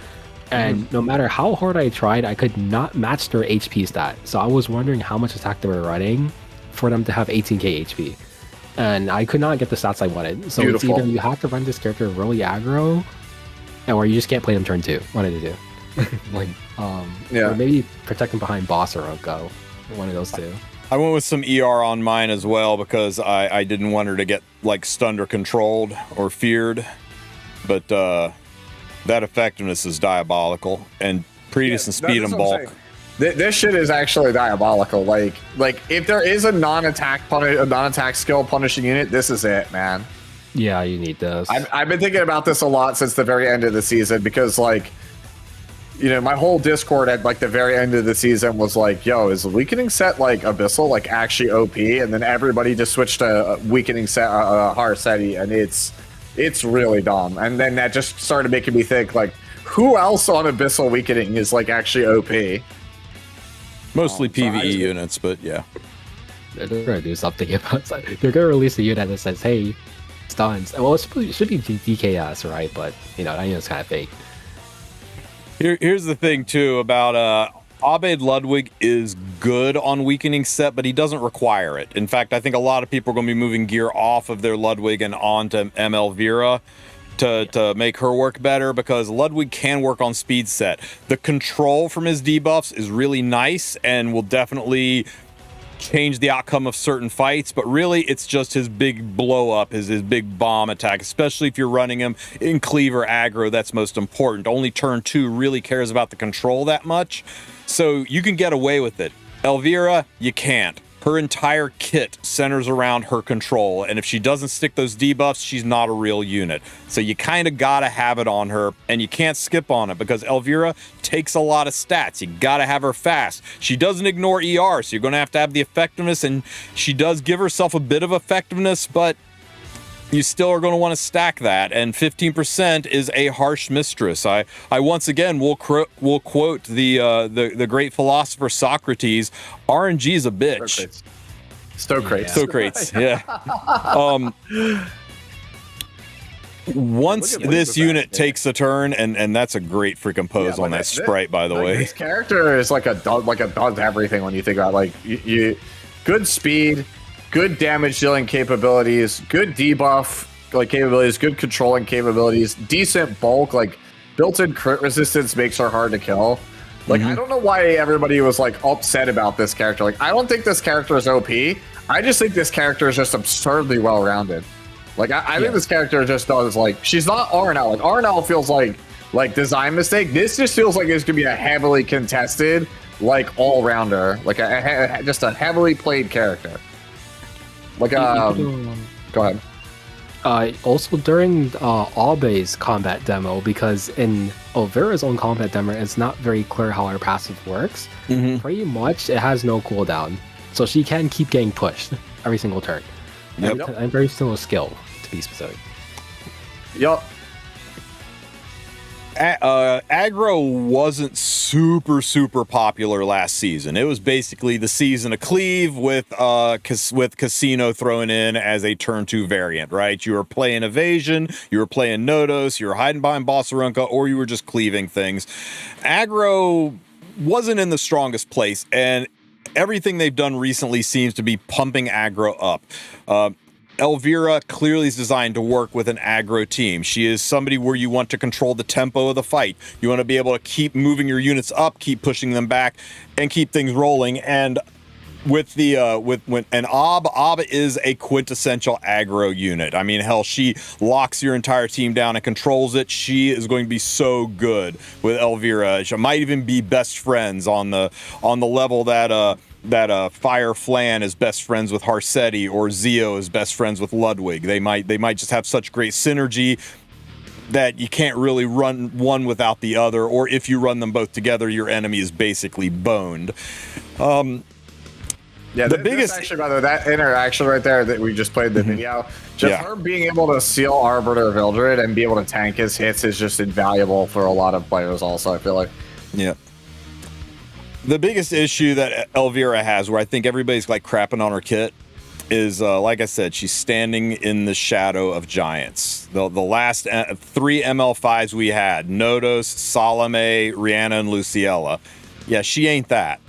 and no matter how hard I tried, I could not match their HP stat. So I was wondering how much attack they were running for them to have 18k HP, and I could not get the stats I wanted. So Beautiful. It's either you have to run this character really aggro, or you just can't play them turn 2. One of the two. Like, yeah, or maybe protect them behind boss or Oko. One of those two. I went with some ER on mine as well, because I didn't want her to get like stunned or controlled or feared, but that effectiveness is diabolical, and Predis and speed and bulk. This shit is actually diabolical. Like if there is a non-attack skill punishing unit, this is it, man. Yeah, you need this. I've been thinking about this a lot since the very end of the season, because like, you know, my whole Discord at like the very end of the season was like, yo, is the weakening set like Abyssal like actually OP? And then everybody just switched to weakening set Harseti, and it's really dumb. And then that just started making me think, like, who else on Abyssal weakening is like actually OP? Mostly PvE units, but yeah. They're gonna do something about it. They're gonna release a unit that says, hey, stuns. Well, it should be DKS, right? But you know, I know it's kind of fake. Here's the thing too about Albade Ludwig is good on weakening set, but he doesn't require it. In fact, I think a lot of people are going to be moving gear off of their Ludwig and onto ML Vera to make her work better, because Ludwig can work on speed set. The control from his debuffs is really nice and will definitely change the outcome of certain fights, but really it's just his big blow up, his big bomb attack, especially if you're running him in cleaver aggro. That's most important. Only turn 2 really cares about the control that much, so you can get away with it. Elvira, you can't. Her entire kit centers around her control, and if she doesn't stick those debuffs, she's not a real unit. So you kind of gotta have it on her, and you can't skip on it, because Elvira takes a lot of stats. You gotta have her fast. She doesn't ignore ER, so you're gonna have to have the effectiveness, and she does give herself a bit of effectiveness, but you still are going to want to stack that, and 15% is a harsh mistress. I once again will quote the great philosopher Socrates: RNG is a bitch. Socrates, yeah. Once this unit takes a turn, and that's a great freaking pose on that sprite, by the way. This character is like a does everything when you think about, like, you good speed, good damage dealing capabilities, good debuff like capabilities, good controlling capabilities, decent bulk, like built-in crit resistance makes her hard to kill. Like, I don't know why everybody was like upset about this character. Like, I don't think this character is OP. I just think this character is just absurdly well-rounded. Like, I think this character just does, like, she's not RNL. Like, RNL feels like design mistake. This just feels like it's gonna be a heavily contested, like, all-rounder, like just a heavily played character. Like, go ahead. Also during Albay's combat demo, because in Elvira's own combat demo, it's not very clear how her passive works. Pretty much, it has no cooldown, so she can keep getting pushed every single turn. And very similar skill, to be specific. Yup. Aggro wasn't super popular last season. It was basically the season of Cleave with Casino thrown in as a turn 2 variant, right? You were playing Evasion, you were playing Nodos, you were hiding behind Bossarunka, or you were just cleaving things. Aggro wasn't in the strongest place, and everything they've done recently seems to be pumping aggro up. Elvira clearly is designed to work with an aggro team. She is somebody where you want to control the tempo of the fight. You want to be able to keep moving your units up, keep pushing them back, and keep things rolling. And with the when and Ob is a quintessential aggro unit. I mean, hell, she locks your entire team down and controls it. She is going to be so good with Elvira. She might even be best friends on the level that Fire Flan is best friends with Harsetti, or Zio is best friends with Ludwig. They might just have such great synergy that you can't really run one without the other, or if you run them both together, your enemy is basically boned. Yeah, the biggest actually, by the way, that interaction right there that we just played the video, just her being able to seal Arbiter of Eldred and be able to tank his hits is just invaluable for a lot of players also, I feel like. Yeah. The biggest issue that Elvira has, where I think everybody's like crapping on her kit, is like I said, she's standing in the shadow of giants. The last 3 ML5s we had, Nodos, Salome, Rihanna, and Luciella. Yeah, she ain't that,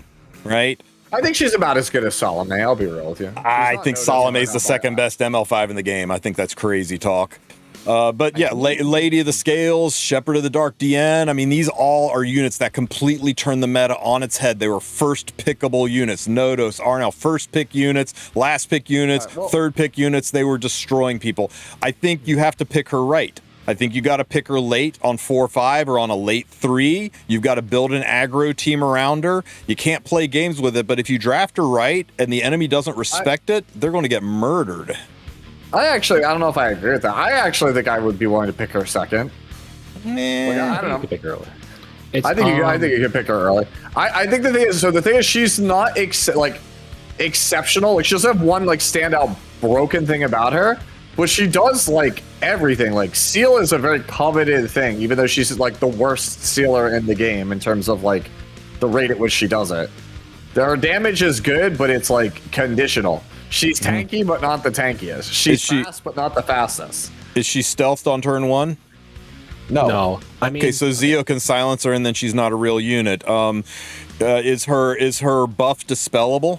right? I think she's about as good as Salome, I'll be real with you. I think Salome's the second best ML5 in the game. I think that's crazy talk. But yeah, Lady of the Scales, Shepherd of the Dark DN. I mean, these all are units that completely turn the meta on its head. They were first pickable units. Nodos are now first pick units, last pick units, third pick units. They were destroying people. I think you have to pick her right. I think you got to pick her late on 4-5 or on a late 3. You've got to build an aggro team around her. You can't play games with it, but if you draft her right and the enemy doesn't respect it, they're going to get murdered. I don't know if I agree with that. I actually think I would be willing to pick her second. Nah. I don't know. You could pick her early. I think you can pick her early. I think the thing is she's not exceptional. Like, she doesn't have one like standout broken thing about her, but she does like everything. Like, seal is a very coveted thing, even though she's like the worst sealer in the game in terms of like the rate at which she does it. Her damage is good, but it's like conditional. She's tanky, but not the tankiest. She's fast, but not the fastest. Is she stealthed on turn 1? No. I mean, Okay, so Zio can silence her, and then she's not a real unit. Is her buff dispellable?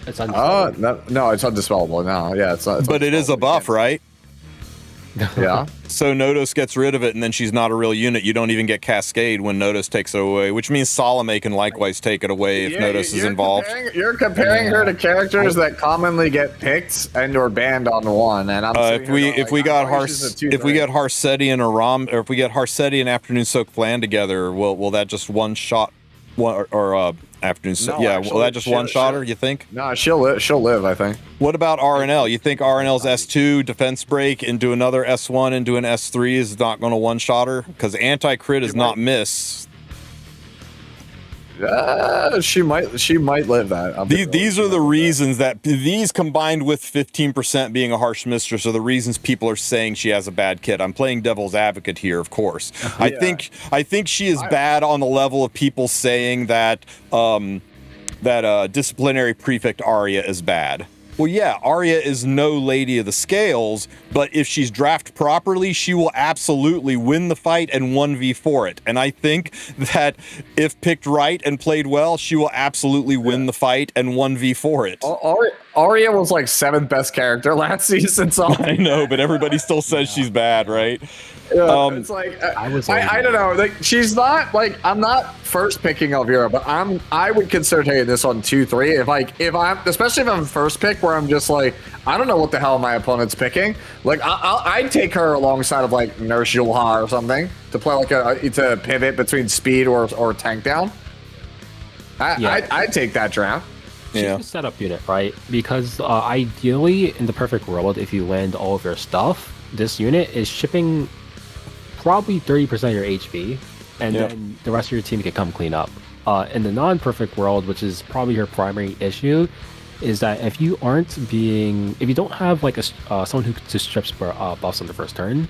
it's undispellable. No, it's undispellable. No, yeah, it's not. But it is a buff, right? Yeah. So Nodos gets rid of it, and then she's not a real unit. You don't even get Cascade when Nodos takes it away, which means Salome can likewise take it away if Nodos is involved. You're comparing her to characters that commonly get picked and or banned on 1, and I'm if we get Harsetti and Aram, or if we get Harsetti and Afternoon Soak Flan together, will that just one shot Afternoon Soak? No, will that just one shot her? You think? No, she'll live. I think. What about RNL? You think RNL's S2 defense break into another S1 into an S3 is not going to one-shot her? Because anti-crit is not miss. She might live that. These are the reasons that these combined with 15% being a harsh mistress are the reasons people are saying she has a bad kit. I'm playing devil's advocate here, of course. I think she is bad on the level of people saying that disciplinary prefect Arya is bad. Well, yeah, Arya is no Lady of the Scales, but if she's drafted properly, she will absolutely win the fight and 1v4 it. And I think that if picked right and played well, she will absolutely win the fight and 1v4 it. Arya was like 7th best character last season. So I know, but everybody still says she's bad, right? It's like I don't know. Like, she's not like, I'm not first picking Elvira, but I would consider taking this on 2-3 if I'm especially if I'm first pick where I'm just like, I don't know what the hell my opponent's picking. Like, I'd take her alongside of like Nurse Yulha or something to play like to pivot between speed or tank down. I'd take that draft. She's a setup unit, right? Because ideally, in the perfect world, if you land all of your stuff, this unit is shipping probably 30% of your HP, and then the rest of your team can come clean up. In the non-perfect world, which is probably your primary issue, is that if you don't have like someone who just strips buffs on the first turn,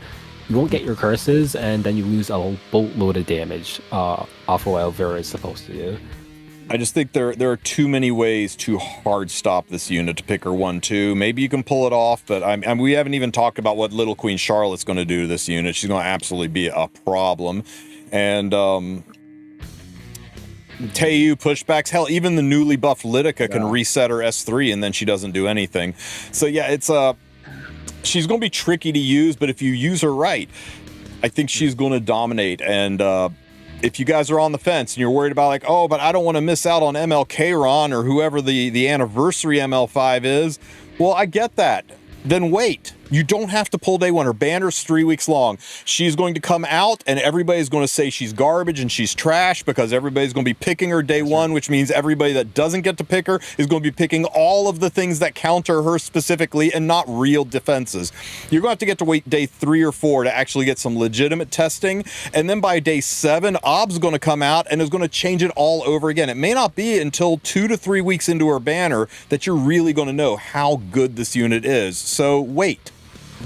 you won't get your curses, and then you lose a boatload of damage off of what Elvira is supposed to do. I just think there are too many ways to hard stop this unit to pick her 1-2. Maybe you can pull it off, but we haven't even talked about what Little Queen Charlotte's going to do to this unit. She's going to absolutely be a problem. And Teu pushbacks, hell, even the newly buffed Lidica can reset her S3 and then she doesn't do anything. So yeah, it's she's going to be tricky to use, but if you use her right, I think she's going to dominate. And if you guys are on the fence and you're worried about like, oh, but I don't want to miss out on MLK-Ron or whoever the anniversary ML5 is, well, I get that. Then wait. You don't have to pull day one. Her banner's 3 weeks long. She's going to come out and everybody's going to say she's garbage and she's trash because everybody's going to be picking her day one, which means everybody that doesn't get to pick her is going to be picking all of the things that counter her specifically and not real defenses. You're going to have to get to wait day 3 or 4 to actually get some legitimate testing. And then by day 7, Ob's going to come out and is going to change it all over again. It may not be until 2 to 3 weeks into her banner that you're really going to know how good this unit is. So wait.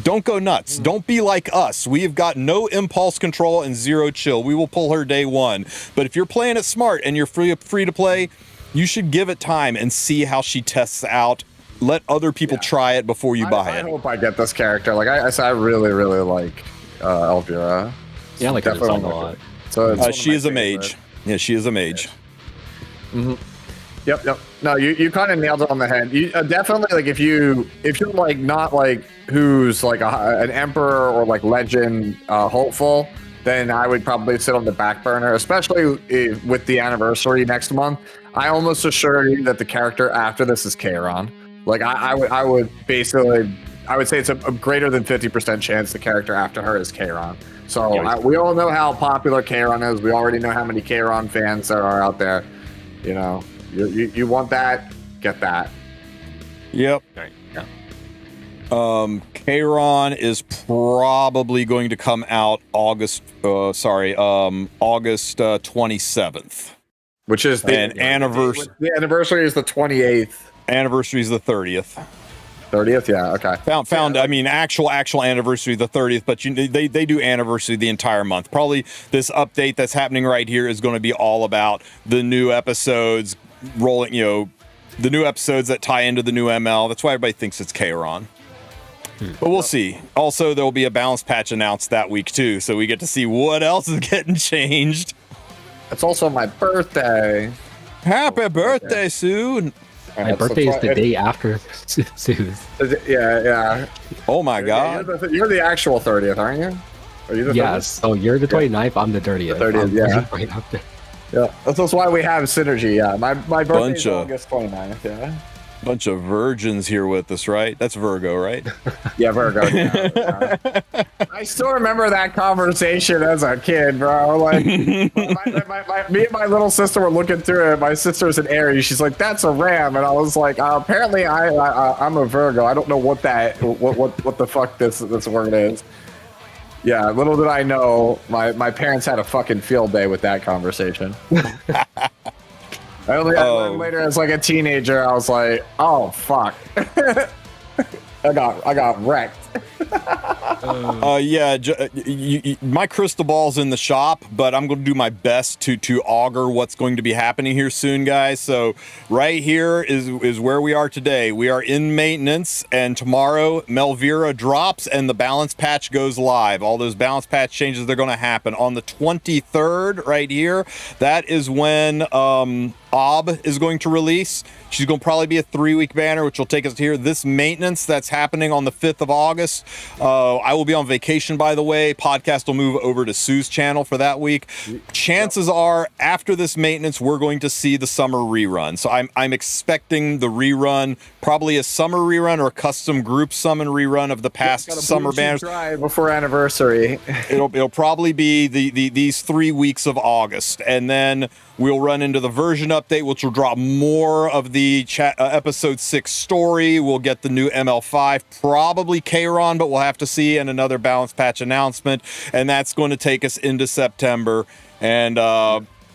Don't go nuts. Don't be like us. We have got no impulse control and zero chill. We will pull her day one. But if you're playing it smart and you're free to play, you should give it time and see how she tests out. Let other people try it before you buy it. I hope I get this character. Like I really, really like Elvira. Yeah, I like her design a lot. So she is a mage. Yeah, she is a mage. Mm-hmm. Yep. No, you kind of nailed it on the head. You definitely like if you're like not like who's like an emperor or like legend hopeful, then I would probably sit on the back burner, especially with the anniversary next month. I almost assure you that the character after this is Kayron. Like I would basically I would say it's a greater than 50% chance the character after her is Kayron. So we all know how popular Kayron is. We already know how many Kayron fans there are out there. You know. You want that? Get that. Yep. Right. Yeah. Kayron is probably going to come out August 27th. Which is the anniversary. The anniversary is the 28th. Anniversary is the 30th. 30th, yeah, okay. Found. I mean, actual anniversary the 30th, but they do anniversary the entire month. Probably this update that's happening right here is going to be all about the new episodes rolling. The new episodes that tie into the new ML. That's why everybody thinks it's Kayron. But we'll see. Also, there will be a balance patch announced that week too, so we get to see what else is getting changed. It's also my birthday. Happy birthday, Sue! My birthday is the day after Sue's. Yeah. Oh my God! You're the actual 30th, aren't you? Are you the 30th? Yes. So you're the 29th. I'm the 30th. The 30th, yeah. Right after. Yeah. That's why we have synergy. Yeah. My birthday is August 29th. Yeah. Bunch of virgins here with us, right? That's Virgo, right? Yeah, Virgo. Yeah. I still remember that conversation as a kid, bro. Like, me and my little sister were looking through it. My sister's an Aries. She's like, "That's a ram," and I was like, "Apparently, I'm a Virgo. I don't know what the fuck this word is." Yeah, little did I know, my parents had a fucking field day with that conversation. I only learned later as like a teenager. I was like, "Oh fuck!" I got wrecked. My crystal ball's in the shop, but I'm going to do my best to augur what's going to be happening here soon, guys. So right here is where we are today. We are in maintenance, and tomorrow Melvira drops and the balance patch goes live. All those balance patch changes, they're going to happen on the 23rd right here. That is when Ob is going to release. She's going to probably be a 3-week banner, which will take us here. This maintenance that's happening on the 5th of August. I will be on vacation, by the way. Podcast will move over to Sue's channel for that week. Chances are, after this maintenance, we're going to see the summer rerun. So I'm expecting the rerun, probably a summer rerun or a custom group summon rerun of the past summer banners. Before anniversary. It'll probably be these 3 weeks of August, and then we'll run into the version update, which will drop more of the episode 6 story. We'll get the new ML5, probably Kayron, but we'll have to see, and another balance patch announcement. And that's going to take us into September. And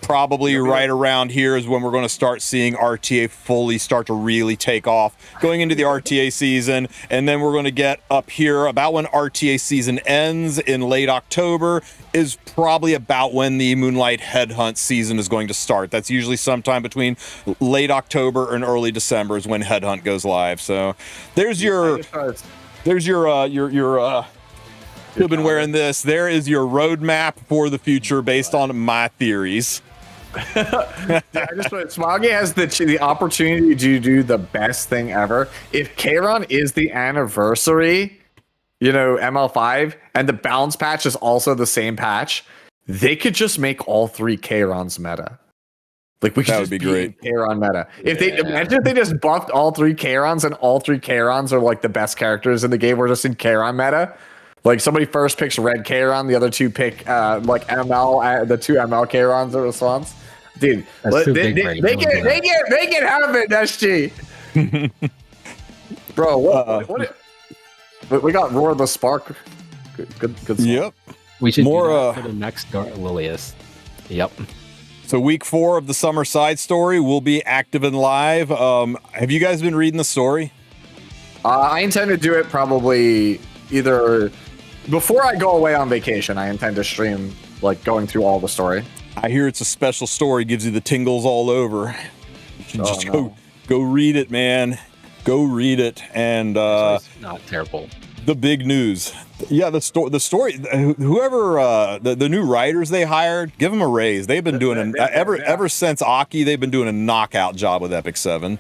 probably right around here is when we're going to start seeing RTA fully start to really take off, going into the RTA season. And then we're going to get up here about when RTA season ends in late October is probably about when the Moonlight Headhunt season is going to start. That's usually sometime between late October and early December is when Headhunt goes live. So there's your you've been wearing this. There is your roadmap for the future based on my theories. I just put Smoggy has the opportunity to do the best thing ever. If Kayron is the anniversary, ML5, and the balance patch is also the same patch, they could just make all 3 Chaerons meta. Like we could That just would be great. Chaeron meta. If they imagine if they just buffed all 3 Chaerons and all 3 Chaerons are like the best characters in the game. We're just in Chaeron meta. Like somebody first picks red Chaeron, the other 2 pick like ML. The 2 ML Chaerons are response. Dude, they can have it, SG. Bro, what we got Roar the Spark. Good song. Yep. We should More, do that for the next Lilius. Yep. So week 4 of the summer side story will be active and live. Have you guys been reading the story? I intend to do it probably either before I go away on vacation. I intend to stream like going through all the story. I hear it's a special story, gives you the tingles all over. You should just go read it, man. Go read it. And not terrible. The big news. Yeah, the story. Whoever the new writers they hired, give them a raise. They've been doing ever since Aki. They've been doing a knockout job with Epic 7.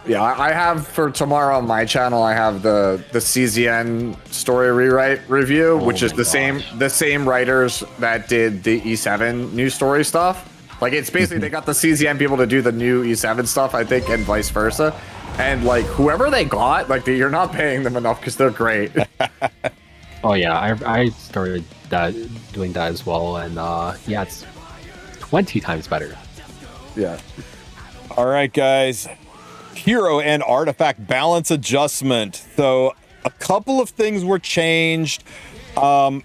Yeah, I have for tomorrow on my channel. I have the CZN story rewrite review, which is the same writers that did the E7 new story stuff. Like it's basically they got the CZN people to do the new E7 stuff, I think, and vice versa. And like whoever they got, like you're not paying them enough because they're great. Oh yeah, I started doing that as well, and yeah, it's 20 times better. Yeah. All right, guys. Hero and artifact balance adjustment. So a couple of things were changed. The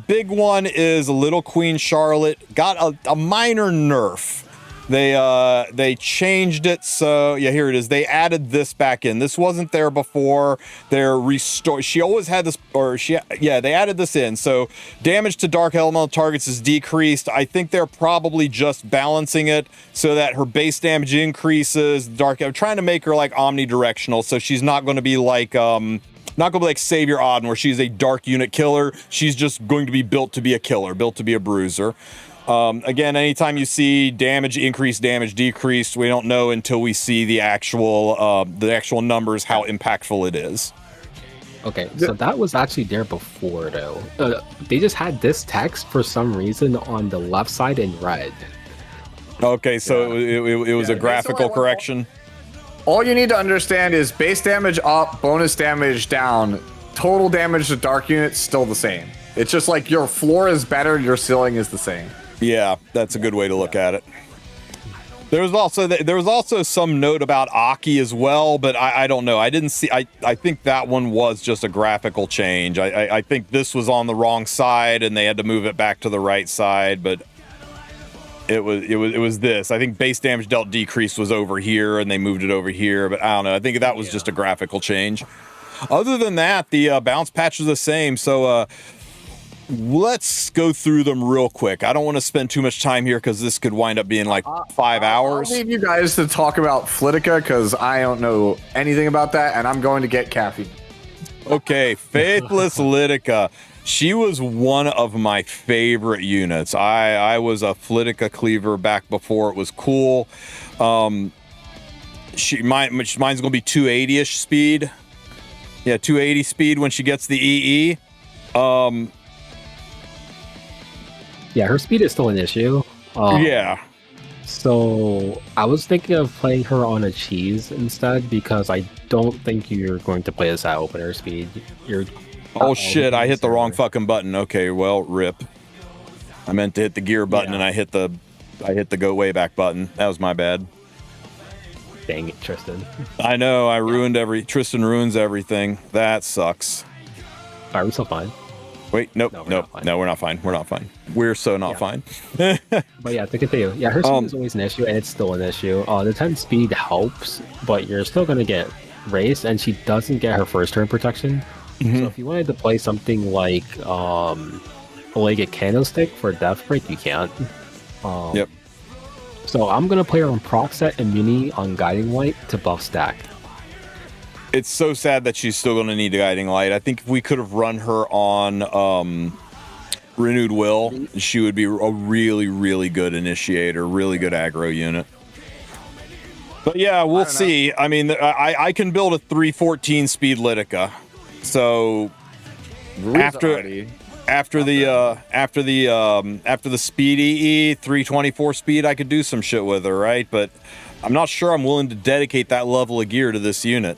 big one is Little Queen Charlotte got a minor nerf. They changed it, so yeah, here it is. They added this back in. This wasn't there before. They're restore. She always had this, they added this in. So damage to dark elemental targets is decreased. I think they're probably just balancing it so that her base damage increases. I'm trying to make her like omnidirectional, so she's not going to be like not going to be like Savior Auden, where she's a dark unit killer. She's just going to be built to be a killer, built to be a bruiser. Again, anytime you see damage increase, damage decreased, we don't know until we see the actual numbers how impactful it is. Okay, so that was actually there before though. They just had this text for some reason on the left side in red. Okay, so it was a graphical correction. All you need to understand is base damage up, bonus damage down, total damage to dark units still the same. It's just like your floor is better, your ceiling is the same. Yeah, that's a good way to look at it. There was also some note about Aki as well, but I don't know. I didn't see. I think that one was just a graphical change. I think this was on the wrong side, and they had to move it back to the right side. But it was this. I think base damage dealt decrease was over here, and they moved it over here. But I don't know. I think that was just a graphical change. Other than that, the bounce patch was the same. So. Let's go through them real quick. I don't want to spend too much time here because this could wind up being like 5 hours. I'll leave you guys to talk about Flitica because I don't know anything about that, and I'm going to get caffeine. Okay, Faithless Litica. She was one of my favorite units. I was a Flitica cleaver back before it was cool. Mine's going to be 280-ish speed. Yeah, 280 speed when she gets the EE. Yeah, her speed is still an issue. Yeah. So I was thinking of playing her on a cheese instead because I don't think you're going to play this at opener speed. Oh shit! I hit the wrong fucking button. Okay, well, rip. I meant to hit the gear button and I hit the go way back button. That was my bad. Dang it, Tristen. I know. I ruined Tristen ruins everything. That sucks. Are we still fine? Wait, nope. No, we're not fine. We're not fine. We're so not fine. But yeah, to continue. Yeah, her speed is always an issue, and it's still an issue. The 10 speed helps, but you're still going to get raced, and she doesn't get her first turn protection. Mm-hmm. So if you wanted to play something like Legged Candlestick for Death Break, you can't. Yep. So I'm going to play her on Proc Set and Mini on Guiding Light to buff stack. It's so sad that she's still going to need a Guiding Light. I think if we could have run her on Renewed Will, she would be a really, really good initiator, really good aggro unit. But yeah, we'll see. I mean, I can build a 314 speed Litica. So After the speed EE 324 speed, I could do some shit with her, right? But I'm not sure I'm willing to dedicate that level of gear to this unit.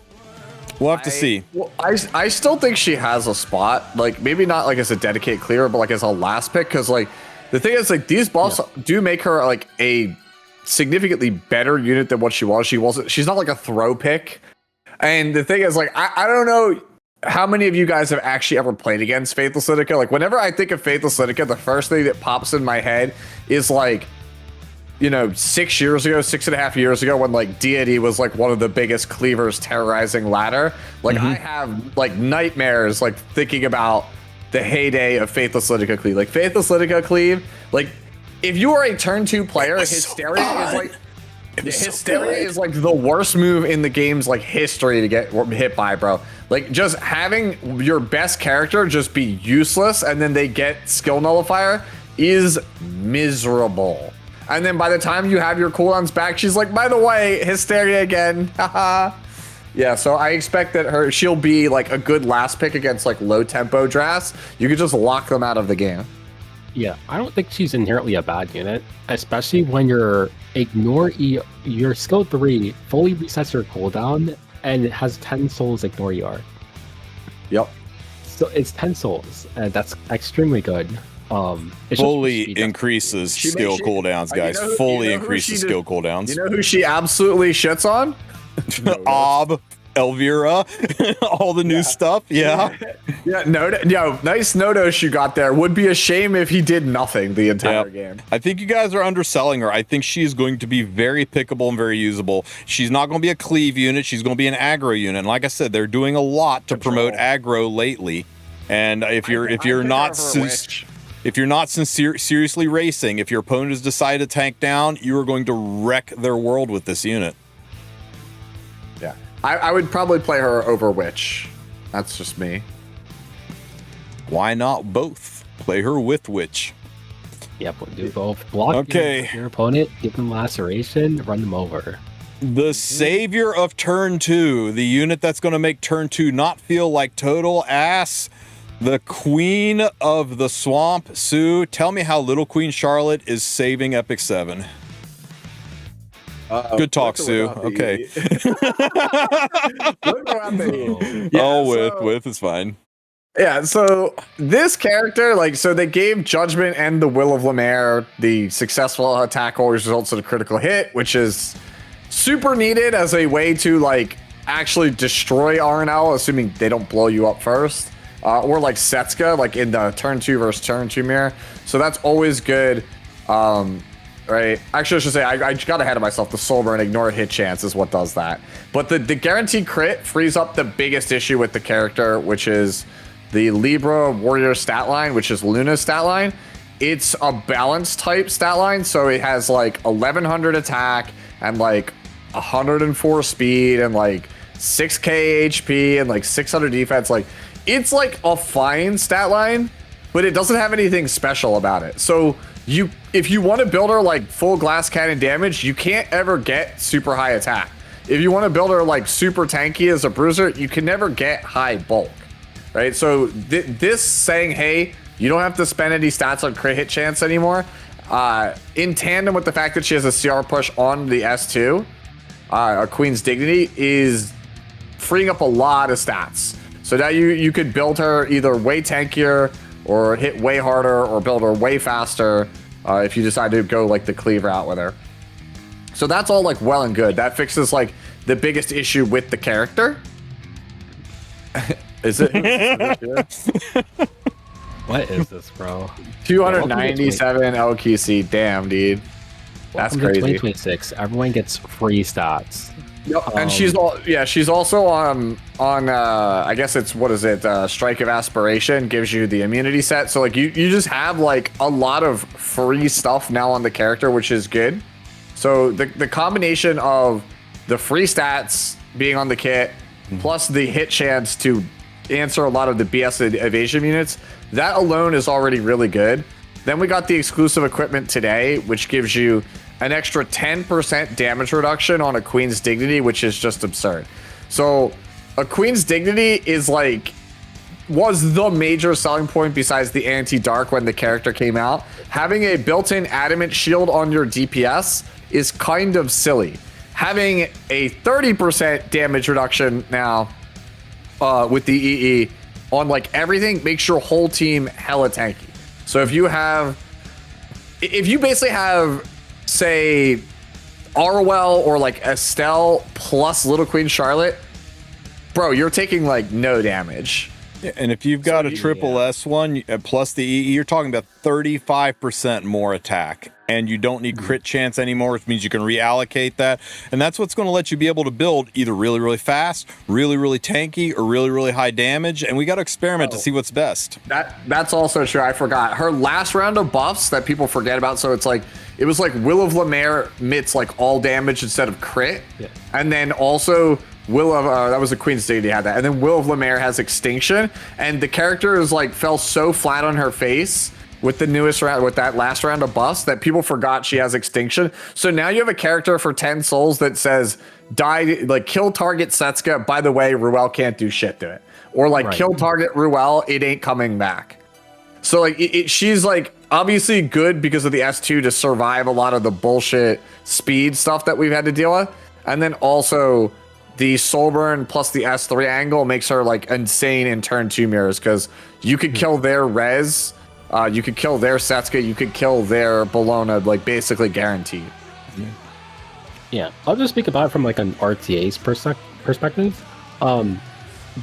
We'll have to see. Well, I still think she has a spot. Like, maybe not like as a dedicated clearer, but like as a last pick. Because like the thing is, like, these buffs do make her like a significantly better unit than what she was. She's not like a throw pick. And the thing is, like, I don't know how many of you guys have actually ever played against Faithless Lidica. Like, whenever I think of Faithless Lidica, the first thing that pops in my head is like, you know, 6.5 years ago, when like Deity was like one of the biggest cleavers terrorizing ladder. Like, I have like nightmares like thinking about the heyday of Faithless Lidica cleave. Like, Faithless Lidica cleave, like, if you are a turn 2 player, Hysteria is like Hysteria is like the worst move in the game's like history to get hit by, bro. Like, just having your best character just be useless and then they get skill nullifier is miserable. And then by the time you have your cooldowns back, she's like, by the way, Hysteria again. Haha. Yeah, so I expect that she'll be like a good last pick against like low tempo drafts. You could just lock them out of the game. Yeah, I don't think she's inherently a bad unit, especially when your skill 3 fully resets your cooldown and it has 10 souls ignore ER. Yep. So it's 10 souls, and that's extremely good. Fully increases skill cooldowns, guys. Fully increases skill cooldowns. You know who she absolutely shits on? Ob, Elvira, all the new stuff. Yeah. Nice Nodos you got there. Would be a shame if he did nothing the entire game. I think you guys are underselling her. I think she's going to be very pickable and very usable. She's not going to be a cleave unit. She's going to be an aggro unit. And like I said, they're doing a lot to promote aggro lately. And if you're not seriously racing, if your opponent has decided to tank down, you are going to wreck their world with this unit. Yeah, I would probably play her over Witch. That's just me. Why not both? Play her with Witch. Yep, we'll do both. Block your opponent, give them laceration, run them over. The savior of turn 2, the unit that's going to make turn 2 not feel like total ass. The Queen of the Swamp, Sue. Tell me how Little Queen Charlotte is saving Epic 7. Good talk, Sue. Okay. With is fine. Yeah, so this character, like, so they gave Judgment and the Will of Lemaire the successful attack always results in a critical hit, which is super needed as a way to, like, actually destroy RNL, assuming they don't blow you up first. Or like Setsuka, like in the turn 2 versus turn 2 mirror. So that's always good. Right? Actually, I should say, I got ahead of myself. The Soul Burn, ignore hit chance is what does that. But the guaranteed crit frees up the biggest issue with the character, which is the Libra Warrior stat line, which is Luna's stat line. It's a balance type stat line, so it has like 1100 attack and like 104 speed and like 6k HP and like 600 defense. Like, it's like a fine stat line, but it doesn't have anything special about it. So if you want to build her like full glass cannon damage, you can't ever get super high attack. If you want to build her like super tanky as a bruiser, you can never get high bulk, right? So this saying, hey, you don't have to spend any stats on crit hit chance anymore, in tandem with the fact that she has a CR push on the S2, a Queen's Dignity, is freeing up a lot of stats. So now you could build her either way tankier or hit way harder or build her way faster if you decide to go like the cleave route with her. So that's all like well and good. That fixes like the biggest issue with the character. Is it? What is this, bro? 297 LQC. Damn, dude. That's crazy. 2026. Everyone gets free stats. Yep. And she's also on I guess it's, what is it, Strike of Aspiration gives you the immunity set, so like you just have like a lot of free stuff now on the character, which is good. So the combination of the free stats being on the kit plus the hit chance to answer a lot of the BS evasion units, that alone is already really good. Then we got the exclusive equipment today, which gives you an extra 10% damage reduction on a Queen's Dignity, which is just absurd. So a Queen's Dignity is like was the major selling point besides the anti-dark when the character came out. Having a built-in adamant shield on your DPS is kind of silly. Having a 30% damage reduction now with the EE on like everything makes your whole team hella tanky. So if you basically have, say, Arwell or like Estelle plus Little Queen Charlotte, bro, you're taking like no damage. Yeah, and if you've got a triple S1 plus the EE, you're talking about 35% more attack. And you don't need crit chance anymore, which means you can reallocate that. And that's what's going to let you be able to build either really, really fast, really, really tanky, or really, really high damage. And we got to experiment to see what's best. That's also true. I forgot. Her last round of buffs that people forget about. So it's like, it was like Will of Lemaire mits like all damage instead of crit. Yeah. And then also Will of, that was the Queen's Dignity had that. And then Will of Lemaire has Extinction. And the character is like, fell so flat on her face with the newest round, with that last round of buffs, that people forgot she has Extinction. So now you have a character for 10 souls that says, die, like kill target Setsuka. By the way, Ruel can't do shit to it. Or like kill target Ruel, it ain't coming back. So like she's like obviously good because of the S2 to survive a lot of the bullshit speed stuff that we've had to deal with. And then also the soul burn plus the S3 angle makes her like insane in turn 2 mirrors, because you could kill their res. You could kill their Setsuka, you could kill their Bologna, like basically guaranteed. Yeah, I'll just speak about it from like an RTA's perspective.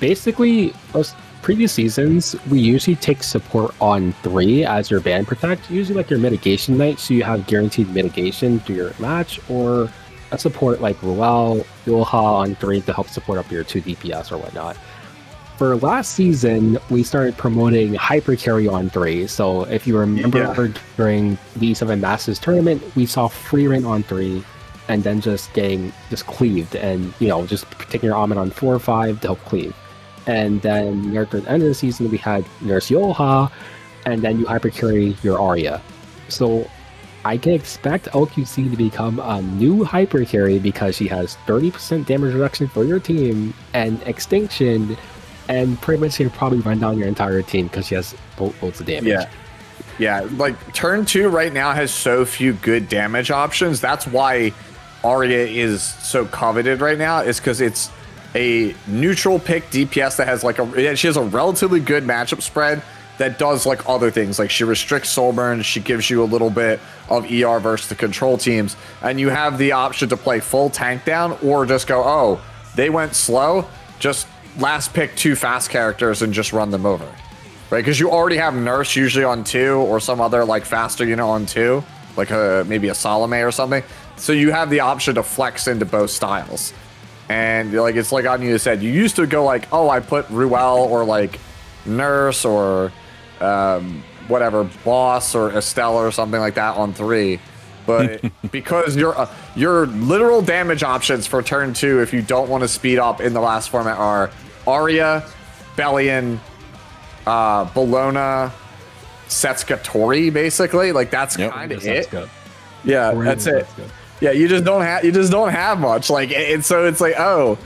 Basically, most previous seasons, we usually take support on 3 as your ban protect, usually like your mitigation knight, so you have guaranteed mitigation through your match, or a support like Ruel, Yulha on 3 to help support up your 2 DPS or whatnot. For last season, we started promoting hyper carry on 3. So if you remember during the E7 Masters tournament, we saw free reign on 3, and then just getting cleaved, and just taking your Ahmed on 4 or 5 to help cleave. And then near the end of the season, we had Nurse Yolha, and then you hyper carry your Arya. So I can expect LQC to become a new hyper carry because she has 30% damage reduction for your team and Extinction. And pretty much you can probably run down your entire team because she has loads of damage. Yeah, like turn 2 right now has so few good damage options. That's why Arya is so coveted right now, is because it's a neutral pick DPS that has like she has a relatively good matchup spread that does like other things. Like she restricts soul burn, she gives you a little bit of ER versus the control teams, and you have the option to play full tank down or just go, oh, they went slow, just last pick 2 fast characters and just run them over, right? Because you already have Nurse usually on 2 or some other like faster unit on 2, like maybe a Salome or something. So you have the option to flex into both styles. And like it's like Anya said, you used to go like, oh, I put Ruel or like Nurse or whatever, Boss or Estelle or something like that on 3. But because your literal damage options for turn 2, if you don't want to speed up in the last format, are Arya, Bellion, Bologna, Setsuka, Tori, basically. Like that's kind of it. Yeah, that's it. Yeah, you just don't have much. Like, and so it's like, oh,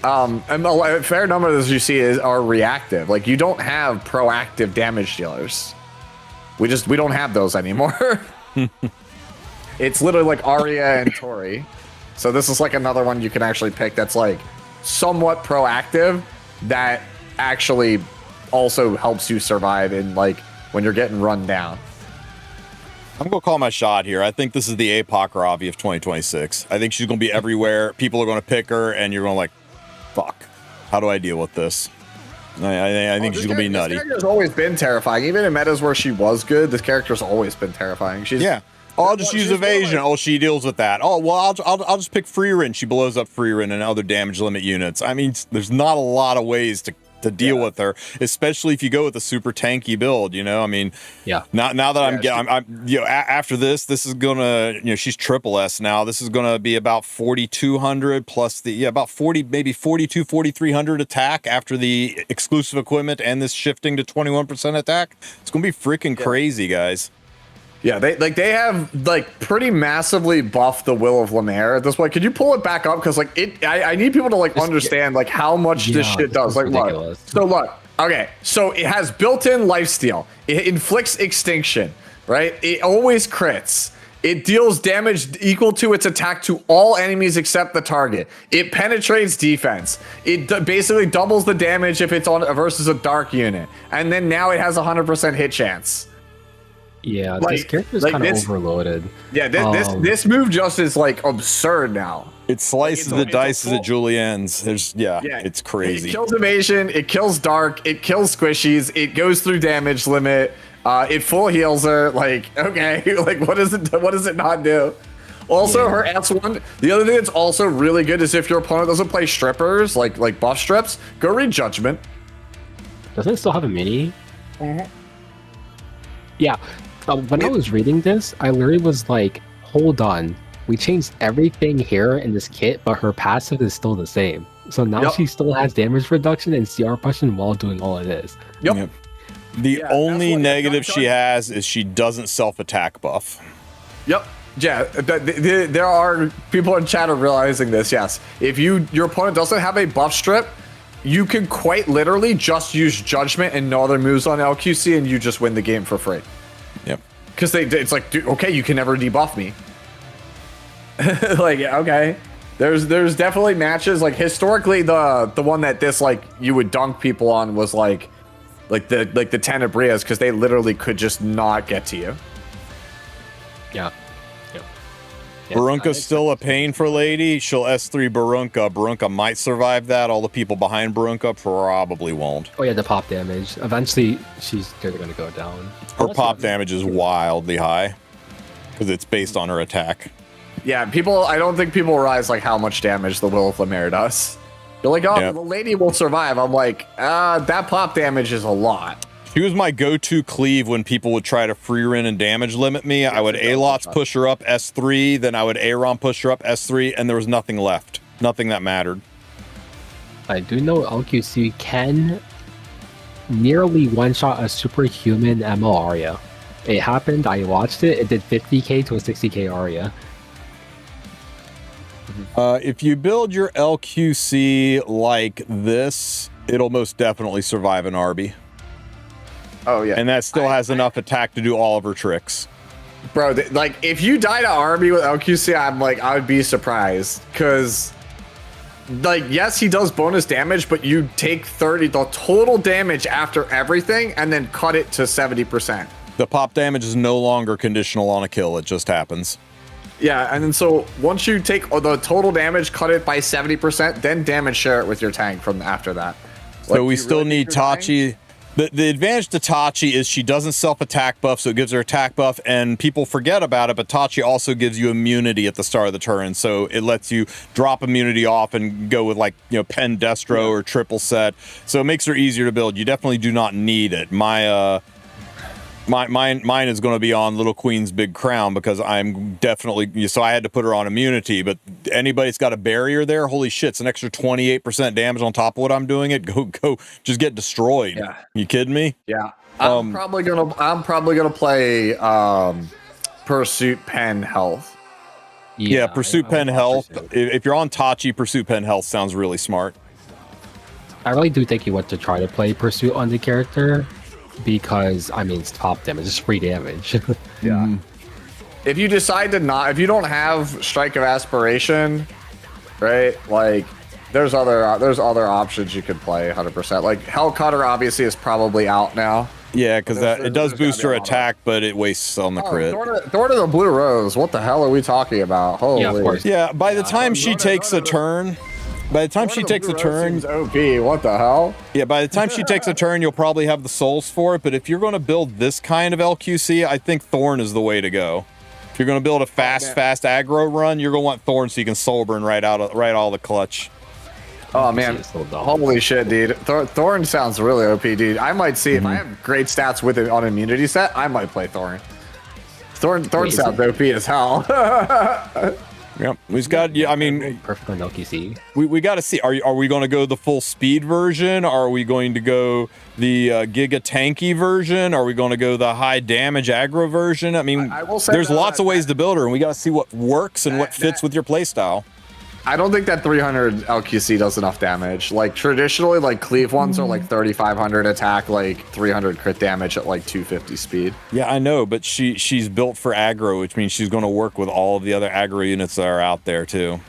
and a fair number of those you see are reactive. Like you don't have proactive damage dealers. We don't have those anymore. It's literally like Arya and Tori. So this is like another one you can actually pick that's like somewhat proactive that actually also helps you survive in like when you're getting run down. I'm going to call my shot here. I think this is the APOC Ravi of 2026. I think she's going to be everywhere. People are going to pick her, and you're going to like, fuck, how do I deal with this? I think she's going to be nutty. This character's always been terrifying. Even in metas where she was good, this character's always been terrifying. I'll just use evasion. Oh, she deals with that. Oh, well, I'll just pick Freerin. She blows up Freerin and other damage limit units. I mean, there's not a lot of ways to deal with her, especially if you go with a super tanky build. I mean, Now that I'm after this is gonna, she's triple S now. This is gonna be about 4,200 plus the about 40, maybe 42, 4,300 attack after the exclusive equipment and this shifting to 21% attack. It's gonna be freaking crazy, guys. Yeah, they have like pretty massively buffed the Will of Lemaire at this point. Could you pull it back up? Because like I need people to like understand like how much this shit does. Like look, Okay, so it has built-in lifesteal. It inflicts extinction, right? It always crits. It deals damage equal to its attack to all enemies except the target. It penetrates defense. It basically doubles the damage if it's on versus a dark unit. And then now it has 100% hit chance. Yeah, this character's kind of overloaded. Yeah, this move just is like absurd now. It slices the dice as it juliennes. It's crazy. It kills evasion, it kills dark, it kills squishies, it goes through damage limit. It full heals her. Like, okay, like what does it not do? Also, her S1. The other thing that's also really good is if your opponent doesn't play strippers, like buff strips, go read Judgment. Doesn't it still have a mini? Yeah. When I was reading this, I literally was like, hold on. We changed everything here in this kit, but her passive is still the same. So now she still has damage reduction and CR pushing while doing all of this. Yep. The only negative she has is she doesn't self-attack buff. Yep. Yeah, there are people in chat are realizing this. Yes, if your opponent doesn't have a buff strip, you can quite literally just use Judgment and no other moves on LQC, and you just win the game for free. Yep. Because it's like, dude, okay, you can never debuff me. Like, okay, there's definitely matches. Like historically, the one that this like you would dunk people on was like the Tenebrias, because they literally could just not get to you. Yeah. Barunka's still a pain for Lady. She'll S3 Barunka. Barunka might survive that. All the people behind Barunka probably won't. Oh yeah, the pop damage. Eventually, they're going to go down. Her pop damage is wildly high because it's based on her attack. Yeah, I don't think people realize like how much damage the Will of Lemare does. You're like, oh, the Lady will survive. I'm like, that pop damage is a lot. She was my go-to cleave when people would try to free run and damage limit me. I would A-Lots push her up S3, then I would A-Rom push her up S3, and there was nothing left. Nothing that mattered. I do know LQC can nearly one-shot a superhuman ML Arya. It happened, I watched it, it did 50k to a 60k Arya. If you build your LQC like this, it'll most definitely survive an Arby. Oh yeah, and that still has enough attack to do all of her tricks. Bro, like if you die to Arby with LQC, I would be surprised, because like yes, he does bonus damage, but you take 30 the total damage after everything, and then cut it to 70%. The pop damage is no longer conditional on a kill; it just happens. Yeah, and then so once you take the total damage, cut it by 70%, then damage share it with your tank from after that. So we still need Tachi. The advantage to Tachi is she doesn't self-attack buff, so it gives her attack buff, and people forget about it, but Tachi also gives you immunity at the start of the turn, so it lets you drop immunity off and go with, like, Pen Destro or triple set, so it makes her easier to build. You definitely do not need it. Mine is going to be on Little Queen's Big Crown, because I'm definitely, so I had to put her on immunity, but anybody's got a barrier there, holy shit, it's an extra 28% damage on top of what I'm doing. Go just get destroyed. Yeah. You kidding me? Yeah. I'm probably gonna play Pursuit Pen Health. Yeah, Pursuit Pen Health. If you're on Tachi, Pursuit Pen Health sounds really smart. I really do think you want to try to play Pursuit on the character, because it's top damage, it's free damage. Yeah. If you decide to if you don't have Strike of Aspiration, right? Like, there's other options you could play 100%. Like Hellcutter obviously is probably out now. Yeah, because it does boost her attack, but it wastes on the crit. Thorn of the Blue Rose. What the hell are we talking about? Holy. Yeah, of course. Yeah, by the time she takes a turn. By the time she takes a turn, OP. What the hell? Yeah, by the time she takes a turn, you'll probably have the souls for it. But if you're going to build this kind of LQC, I think Thorn is the way to go. If you're going to build a fast aggro run, you're going to want Thorn so you can soul burn right all the clutch. Oh man, holy shit, dude! Thorn sounds really OP, dude. I might see if I have great stats with it on immunity set, I might play Thorn. Thorn sounds OP as hell. Yep, we've got. Yeah, perfect on LQC. We got to see. Are we going to go the full speed version? Are we going to go the Giga Tanky version? Are we going to go the high damage aggro version? I will say there's lots of ways to build her, and we got to see what works and what fits with your playstyle. I don't think that 300 LQC does enough damage. Like traditionally, like cleave ones are like 3,500 attack, like 300 crit damage at like 250 speed. Yeah, I know, but she's built for aggro, which means she's going to work with all of the other aggro units that are out there too.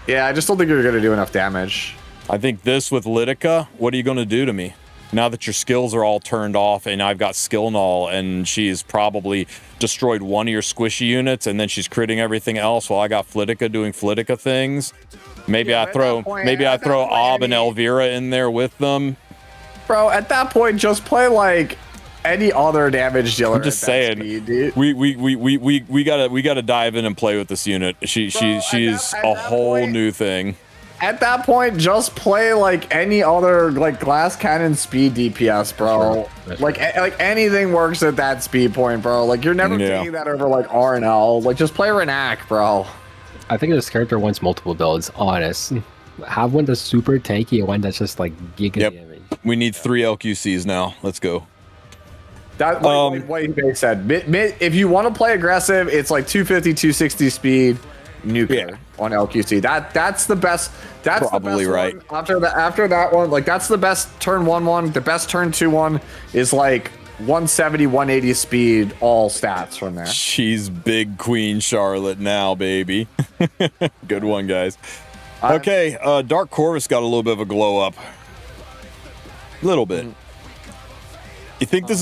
Yeah, I just don't think you're going to do enough damage. I think this with Lidica, what are you going to do to me? Now that your skills are all turned off and I've got skill null and she's probably destroyed one of your squishy units and then she's critting everything else while I got Flitica doing Flitica things. Maybe I throw Ob and Elvira in there with them. Bro, at that point, just play like any other damage dealer. I'm just saying, speed, dude. we gotta dive in and play with this unit. She's a whole new thing. At that point, just play like any other like glass cannon speed DPS, bro. Sure. Like anything works at that speed point, bro. Like you're never taking that over like R and L. Like just play Renak, bro. I think this character wants multiple builds, honest. Have one that's super tanky and one that's just like giga damage. We need 3 LQCs now. Let's go. That like they said. If you want to play aggressive, it's like 250, 260 speed. Nuclear on LQC. That's the best. That's probably the best right. One. After that one, like that's the best turn 1/1. The best turn 2/1 is like 170, 180 speed, all stats from there. She's big Queen Charlotte now, baby. Good one, guys. Okay, Dark Corvus got a little bit of a glow up. Little bit. You think this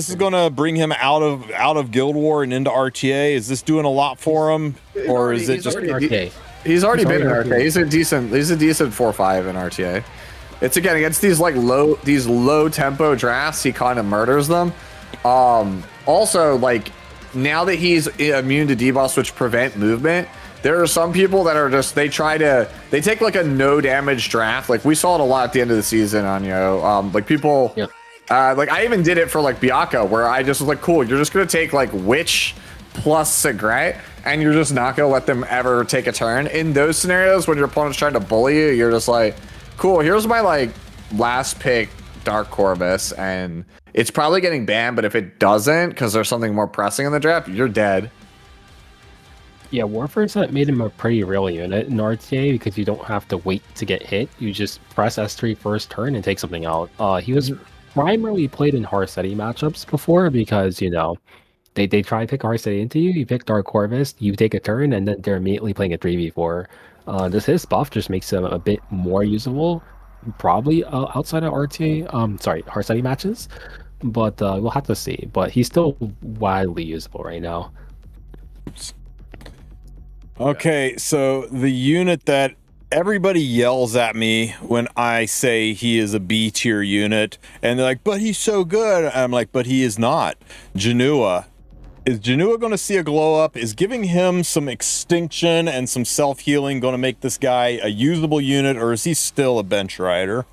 is gonna bring him out of Guild War and into RTA? Is this doing a lot for him, or is it just RTA? He's already been in RTA. He's a decent 4/5 in RTA. It's again against these like low tempo drafts. He kind of murders them. Also, like now that he's immune to debuffs which prevent movement, there are some people that are just they take like a no damage draft. Like we saw it a lot at the end of the season on like people. Yep. Like I even did it for like Baka, where I just was like, cool, you're just gonna take like Witch plus Sigret, and you're just not gonna let them ever take a turn. In those scenarios, when your opponent's trying to bully you, you're just like, cool, here's my like last pick, Dark Corvus, and it's probably getting banned, but if it doesn't, because there's something more pressing in the draft, you're dead. Yeah, Warfare's made him a pretty real unit in RTA because you don't have to wait to get hit. You just press S3 first turn and take something out. He was primarily played in Harsetti matchups before because, you know, they try to pick Harsetti into you, you pick Dark Corvus, you take a turn, and then they're immediately playing a 3v4. His buff just makes him a bit more usable, probably outside of Harsetti matches, but we'll have to see. But he's still widely usable right now. Okay, so the unit that everybody yells at me when I say he is a B tier unit, and they're like, but he's so good. And I'm like, but he is not. Janua. Is Janua going to see a glow up? Is giving him some extinction and some self-healing going to make this guy a usable unit, or is he still a bench rider?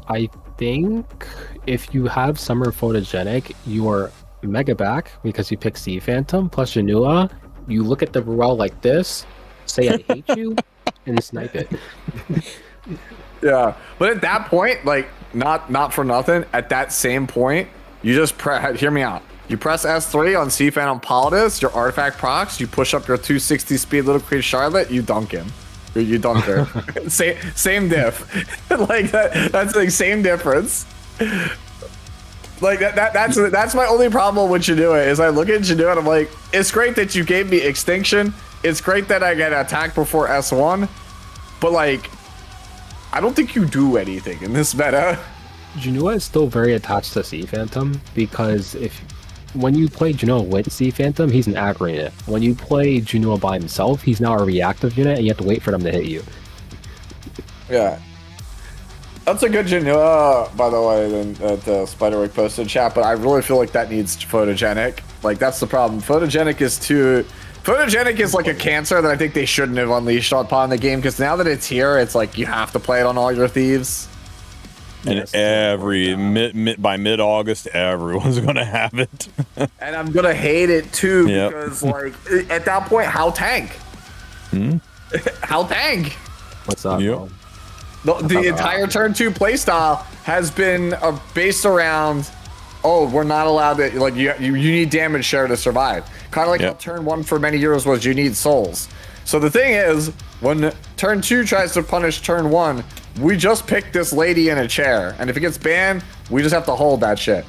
I think if you have Summer Photogenic, you are mega back because you pick Sea Phantom plus Janua. You look at the Ruel like this, say I hate you, and snipe it. Yeah, but at that point, like not for nothing, at that same point, you just hear me out. You press S3 on Sea Phantom Politis, your artifact procs, you push up your 260 speed Little Queen Charlotte, you dunk him. You dunk her. same diff. Like that's the same difference. Like that's my only problem with Janua is I look at Janua and I'm like, it's great that you gave me extinction. It's great that I get attacked before S1, but like, I don't think you do anything in this meta. Janua is still very attached to Sea Phantom because when you play Janua with Sea Phantom, he's an aggro unit. When you play Janua by himself, he's now a reactive unit, and you have to wait for them to hit you. Yeah. That's a good Janua, by the way, that Spiderwick posted in chat, but I really feel like that needs photogenic. Like, that's the problem. Photogenic is like a cancer that I think they shouldn't have unleashed upon the game, because now that it's here, it's like you have to play it on all your thieves. And by mid-August, everyone's gonna have it. And I'm gonna hate it too, because like at that point, how tank? How tank? What's up? Yep. The entire turn 2 playstyle has been based around oh, we're not allowed to, like, you need damage share to survive. Kind of like how Yep. turn 1 for many years was you need souls. So the thing is, when turn 2 tries to punish turn 1, we just pick this lady in a chair, and if it gets banned, we just have to hold that shit.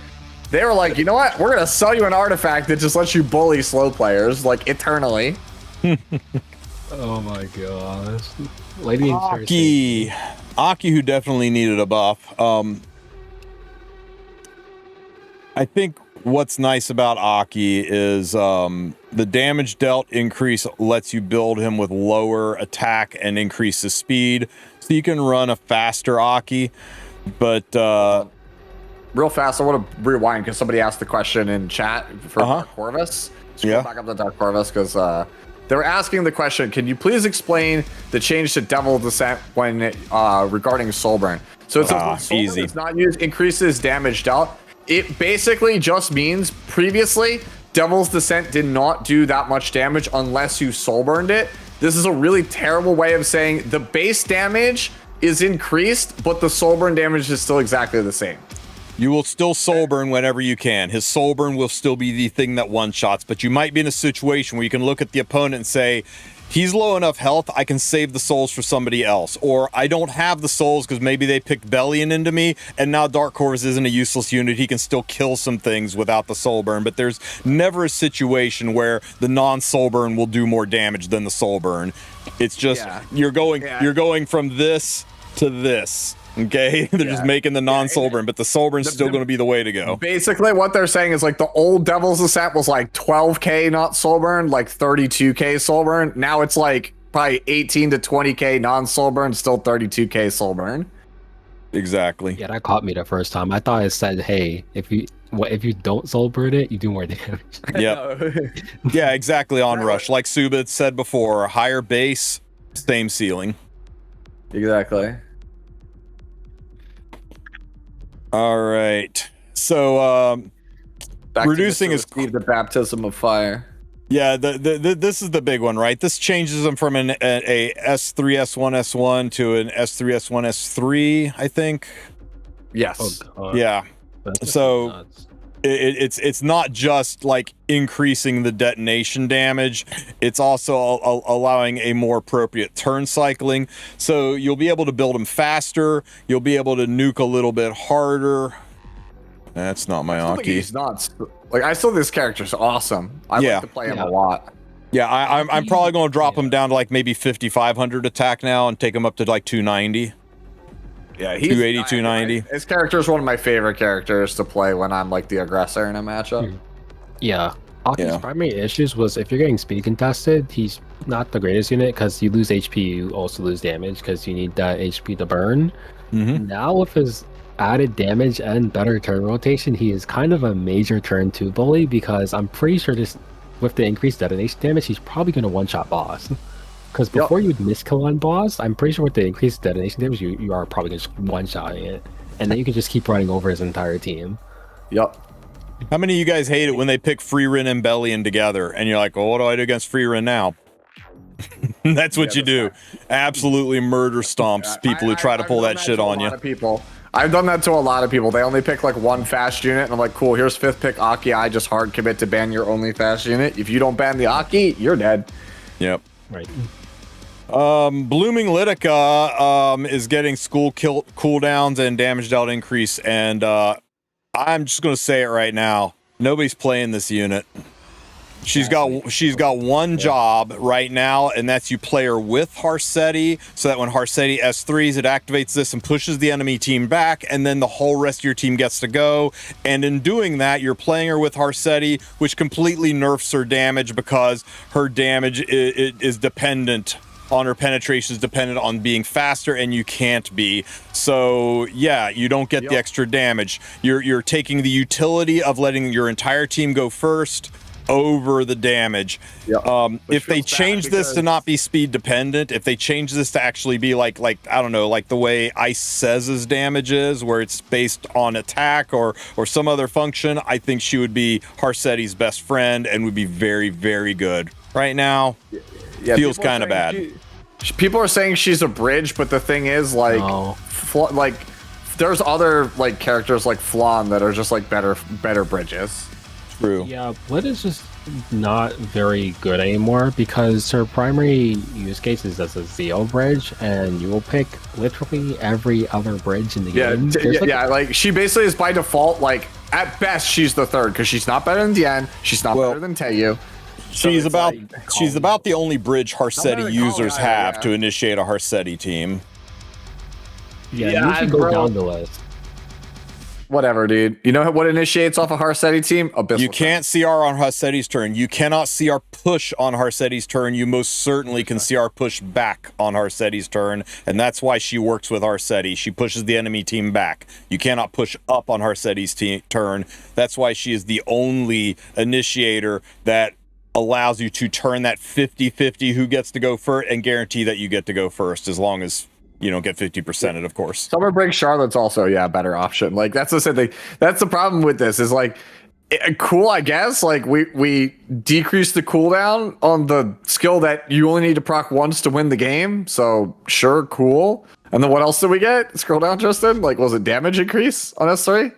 They were like, you know what? We're gonna sell you an artifact that just lets you bully slow players, like, eternally. Oh my gosh. Lady and Aki, who definitely needed a buff. I think what's nice about Aki is the damage dealt increase lets you build him with lower attack and increase the speed, so you can run a faster Aki. But Real fast, I want to rewind because somebody asked the question in chat for Dark Corvus. Scroll back up to Dark Corvus because they were asking the question, can you please explain the change to Devil Descent when regarding Soulburn? So it says when Soulburn easy. is not used, increases damage dealt. It basically just means previously Devil's Descent did not do that much damage unless you Soulburned it. This is a really terrible way of saying the base damage is increased, but the Soulburn damage is still exactly the same. you will still Soulburn whenever you can. His Soulburn will still be the thing that one-shots, but you might be in a situation where you can look at the opponent and say, he's low enough health, I can save the souls for somebody else. Or I don't have the souls because maybe they picked Bellion into me, and now Dark Corvus isn't a useless unit. He can still kill some things without the Soulburn, but there's never a situation where the non-Soulburn will do more damage than the Soulburn. It's just, you're going from this to this. Okay, they're just making the non-Soulburn, but the Soulburn's still going to be the way to go. Basically, what they're saying is like the old Devil's Ascent was like 12k not Soulburn, like 32k Soulburn. Now it's like probably 18 to 20k non-Soulburn, still 32k Soulburn. Exactly. Yeah, that caught me the first time. I thought it said, "Hey, if you don't Soulburn it, you do more damage." Yep. Yeah, exactly. On Rush, like Suba said before, higher base, same ceiling. Exactly. All right. So Back reducing his the baptism of fire. Yeah, this is the big one, right? This changes him from a S3 S1 S1 to an S3 S1 S3, I think. Yes. Yeah. So it's not just like increasing the detonation damage, it's also allowing a more appropriate turn cycling. So you'll be able to build him faster, you'll be able to nuke a little bit harder. That's not my Aki. He's not like, I still think this character's awesome. I like to play him a lot. Yeah, I'm probably going to drop him down to like maybe 5,500 attack now and take him up to like 290. Yeah, he's 280, 290. His character is one of my favorite characters to play when I'm like the aggressor in a matchup. Yeah. Aki's primary issues was if you're getting speed contested, he's not the greatest unit because you lose HP, you also lose damage because you need that HP to burn. Now with his added damage and better turn rotation, he is kind of a major turn 2 bully because I'm pretty sure just with the increased detonation damage, he's probably going to one-shot boss. Because before you would miskill on boss, I'm pretty sure with the increased detonation damage, you are probably just one-shotting it. And then you can just keep running over his entire team. Yep. How many of you guys hate it when they pick Freerin and Bellion together and you're like, well, what do I do against Freerin now? That's what you do. Absolutely murder stomps people who try to pull that shit on you. I've done that to a lot of people. They only pick like one fast unit, and I'm like, cool, here's 5th pick Aki. I just hard commit to ban your only fast unit. If you don't ban the Aki, you're dead. Yep. Right. Blooming Litica is getting school cooldowns and damage dealt increase, and I'm just gonna say it right now. Nobody's playing this unit. She's got one job right now, and that's you play her with Harsetti, so that when Harsetti S3s, it activates this and pushes the enemy team back, and then the whole rest of your team gets to go. And in doing that, you're playing her with Harsetti, which completely nerfs her damage because her damage is dependent on her penetration, is dependent on being faster, and you can't be. So yeah, you don't get the extra damage. You're taking the utility of letting your entire team go first over the damage. If they change this to not be speed dependent, if they change this to actually be like I don't know, like the way Ice says his damage is, where it's based on attack or some other function, I think she would be Harsetti's best friend and would be very, very good. Right now, feels kind of bad. People are saying she's a bridge, but the thing is, like, there's other like characters like Flan that are just like better bridges. True. Yeah, Blit is just not very good anymore because her primary use case is as a Zeo bridge, and you will pick literally every other bridge in the game. Like she basically is by default, like at best she's the third because she's not better than Dian, she's not better than Tegu. She's about the only bridge Harsetti users have to initiate a Harsetti team. Yeah, you should go down the list. Whatever, dude. You know what initiates off a Harsetti team? Abyssal. You can't CR on Harsetti's turn. You cannot CR push on Harsetti's turn. You most certainly can CR push back on Harsetti's turn, and that's why she works with Harsetti. She pushes the enemy team back. You cannot push up on Harsetti's turn. That's why she is the only initiator that allows you to turn that 50-50 who gets to go first and guarantee that you get to go first, as long as you don't get 50% it, of course. Summer Break Charlotte's also, a better option. Like, that's the same thing. That's the problem with this is, like, cool, I guess. Like, we decrease the cooldown on the skill that you only need to proc once to win the game. So, sure, cool. And then what else did we get? Scroll down, Tristen. Like, was it damage increase on S3?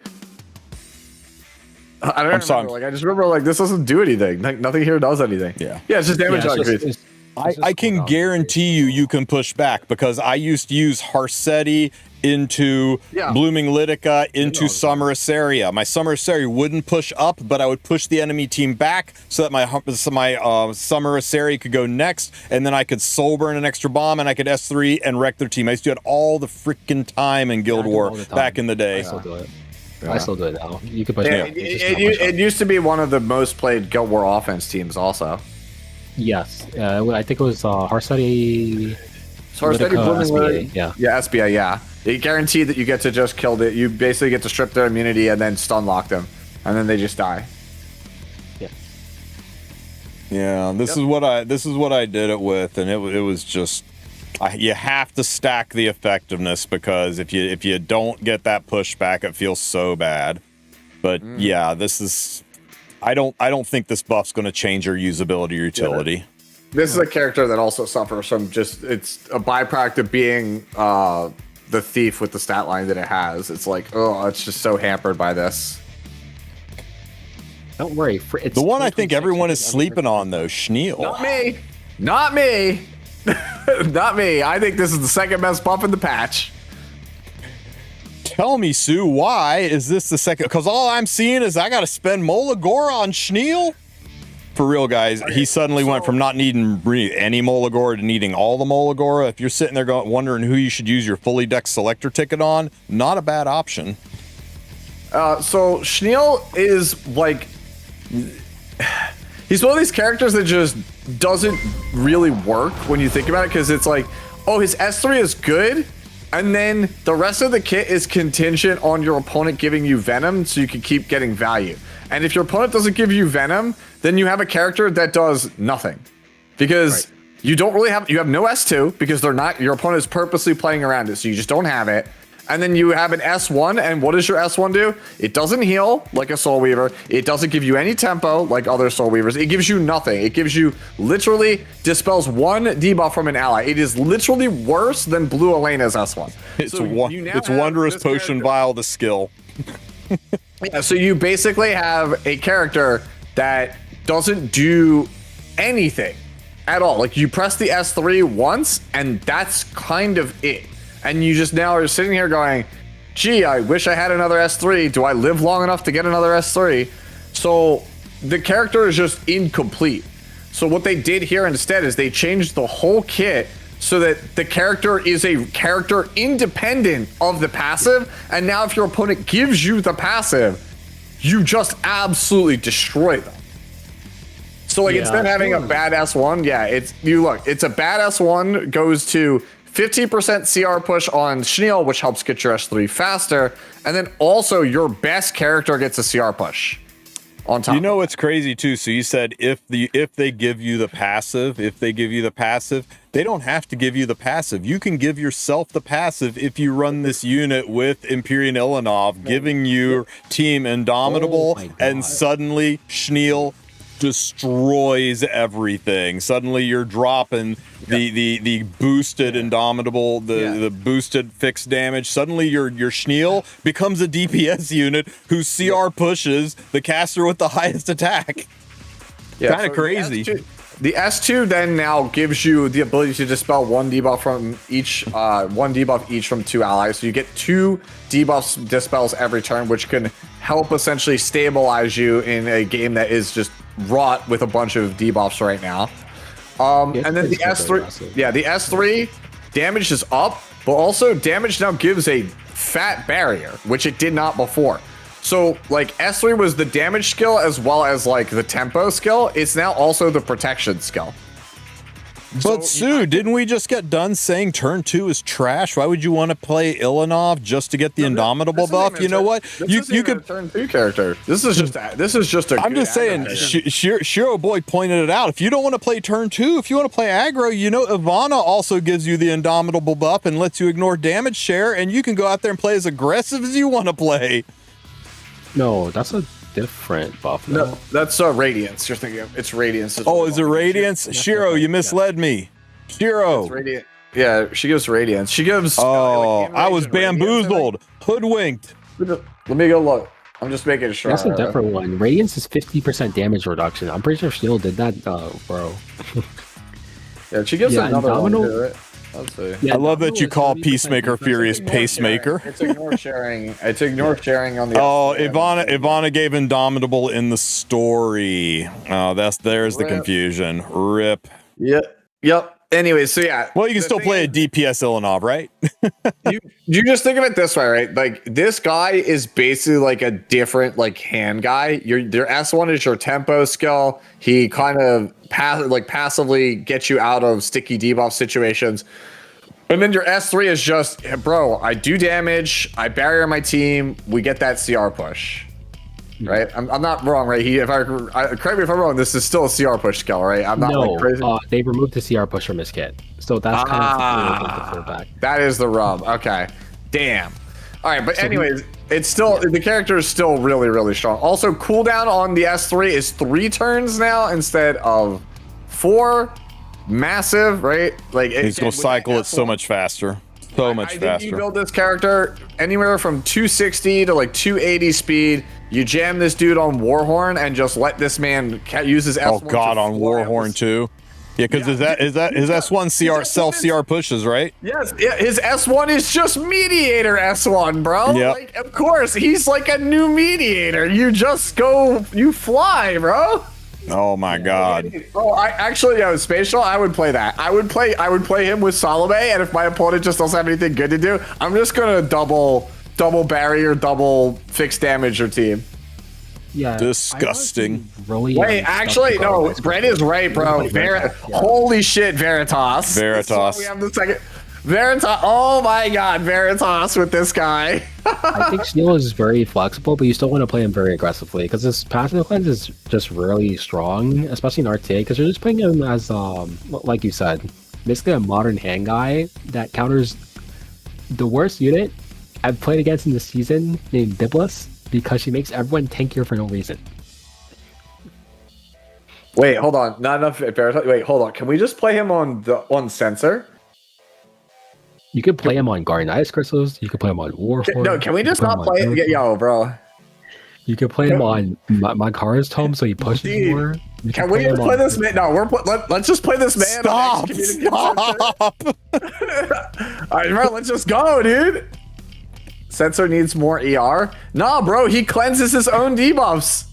I don't remember. Like, I just remember, like, this doesn't do anything. Like, nothing here does anything. Yeah, it's just damage increase. I can guarantee you can push back, because I used to use Harsetti into Blooming Litica into Summer Assaria. My Summer Assaria wouldn't push up, but I would push the enemy team back so that my Summer Assaria could go next, and then I could soul burn an extra bomb, and I could S3 and wreck their team. I used to do it all the freaking time in Guild War back in the day. I still do it. I still do it now. You could push it used to be one of the most played Guild War offense teams also. Yes, I think it was Harsetti. Harsetti, Blooming, SBA, It guaranteed that you get to just kill it. You basically get to strip their immunity and then stun lock them, and then they just die. Yeah, this is what I did it with, and it was just you have to stack the effectiveness, because if you don't get that pushback, it feels so bad. But yeah, this is. I don't think this buff's going to change your usability or utility. Yeah. This is a character that also suffers from it's a byproduct of being the thief with the stat line that it has. It's like, oh, it's just so hampered by this. Don't worry. It's the one I think everyone is sleeping on, though, Schneel. Not me. Not me. I think this is the second best buff in the patch. Tell me, Sue, why is this the second? Because all I'm seeing is I got to spend Molagora on Schneel. For real, guys, he suddenly went from not needing any Molagora to needing all the Molagora. If you're sitting there wondering who you should use your fully decked selector ticket on, not a bad option. So Schneel is like... He's one of these characters that just doesn't really work when you think about it, because it's like, oh, his S3 is good, and then the rest of the kit is contingent on your opponent giving you Venom so you can keep getting value. And if your opponent doesn't give you Venom, then you have a character that does nothing. Because you don't really have, you have no S2 because they're not, your opponent is purposely playing around it, so you just don't have it. And then you have an S1, and what does your S1 do? It doesn't heal like a Soul Weaver. It doesn't give you any tempo like other Soul Weavers. It gives you nothing. It gives you literally dispels one debuff from an ally. It is literally worse than Blue Elena's S1. It's Wondrous Potion Vial, the skill. Yeah, so you basically have a character that doesn't do anything at all. Like, you press the S3 once, and that's kind of it. And you just now are sitting here going, gee, I wish I had another S3. Do I live long enough to get another S3? So the character is just incomplete. So what they did here instead is they changed the whole kit so that the character is a character independent of the passive. And now if your opponent gives you the passive, you just absolutely destroy them. So like, instead of having a bad S1, it's a bad S1 goes to 15% CR push on Schneel, which helps get your S3 faster, and then also your best character gets a CR push on top. You know what's crazy too? So you said if they give you the passive, they don't have to give you the passive. You can give yourself the passive if you run this unit with Empyrean Ilanov, giving your team Indomitable, and suddenly Schneel destroys everything. Suddenly you're dropping the boosted Indomitable, the boosted fixed damage. Suddenly your Schneel becomes a DPS unit whose CR pushes the caster with the highest attack. Kind of crazy. The S2 then now gives you the ability to dispel one debuff each from 2 allies. So you get 2 debuffs dispels every turn, which can help essentially stabilize you in a game that is just wrought with a bunch of debuffs right now. And then the S3, the S3 damage is up, but also damage now gives a fat barrier, which it did not before. So, like, S3 was the damage skill as well as, like, the tempo skill. It's now also the protection skill. But, Sue, didn't we just get done saying turn 2 is trash? Why would you want to play Ilanov just to get the Indomitable buff? You know what? You could turn 2 character. This is just a I'm just saying, Shiro Boy pointed it out. If you don't want to play turn 2, if you want to play aggro, you know, Ivana also gives you the Indomitable buff and lets you ignore damage share, and you can go out there and play as aggressive as you want to play. No, that's a different buff. No, that's Radiance. You're thinking it's Radiance. Oh, is it Radiance? Shiro, you misled me. Shiro. Radiant. Yeah, she gives Radiance. She gives. Oh, I was bamboozled, hoodwinked. Let me go look. I'm just making sure. That's a different one. Radiance is 50% damage reduction. I'm pretty sure Shield did that, bro. Yeah, she gives another one. Right? Let's see. Yeah, I love that you call Peacemaker Furious Pacemaker. It's ignore sharing. It's ignore sharing on the. Oh, Ivana gave Indomitable in the story. Oh, there's the confusion. Rip. Yep. Anyway, so yeah. Well, you can still play a DPS Ilanov, right? you just think of it this way, right? Like, this guy is basically like a different like hand guy. Your S1 is your tempo skill. He kind of passively gets you out of sticky debuff situations. And then your S3 is just, bro, I do damage, I barrier my team, we get that CR push. Right? I'm not wrong, right? Correct me if I'm wrong, this is still a CR push skill, right? I'm not like crazy. They removed the CR push from his kit. So that's kind of the fallback. That is the rub. Okay. Damn. All right, but anyways, it's still the character is still really, really strong. Also, cooldown on the S3 is 3 turns now instead of 4. Massive, right? Like he's gonna cycle it so much faster. I think you build this character anywhere from 260 to like 280 speed. You jam this dude on Warhorn and just let this man use his S1. Oh God, on Warhorn too. Yeah, because his S1 self CR pushes, right? Yes, yeah, his S1 is just mediator S1, bro. Yep. Like, of course, he's like a new mediator. You just go, you fly, bro. Oh my God. Oh, Spatial, I would play that. I would play him with Salome, and if my opponent just doesn't have anything good to do, I'm just gonna double barrier, double fixed damage your team. Yeah. Disgusting. Really. Wait, actually, no. Brett is right, bro. Holy shit, Veritas. We have the second. Veritas. Oh my God, Veritas with this guy. I think Steel is very flexible, but you still want to play him very aggressively because his passive cleanse is just really strong, especially in RTA, because you're just playing him as, like you said, basically a modern hand guy that counters the worst unit I've played against in the season named Diblis, because she makes everyone tankier for no reason. Wait, hold on. Not enough Veritas. Wait, hold on. Can we just play him on Sensor? You could play him on Guardian Ice Crystals. You could play him on Warhorn. No, can we just not play him? Yo, bro. You could play him on my car's tome, so he pushes more. Can we just play this man? No, let's just play this man. Stop! All right, bro, let's just go, dude. Sensor needs more ER. Nah, bro, he cleanses his own debuffs.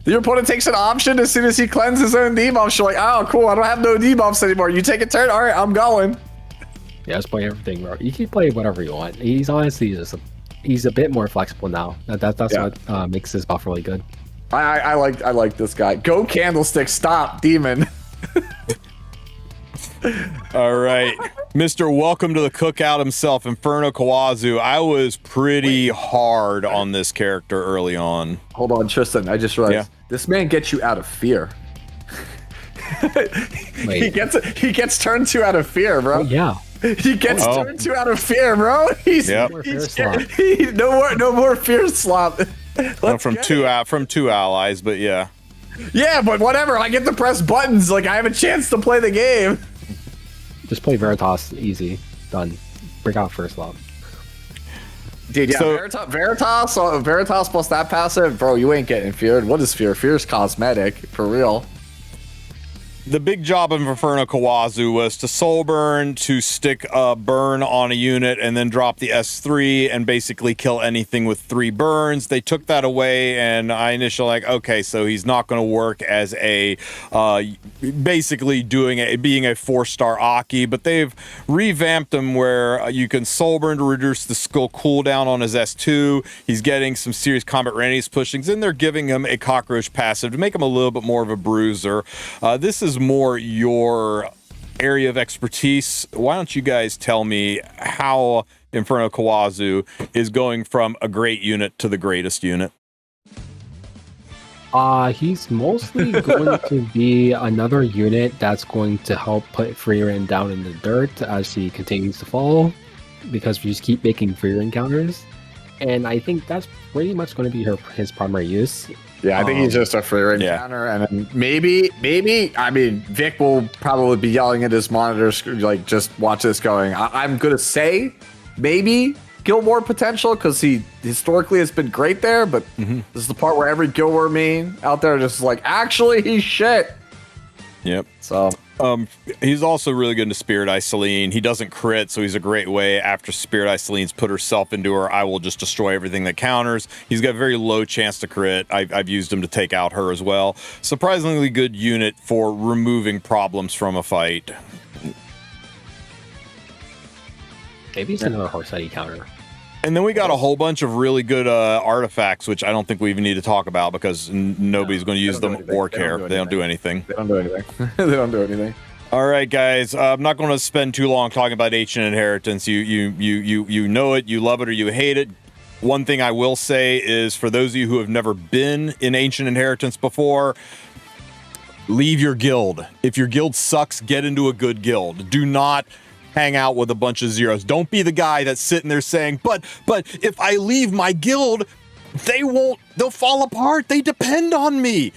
Your opponent takes an option as soon as he cleanses his own debuffs. You're like, oh, cool, I don't have no debuffs anymore. You take a turn. All right, I'm going. Yeah, just play everything, bro. You can play whatever you want. He's honestly he's a bit more flexible now. That's what makes his buff really good. I like this guy. Go Candlestick, stop, demon. All right, Mr. Welcome to the Cookout himself, Inferno Kawazu. I was pretty hard on this character early on. Hold on, Tristen. I just realized this man gets you out of fear. He gets turned 2 out of fear, bro. Oh, yeah. He gets turned 2 out of fear, bro. No more fear slop. From two allies, but yeah. Yeah, but whatever. I get to press buttons. Like, I have a chance to play the game. Just play Veritas, easy, done. Break out first love. Dude, yeah, So- Veritas plus that passive, bro, you ain't getting feared. What is fear? Fear's cosmetic, for real. The big job of Inferno Kawazu was to soul burn, to stick a burn on a unit, and then drop the S3 and basically kill anything with 3 burns. They took that away, and I initially like, okay, so he's not going to work as a basically being a 4-star Aki, but they've revamped him where you can soul burn to reduce the skill cooldown on his S2. He's getting some serious combat readiness pushings, and they're giving him a cockroach passive to make him a little bit more of a bruiser. This is more your area of expertise. Why don't you guys tell me how Inferno Kawazu is going from a great unit to the greatest unit? He's mostly going to be another unit that's going to help put Fahrakin down in the dirt as he continues to fall, because we just keep making Fahrakin counters. And I think that's pretty much going to be his primary use. Yeah, I think he's just a Fahrakin counter, and then maybe, I mean, Vic will probably be yelling at his monitors, like, just watch this going. I'm going to say maybe Guild War potential, because he historically has been great there, but this is the part where every Guild War main out there just like, actually, he's shit. Yep. So he's also really good into Spirit Iceline. He doesn't crit, so he's a great way after Spirit Iceline's put herself into her, I will just destroy everything that counters. He's got a very low chance to crit. I've used him to take out her as well. Surprisingly good unit for removing problems from a fight. Maybe it's another Horsehead counter. And then we got a whole bunch of really good artifacts, which I don't think we even need to talk about because nobody's going to use them or care. They don't do anything. They don't do anything. They don't do anything. All right, guys. I'm not going to spend too long talking about Ancient Inheritance. You know it, you love it, or you hate it. One thing I will say is, for those of you who have never been in Ancient Inheritance before, leave your guild. If your guild sucks, get into a good guild. Do not hang out with a bunch of zeros. Don't be the guy that's sitting there saying, but if I leave my guild, they'll fall apart. They depend on me.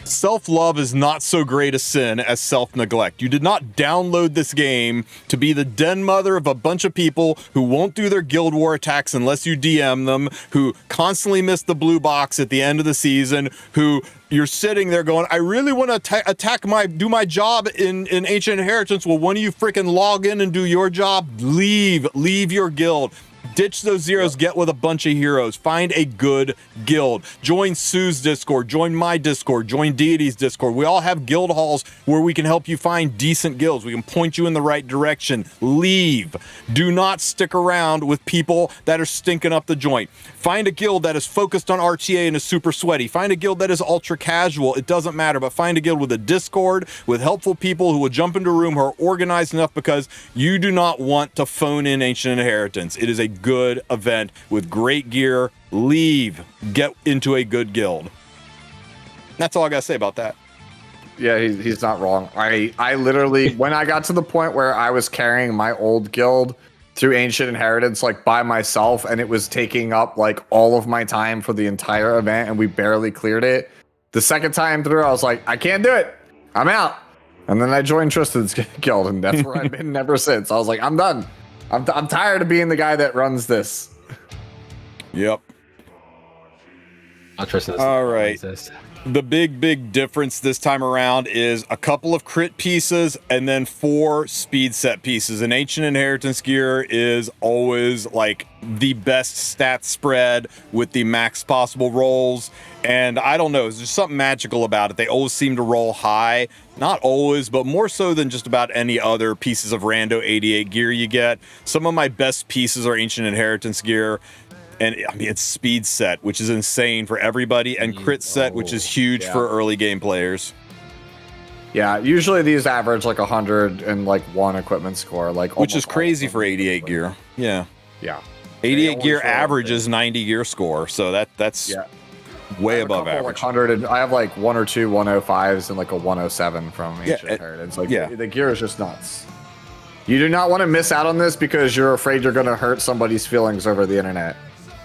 Self-love is not so great a sin as self-neglect. You did not download this game to be the den mother of a bunch of people who won't do their Guild War attacks unless you DM them, who constantly miss the blue box at the end of the season, who you're sitting there going, I really want to do my job in Ancient Inheritance. Well, when you freaking log in and do your job, leave your guild. Ditch those zeros, get with a bunch of heroes. Find a good guild. Join Sue's Discord, join my Discord, join Deity's Discord. We all have guild halls where we can help you find decent guilds. We can point you in the right direction. Leave. Do not stick around with people that are stinking up the joint. Find a guild that is focused on RTA and is super sweaty. Find a guild that is ultra casual. It doesn't matter, but find a guild with a Discord, with helpful people who will jump into a room, who are organized enough, because you do not want to phone in Ancient Inheritance. It is a good event with great gear. Leave. Get into a good guild. That's all I gotta say about that. Yeah, he's not wrong. I literally, when I got to the point where I was carrying my old guild through Ancient Inheritance like by myself, and it was taking up like all of my time for the entire event, and we barely cleared it. The second time through, I was like, I can't do it. I'm out. And then I joined Tristen's guild, and that's where I've been ever since. I was like, I'm done. I'm tired of being the guy that runs this. Yep. Tristan, All right. The big difference this time around is a couple of crit pieces and then 4 speed set pieces. And Ancient Inheritance gear is always like the best stat spread with the max possible rolls. And I don't know, there's something magical about it. They always seem to roll high. Not always, but more so than just about any other pieces of rando 88 gear you get. Some of my best pieces are Ancient Inheritance gear. And I mean, it's speed set, which is insane for everybody, and crit set, which is huge for early game players. Yeah, usually these average like 101 equipment score, like, which is crazy for 88 gear. Yeah. 88 gear averages 90 gear score, so that's way above average. Like 100, and I have like 1 or 2 105s and like a 107 from Ancient Inheritance. Like, the gear is just nuts. You do not want to miss out on this because you're afraid you're going to hurt somebody's feelings over the internet.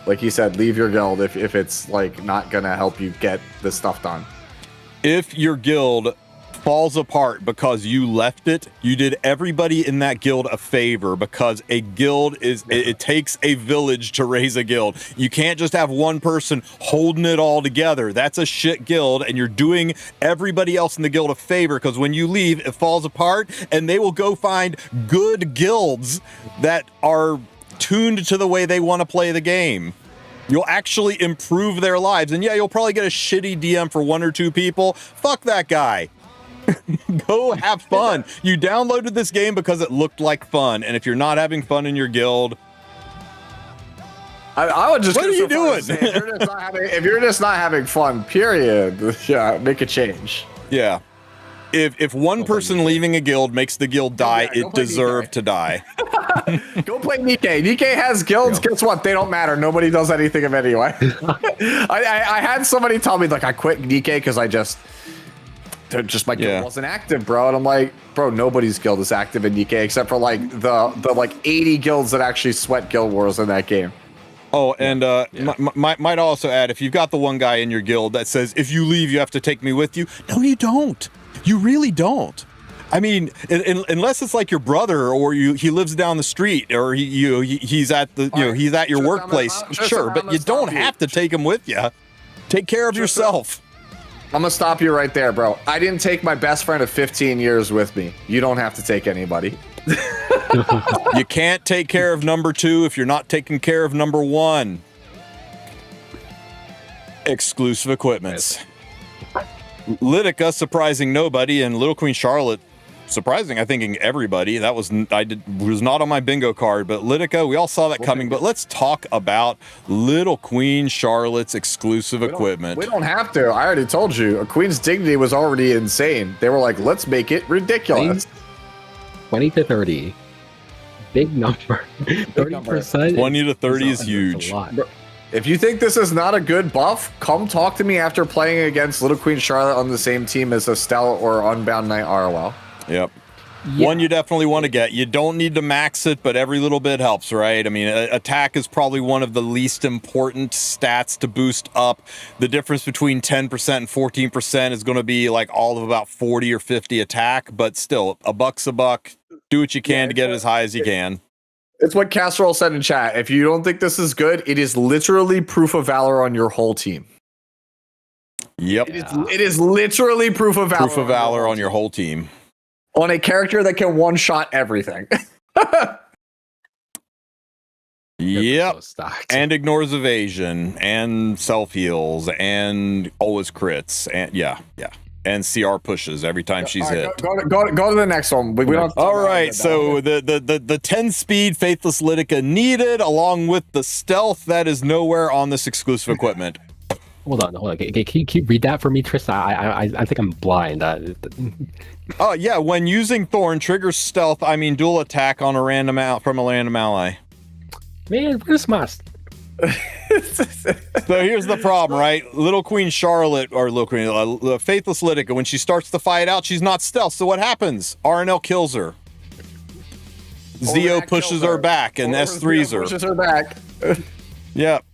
Like he said, leave your guild if it's like not gonna help you get this stuff done. If your guild falls apart because you left it, you did everybody in that guild a favor, because a guild it takes a village to raise a guild. You can't just have one person holding it all together. That's a shit guild, and you're doing everybody else in the guild a favor, because when you leave, it falls apart, and they will go find good guilds that are tuned to the way they want to play the game. You'll actually improve their lives. And yeah, you'll probably get a shitty DM for 1 or 2 people. Fuck that guy. Go have fun. You downloaded this game because it looked like fun, and if you're not having fun in your guild, I would just. What are you doing? If you're just not having fun, period. Yeah, make a change. Yeah. If one person leaving a guild makes the guild die, it deserved to die. Go play Nikkei. Nikkei has guilds. Guess what? They don't matter. Nobody does anything of anyway. I had somebody tell me, like, I quit Nikkei because my guild wasn't active, bro. And I'm like, bro, nobody's guild is active in Nikkei except for like the like 80 guilds that actually sweat guild wars in that game. Oh, and might also add, if you've got the one guy in your guild that says, if you leave, you have to take me with you. No, you don't. You really don't. I mean, unless it's like your brother, or he lives down the street, or he's at he's at your workplace. Sure, but you don't have to take him with you. Take care of yourself. I'm gonna stop you right there, bro. I didn't take my best friend of 15 years with me. You don't have to take anybody. You can't take care of number 2 if you're not taking care of number 1. Exclusive equipments. Litica surprising nobody, and Little Queen Charlotte surprising, I think, everybody. That was not on my bingo card, but Litica, we all saw that coming. But let's talk about Little Queen Charlotte's exclusive equipment. We don't have to. I already told you. A Queen's Dignity was already insane. They were like, let's make it ridiculous. 20 to 30. Big number. 30%. 20 to 30 is huge. A lot. If you think this is not a good buff, come talk to me after playing against Little Queen Charlotte on the same team as Estelle or Unbound Knight ROL. Yep. Yeah. One you definitely want to get. You don't need to max it, but every little bit helps, right? I mean, attack is probably one of the least important stats to boost up. The difference between 10% and 14% is going to be like all of about 40 or 50 attack, but still, a buck's a buck. Do what you can to get it as high as you can. It's what Casserole said in chat. If you don't think this is good, it is literally proof of valor on your whole team. Yep. It is literally proof of valor. Proof of valor on your whole team. On a character that can one-shot everything. Yep. And ignores evasion, and self-heals, and always crits, and yeah. And CR pushes every time she's hit. Go to the next one. We don't all right, so the 10 speed Faithless Litica needed, along with the stealth that is nowhere on this exclusive equipment. Hold on. Can you read that for me, Tristen? I think I'm blind. Oh yeah, when using Thorn, triggers stealth. I mean, dual attack on a random from a random ally. Man, where's my? So here's the problem, right? Little Queen Charlotte, or Little Queen, Faithless Litica, when she starts the fight out, she's not stealth. So what happens? RNL kills her. Zio pushes her back, and S3's her. Pushes her back. Yep.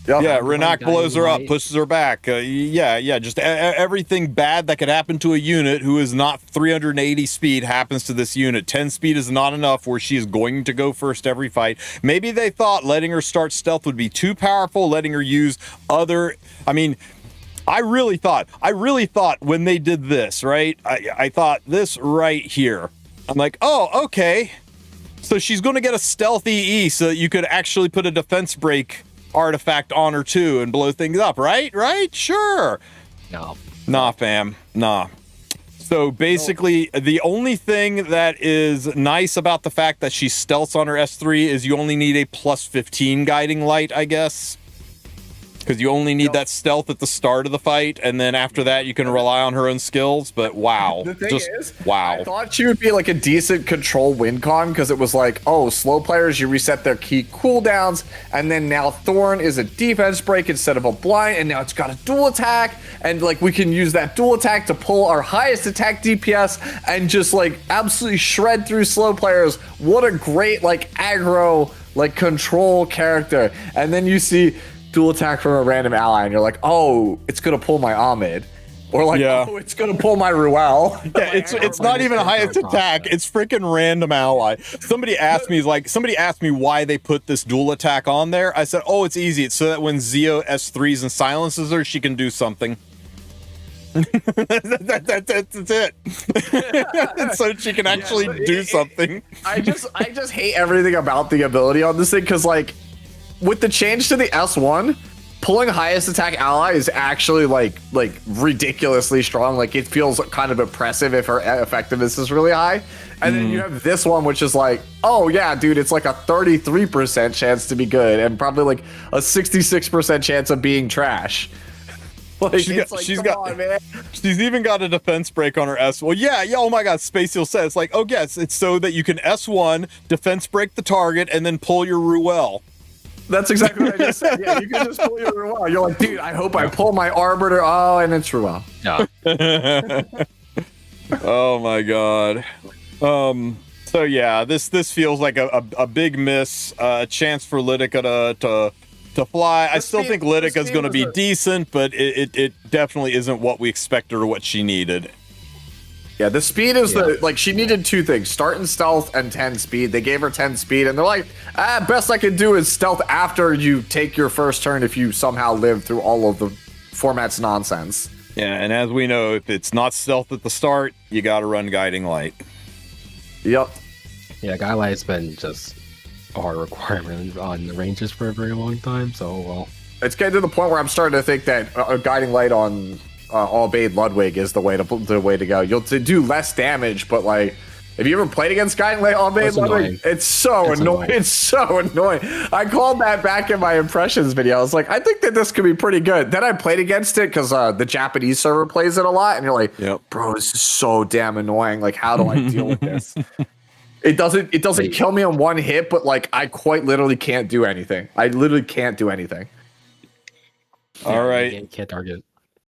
Yeah, Renak blows her up, pushes her back. Just everything bad that could happen to a unit who is not 380 speed happens to this unit. 10 speed is not enough where she is going to go first every fight. Maybe they thought letting her start stealth would be too powerful, letting her use other... I mean, I really thought when they did this, right? I thought this right here. I'm like, oh, okay. So she's going to get a stealth EE so that you could actually put a defense break artifact on her too and blow things up, right? Sure. No. Nah, fam. Nah. So basically, the only thing that is nice about the fact that she stealths on her S3 is you only need a plus 15 guiding light, I guess. Because you only need that stealth at the start of the fight, and then after that you can rely on her own skills. But wow, the thing is, wow. I thought she would be like a decent control win con, because it was like, oh, slow players, you reset their key cooldowns, and then now Thorn is a defense break instead of a blind, and now it's got a dual attack, and like we can use that dual attack to pull our highest attack DPS and just like absolutely shred through slow players. What a great like aggro like control character. And then you see dual attack from a random ally, and you're like, oh, it's gonna pull my Ahmed, or like, oh, it's gonna pull my Ruel. Yeah, it's not even highest attack. It's freaking random ally. Somebody asked me why they put this dual attack on there. I said, oh, it's easy. It's so that when Zio S3s and silences her, she can do something. That's it. So she can actually do something. I just hate everything about the ability on this thing, because like with the change to the S1, pulling highest attack ally is actually like ridiculously strong. Like it feels kind of impressive if her effectiveness is really high. And then you have this one, which is like, oh yeah, dude, it's like a 33% chance to be good and probably like a 66% chance of being trash. Like, she's even got a defense break on her S. Well, yeah. Oh my God, Space Seal said it's like, oh yes, it's so that you can S1 defense break the target and then pull your Ruel. That's exactly what I just said. Yeah, you can just pull your Ruel. You're like, dude, I hope I pull my Arbiter. Oh, and it's Ruel. Yeah. Oh my God. So yeah, this feels like a big miss. A chance for Lidica to fly. I still think Lidika's going to be decent, but it definitely isn't what we expected or what she needed. Yeah, the speed is she needed 2 things: start in stealth and 10 speed. They gave her 10 speed, and they're like, best I can do is stealth after you take your first turn if you somehow live through all of the format's nonsense. Yeah, and as we know, if it's not stealth at the start, you got to run Guiding Light. Yep. Yeah, Guiding Light's been just a hard requirement on the ranges for a very long time, so well. It's getting to the point where I'm starting to think that a Guiding Light on Albade Ludwig is the way to go. You'll do less damage, but like, if you ever played against Guiding Light Albade Ludwig, it's so annoying. It's so annoying. I called that back in my impressions video. I was like, I think that this could be pretty good. Then I played against it because the Japanese server plays it a lot, and you're like, bro, this is so damn annoying. Like, how do I deal with this? It doesn't kill me on one hit, but like I quite literally can't do anything. I literally can't do anything. All right, you can't target.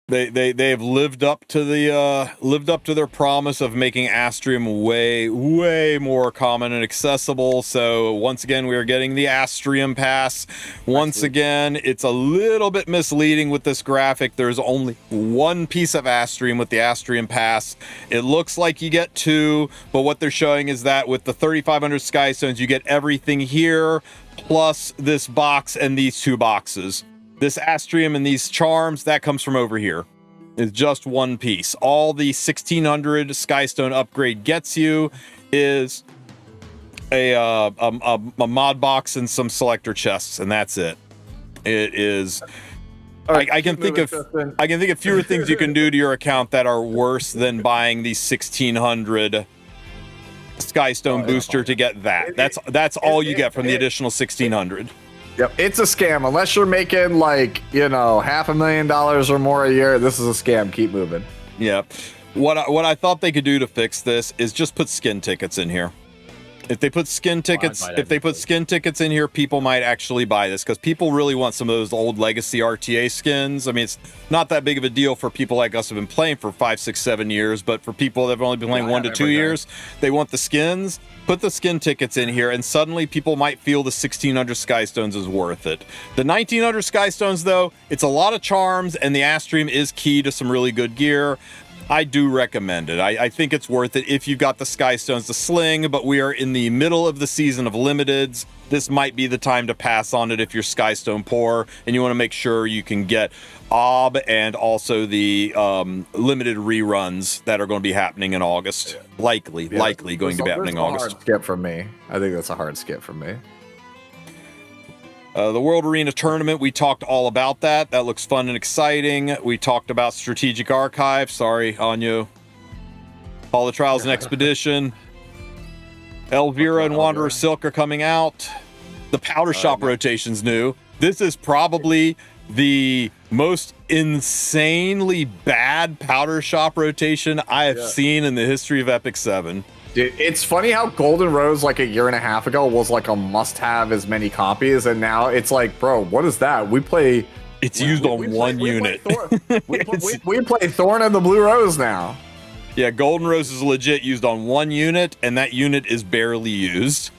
They have lived up to their promise of making Astrium way more common and accessible. So once again, we are getting the Astrium pass. Once again, it's a little bit misleading with this graphic. There's only one piece of Astrium with the Astrium pass. It looks like you get 2, but what they're showing is that with the 3,500 Skystones, you get everything here plus this box and these 2 boxes. This Astrium and these charms, that comes from over here. It's just one piece. All the 1,600 Skystone upgrade gets you is a mod box and some selector chests, and that's it. It is. Right, I can think of fewer things you can do to your account that are worse than buying the 1,600 Skystone booster to get that. That's all you get from the additional 1,600. Yep, it's a scam. Unless you're making like, $500,000 or more a year, this is a scam. Keep moving. Yeah. What I thought they could do to fix this is just put skin tickets in here. If they put skin tickets, in here, people might actually buy this because people really want some of those old legacy RTA skins. I mean, it's not that big of a deal for people like us who've been playing for 5, 6, 7 years, but for people that have only been playing 1 to 2 years, they want the skins. Put the skin tickets in here, and suddenly people might feel the 1,600 Skystones is worth it. The 1,900 Skystones, though, it's a lot of charms, and the Astrium is key to some really good gear. I do recommend it. I think it's worth it if you've got the Skystones to sling, but we are in the middle of the season of limiteds. This might be the time to pass on it if you're Skystone poor, and you want to make sure you can get OB and also the limited reruns that are going to be happening in August. Likely going to be happening in August. Hard skip from me. I think that's a hard skip from me. The World Arena Tournament, we talked all about that. That looks fun and exciting. We talked about Strategic Archive. Sorry, Anyo. Hall of Trials and Expedition. Elvira and Wanderer Silk are coming out. The Powder Shop rotation's new. This is probably the most insanely bad Powder Shop rotation I have seen in the history of Epic 7. Dude, it's funny how Golden Rose like a year and a half ago was like a must-have as many copies, and now it's like, bro, what is that? We play. It's used on one unit. We play Thorn and the Blue Rose now. Yeah, Golden Rose is legit used on one unit, and that unit is barely used.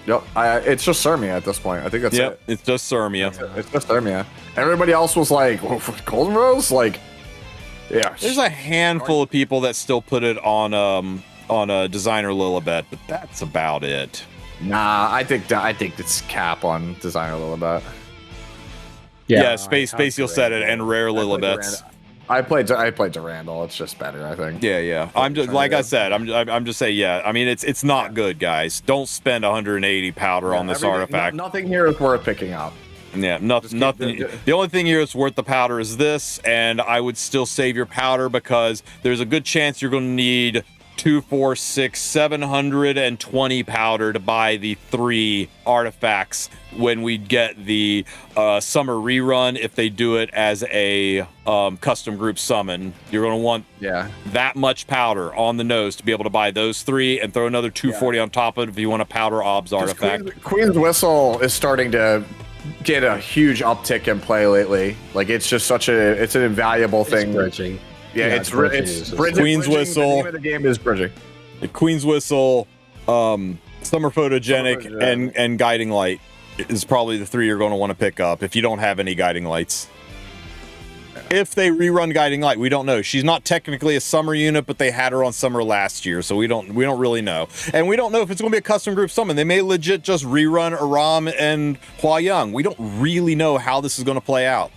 Yep, it's just Sirmia at this point. I think that's it. It's just Sirmia. It's just Sirmia. Everybody else was like, Golden Rose? Like, yeah. There's a handful of people that still put it on a Designer Lilibet, but that's about it. Nah, I think it's cap on Designer Lilibet. Yeah, Spacial said it, and rare Lilibets. I played Durandal. It's just better, I think. Yeah. I'm just like I said. I'm just saying. Yeah. I mean, it's not good, guys. Don't spend 180 powder on this artifact. Nothing here is worth picking up. Yeah, nothing. The only thing here that's worth the powder is this, and I would still save your powder because there's a good chance you're going to need 2, 4, 6, 720 powder to buy the 3 artifacts when we get the summer rerun. If they do it as a custom group summon, you're going to want that much powder on the nose to be able to buy those 3 and throw another 240 on top of it if you want a powder obs artifact. Queen's Whistle is starting to get a huge uptick in play lately. Like, it's just it's an invaluable thing. Bridging. Yeah, it's bridging. Queen's Whistle. The name of the game is bridging. Queen's Whistle, Summer Photogenic, and Guiding Light is probably the 3 you're going to want to pick up if you don't have any Guiding Lights. If they rerun Guiding Light, we don't know. She's not technically a summer unit, but they had her on summer last year, so we don't really know. And we don't know if it's going to be a custom group summon. They may legit just rerun Aram and Huayang. We don't really know how this is going to play out,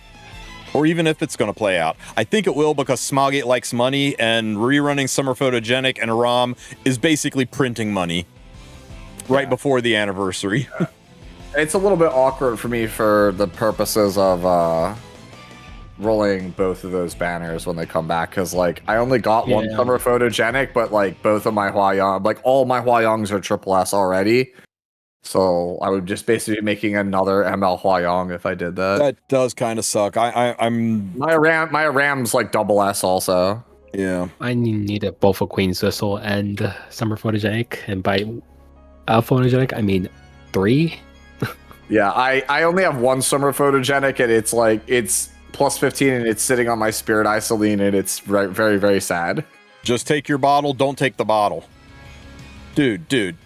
or even if it's going to play out. I think it will because Smilegate likes money, and rerunning Summer Photogenic and Aram is basically printing money right before the anniversary. It's a little bit awkward for me for the purposes of rolling both of those banners when they come back, because like I only got one Summer Photogenic, but like both of my Huayang, like all my Huayangs are triple S already. So I would just basically be making another ML Huayang if I did that. That does kind of suck. I'm my Ram's like double S also. Yeah. I needed both a Queen's Whistle and Summer Photogenic, and by Photogenic I mean 3. Yeah, I only have one Summer Photogenic, and it's plus 15, and it's sitting on my Spirit Isoline, and it's very, very, very sad. Just take your bottle. Don't take the bottle. Dude.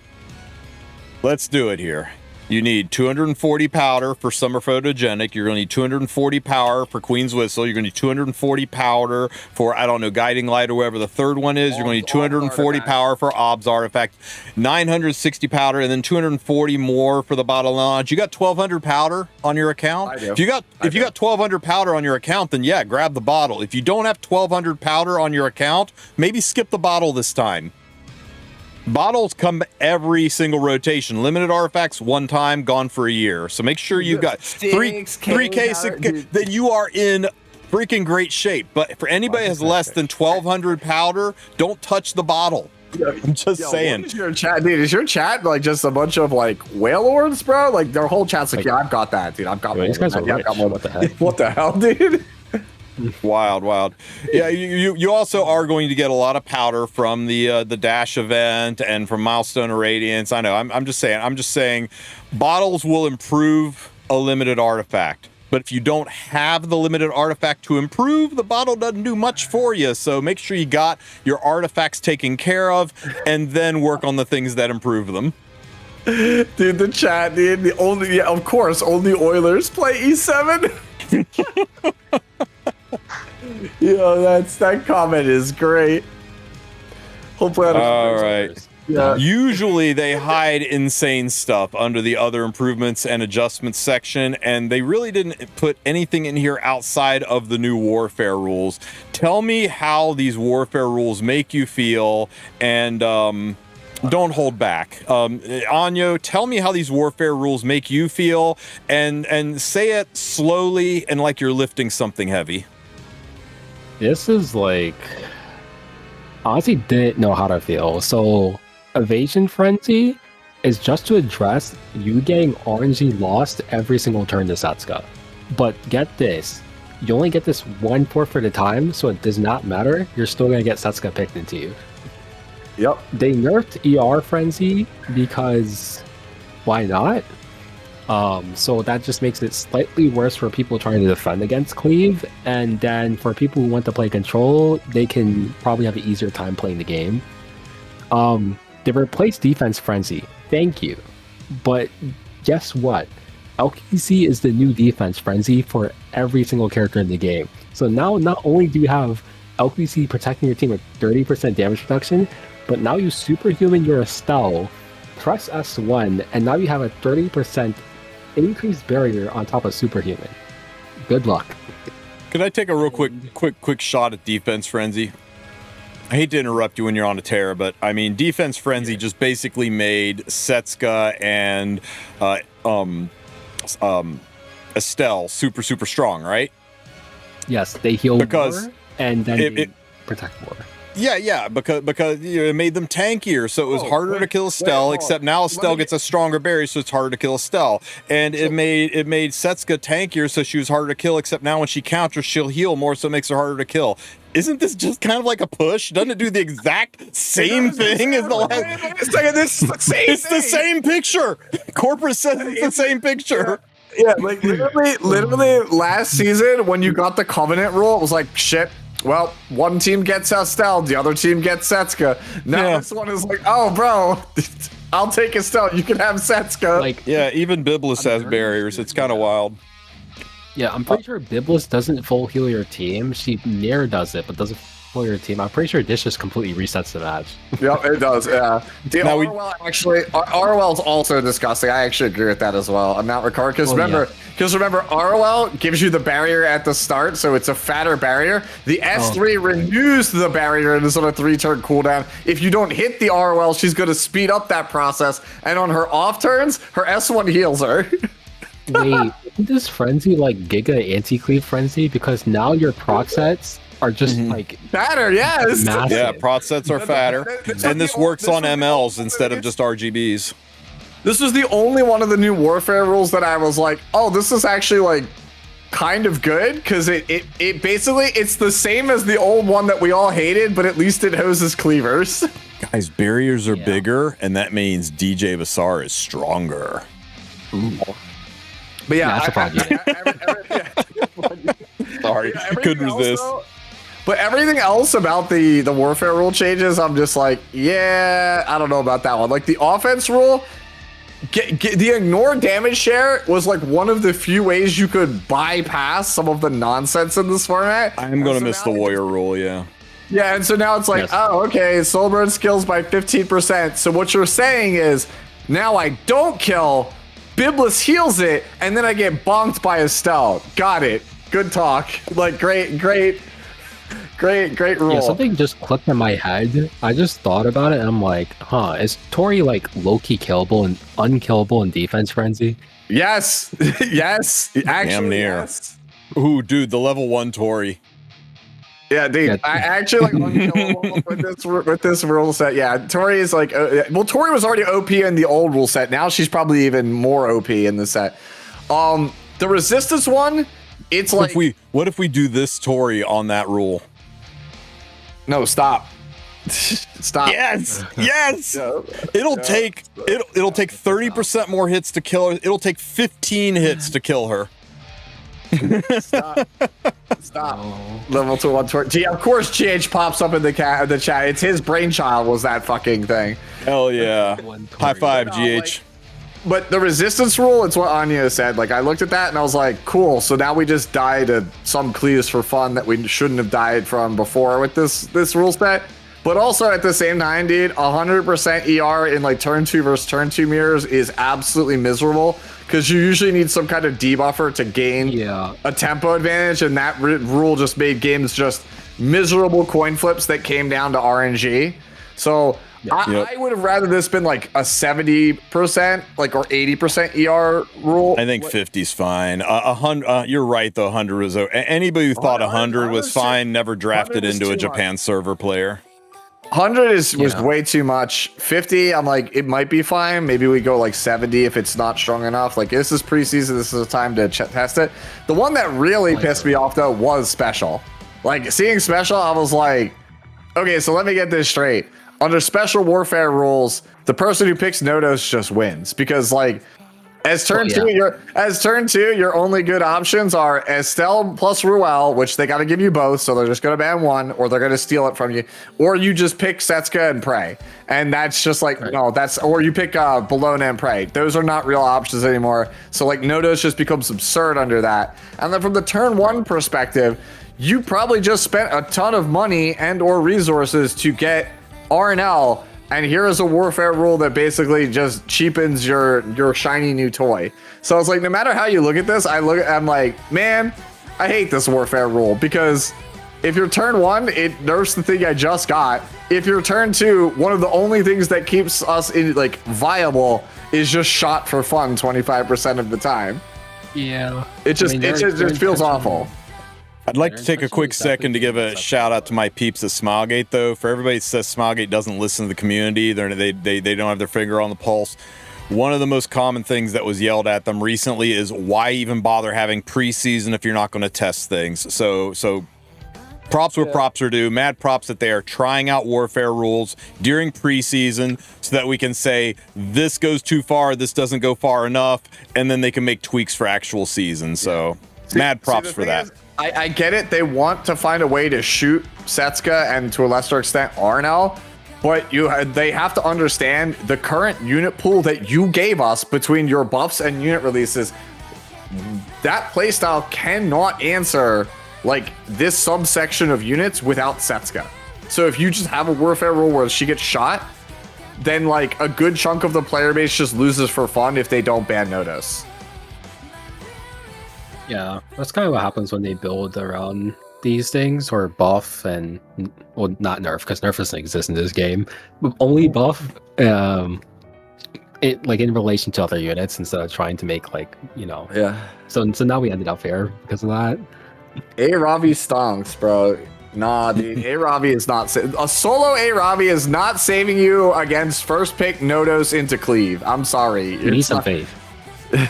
Let's do it here. You need 240 powder for Summer Photogenic. You're going to need 240 power for Queen's Whistle. You're going to need 240 powder for, I don't know, Guiding Light or whatever the third one is. You're going to need 240 power for Obs Artifact, 960 powder, and then 240 more for the Bottle Knowledge. You got 1,200 powder on your account? I do. If you got 1,200 powder on your account, then yeah, grab the bottle. If you don't have 1,200 powder on your account, maybe skip the bottle this time. Bottles come every single rotation. Limited artifacts, one time, gone for a year. So make sure you've got 3K. Then you are in freaking great shape. But for anybody who has less than 1,200 powder, don't touch the bottle. I'm just saying. What is your chat, dude? Is your chat like just a bunch of like whale lords, bro? Like their whole chat's like, yeah, I've got that, dude. I've got more. These guys are rich. What the heck? What the hell, dude? Wild. Yeah, you also are going to get a lot of powder from the Dash event and from Milestone of Radiance. I know. I'm just saying bottles will improve a limited artifact. But if you don't have the limited artifact to improve, the bottle doesn't do much for you. So make sure you got your artifacts taken care of and then work on the things that improve them. Dude, the chat, dude, of course, only Oilers play E7. Yo, that comment is great. Hopefully, all right. Yeah. Usually they hide insane stuff under the other improvements and adjustments section, and they really didn't put anything in here outside of the new warfare rules. Tell me how these warfare rules make you feel, and don't hold back. Anyo, tell me how these warfare rules make you feel, and say it slowly and like you're lifting something heavy. This is like, honestly didn't know how to feel. So Evasion Frenzy is just to address you getting RNG lost every single turn to Setsuka. But get this, you only get this 1/4 at a time, so it does not matter. You're still going to get Setsuka picked into you. Yep. They nerfed ER Frenzy because why not? So that just makes it slightly worse for people trying to defend against Cleave, and then for people who want to play control, they can probably have an easier time playing the game. They replaced Defense Frenzy. Thank you. But guess what? LQC is the new defense frenzy for every single character in the game. So now not only do you have LQC protecting your team with 30% damage reduction, but now you superhuman your Estelle, press S1, and now you have a 30% increased barrier on top of superhuman. Good luck. Could I take a real quick shot at Defense Frenzy? I hate to interrupt you when you're on a tear, but I mean, Defense Frenzy just basically made Setsuka and Estelle super strong, right? Yes, they heal because more, and then they protect more. Yeah, because it made them tankier, so it was harder to kill Estelle. Except now Estelle gets a stronger barrier, so it's harder to kill Estelle. And it made Setsuka tankier, so she was harder to kill. Except now when she counters, she'll heal more, so it makes her harder to kill. Isn't this just kind of like a push? Doesn't it do the exact same thing as the last? It's the same picture. Corporate says it's the same picture. Yeah, like literally last season when you got the Covenant rule, it was like, shit, well, one team gets Estelle, the other team gets Setsuka. Now this one is like, oh, bro, I'll take Estelle. You can have Setsuka. Like, yeah, even Biblis has barriers. It's kind of wild. Yeah, I'm pretty sure Biblis doesn't full heal your team. She near does it, but doesn't full your team. I'm pretty sure Dish just completely resets the match. Yep, it does. Yeah. ROL's also disgusting. I actually agree with that as well. I'm not Ricard because remember, ROL gives you the barrier at the start, so it's a fatter barrier. The S3 renews the barrier and is on a 3-turn cooldown. If you don't hit the ROL, she's going to speed up that process, and on her off turns, her S1 heals her. Wait, isn't this frenzy like Giga anti-cleave frenzy? Because now your proc sets are just like fatter, yes. Massive. Yeah, prot sets are fatter, and this works on MLs instead of just RGBs. This was the only one of the new warfare rules that I was like, oh, this is actually like kind of good, because it basically it's the same as the old one that we all hated, but at least it hoses cleavers. Guys, barriers are bigger, and that means DJ Basar is stronger. Ooh. But yeah, Sorry, couldn't resist. But everything else about the warfare rule changes, I'm just like, yeah, I don't know about that one. Like the offense rule, the ignore damage share was like one of the few ways you could bypass some of the nonsense in this format. I'm gonna miss the warrior rule, yeah. Yeah, and so now it's like, oh, okay, Soulburn skills by 15%. So what you're saying is, now I don't kill, Biblis heals it, and then I get bonked by Estelle. Got it. Good talk. Like, great rule. Yeah, something just clicked in my head. I just thought about it, and I'm like, is Tori like low-key killable and unkillable in defense frenzy? Yes. Yes. Actually, damn near. Yes. Ooh, dude, the level 1 Tori. Yeah, dude, I actually like unkillable with this rule set. Yeah, Tori is like, well, Tori was already OP in the old rule set. Now she's probably even more OP in the set. The resistance one, it's like, what if we do this Tori on that rule? No, stop. Stop. Yes. It'll take 30% more hits to kill her. It'll take 15 hits to kill her. Stop. Level 2 1 Tori. Gee, of course GH pops up in the chat. It's his brainchild was that fucking thing. Hell yeah. High five, GH. But the resistance rule, it's what Anya said. Like, I looked at that and I was like, cool. So now we just die to some cleaves for fun that we shouldn't have died from before with this rule set. But also at the same time, dude, 100% ER in like turn 2 versus turn 2 mirrors is absolutely miserable, because you usually need some kind of debuffer to gain a tempo advantage, and that rule just made games just miserable coin flips that came down to RNG. So I would have rather this been like a 70% like or 80% ER rule. I think 50's fine. 100. You're right though. 100 was anybody who thought 100 was fine never drafted into a Japan server player. 100 was way too much. 50, I'm like, it might be fine. Maybe we go like 70 if it's not strong enough. Like, this is preseason. This is a time to test it. The one that really pissed me off, though, was special. Like, seeing special, I was like, okay, so let me get this straight. Under special warfare rules, the person who picks Nodos just wins. Because, like, As turn two, your only good options are Estelle plus Ruel, which they got to give you both, so they're just going to ban one, or they're going to steal it from you, or you just pick Setsuka and Prey, and that's just like no, that's or you pick Bologna and Prey. Those are not real options anymore. So like Nodos just becomes absurd under that. And then from the turn one perspective, you probably just spent a ton of money and or resources to get RNL. And here is a warfare rule that basically just cheapens your shiny new toy. So it's like, no matter how you look at this, I'm like, man, I hate this warfare rule, because if you're turn one, it nerfs the thing I just got. If you're turn two, one of the only things that keeps us in like viable is just shot for fun 25% of the time. Yeah. It just feels awful. I'd like to take a quick second to give a shout out to my peeps at Smilegate, though. For everybody that says Smilegate doesn't listen to the community, they don't have their finger on the pulse. One of the most common things that was yelled at them recently is, why even bother having preseason if you're not going to test things? So props where props are due. Mad props that they are trying out warfare rules during preseason so that we can say this goes too far, this doesn't go far enough, and then they can make tweaks for actual season. So mad props for that. I get it. They want to find a way to shoot Setsuka and to a lesser extent Arnel, but they have to understand the current unit pool that you gave us between your buffs and unit releases. That playstyle cannot answer like this subsection of units without Setsuka. So if you just have a warfare rule where she gets shot, then like a good chunk of the player base just loses for fun if they don't ban Notice. Yeah, that's kind of what happens when they build around these things, or buff and, well, not nerf, because nerf doesn't exist in this game, but only buff it like in relation to other units instead of trying to make like, you know. Yeah. So now we ended up fair because of that. A-Ravi stonks, bro. Nah, dude. A-Ravi is not a solo A-Ravi is not saving you against first pick Nodos into Cleave. I'm sorry. You need some faith.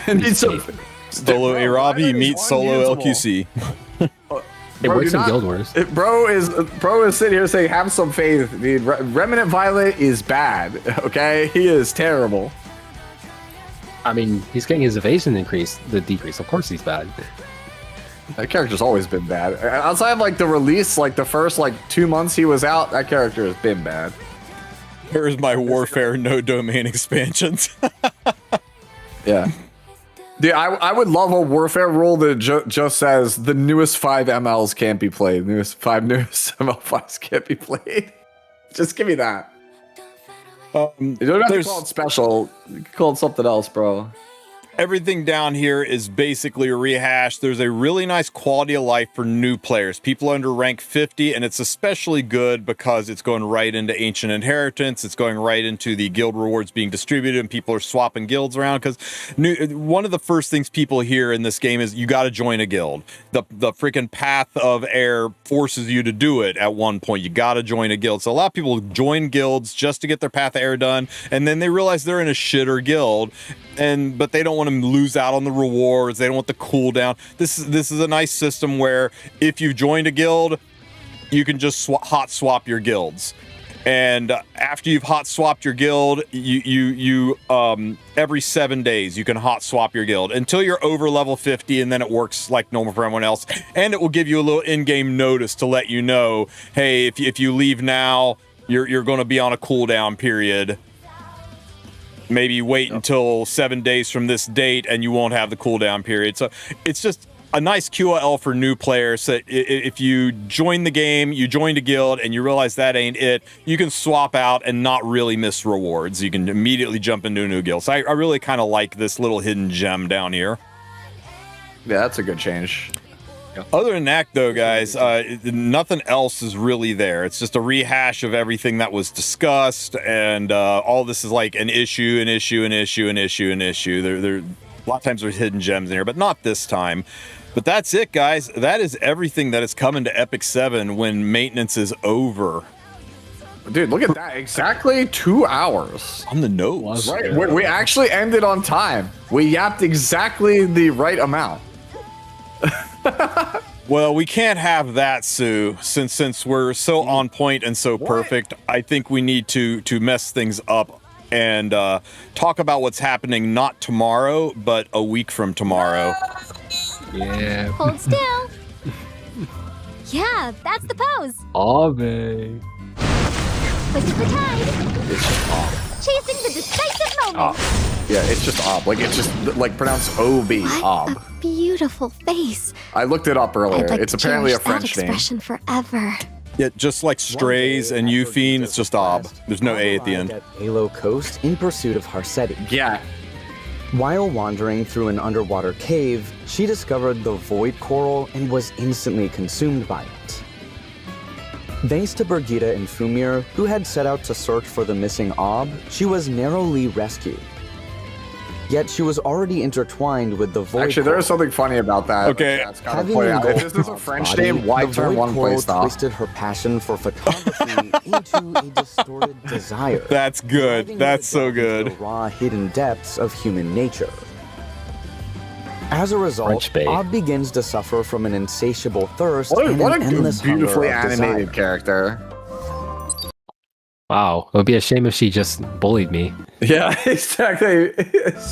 Need some faith. Solo A-Ravi meets solo LQC. It works in Guild Wars. Bro is sitting here saying, have some faith. Dude, Remnant Violet is bad, okay? He is terrible. I mean, he's getting his evasion decrease. Of course he's bad. That character's always been bad. Outside of like the release, like the first like 2 months he was out, that character has been bad. Here's my warfare no domain expansions. Yeah. Dude, I would love a warfare rule that just says the newest 5 MLs can't be played. The newest ML5s can't be played. Just give me that. You don't have to call it special. You can call it something else, bro. Everything down here is basically a rehash. There's a really nice quality of life for new players, people under rank 50, and it's especially good because it's going right into Ancient Inheritance. It's going right into the guild rewards being distributed, and people are swapping guilds around, because one of the first things people hear in this game is you got to join a guild. The freaking Path of Air forces you to do it at one point. You got to join a guild. So a lot of people join guilds just to get their Path of Air done, and then they realize they're in a shitter guild, but they don't want to lose out on the rewards. They don't want the cooldown. This is a nice system where if you've joined a guild, you can just hot swap your guilds. And after you've hot swapped your guild, you every 7 days you can hot swap your guild until you're over level 50, and then it works like normal for everyone else. And it will give you a little in-game notice to let you know, hey, if you leave now, you're going to be on a cooldown period. Maybe wait until 7 days from this date and you won't have the cooldown period. So it's just a nice QOL for new players. So if you join the game, you joined a guild, and you realize that ain't it, you can swap out and not really miss rewards. You can immediately jump into a new guild. So I really kind of like this little hidden gem down here. Yeah, that's a good change. Other than that, though, guys, nothing else is really there. It's just a rehash of everything that was discussed, and all this is like an issue. There, a lot of times there's hidden gems in here, but not this time. But that's it, guys. That is everything that is coming to Epic 7 when maintenance is over. Dude, look at that. Exactly 2 hours. On the nose. Right. We actually ended on time. We yapped exactly the right amount. Well, we can't have that, Sue, since we're so on point and so perfect. I think we need to mess things up and talk about what's happening not tomorrow, but a week from tomorrow. Yeah. Hold still. Yeah, that's the pose. HUAWEI. Twisting the tide. It's just ob. Chasing the decisive moment. Yeah, it's just ob. Like, it's just, like, pronounced O-B, What ob. a beautiful face. I looked it up earlier. I'd like It's to apparently a cherish that French name. expression forever. Yeah, just like Strays and Euphine, it's just ob. There's no A at the end. At Halo Coast in pursuit of Harseti. Yeah. While wandering through an underwater cave, she discovered the Void Coral and was instantly consumed by it. Thanks to Birgitta and Fumir, who had set out to search for the missing Ob, she was narrowly rescued. Yet she was already intertwined with the Void Actually, there is something funny about that. Okay. That's gotta Having point out. If engulfed this is a Ob's French body, name, why the turn Void one Coral place off? twisted her passion for photography into a distorted desire. That's good. driving That's her so into the good. raw, hidden depths of human nature. As a result, French bait. Ob begins to suffer from an insatiable thirst What and a an endless beautifully hunger of animated desire. character. Wow. It would be a shame if she just bullied me. Yeah, exactly.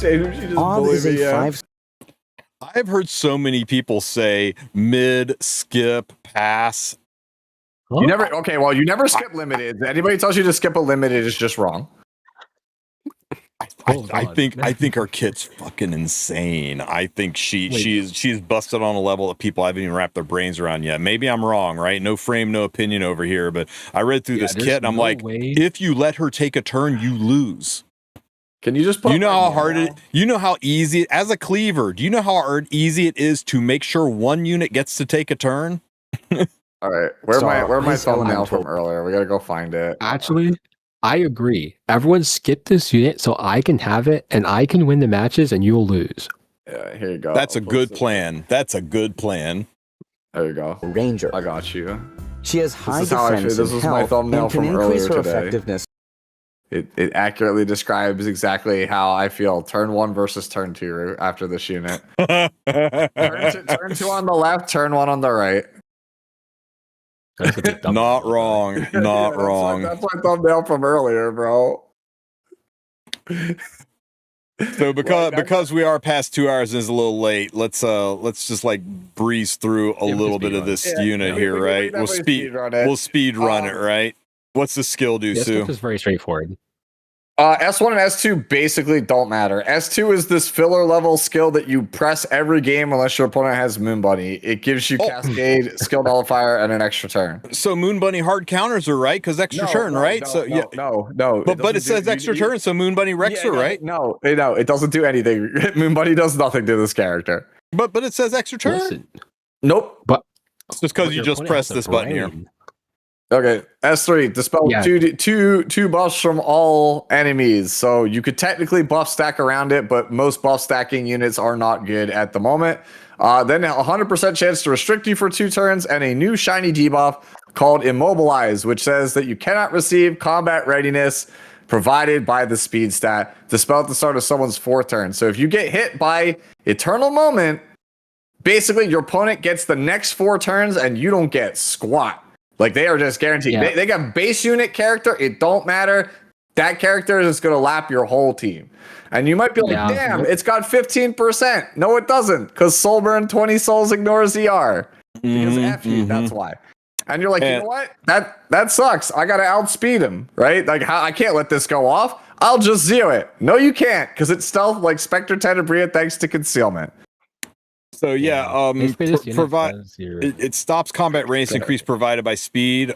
Shame if she just Ob bullied is a me, yeah. 5 I've heard so many people say mid, skip, pass. You never, okay, well, you never skip limited. Anybody tells you to skip a limited is just wrong. I think her kit's fucking insane. I think she's busted on a level that people haven't even wrapped their brains around yet. Maybe I'm wrong, right? No frame, no opinion over here. But I read through this there's kit and I'm no like, way. if you let her take a turn, you lose. Can you just put You know up how my hard name it. You know how easy as a cleaver. Do you know how easy it is to make sure one unit gets to take a turn? now? All right, where my This thumbnail elemental- from earlier? We gotta go find it. Actually, I agree. Everyone skip this unit so I can have it and I can win the matches and you'll lose. Yeah, here you go. That's a I'll good post it. plan. That's a good plan. There you go. Ranger. I got you. She has high is how I defense feel. This and was my health thumbnail and can from increase earlier her today. effectiveness It accurately describes exactly how I feel turn 1 versus turn 2 after this unit. Turn 2 on the left, turn 1 on the right. That's a bit dumb. Not wrong. Not Yeah, wrong. That's my thumbnail from earlier, bro. So because we are past 2 hours and it's a little late, let's just like breeze through a Yeah, we can little bit speed of run. this Yeah, unit we here, can right? definitely speed run it. We'll speed run it, Um, right? What's the skill do, This Sue? stuff is very straightforward. S1 and S2 basically don't matter. S2 is this filler level skill that you press every game unless your opponent has Moon Bunny. It gives you Oh. Cascade, Skill Nullifier, and an extra turn. So Moon Bunny hard counters are right because extra turn, right? So yeah, no. but it says extra turn, so Moon Bunny wrecks her, right? No, it doesn't do anything. Moon Bunny does nothing to this character. But it says extra turn. Listen, Nope. It's just because you your just opponent pressed has a this button here. brain. Okay, S3, dispel Yeah. two buffs from all enemies. So you could technically buff stack around it, but most buff stacking units are not good at the moment. Then a 100% chance to restrict you for 2 turns, and a new shiny debuff called Immobilize, which says that you cannot receive combat readiness provided by the speed stat dispelled at the start of someone's 4th turn. So if you get hit by Eternal Moment, basically your opponent gets the next 4 turns and you don't get squat. Like, they are just guaranteed. Yeah. They got base unit character. It don't matter. That character is going to lap your whole team. And you might be like, Yeah. damn, it's got 15%. No, it doesn't. Because Soulburn 20 souls ignores ER. Because F you, that's why. And you're like, you know what? That sucks. I got to outspeed him, right? Like, I can't let this go off. I'll just zero it. No, you can't. Because it's stealth like Spectre Tenebria thanks to concealment. So yeah, Basically, this unit provide says you're- it stops combat range increase provided by speed.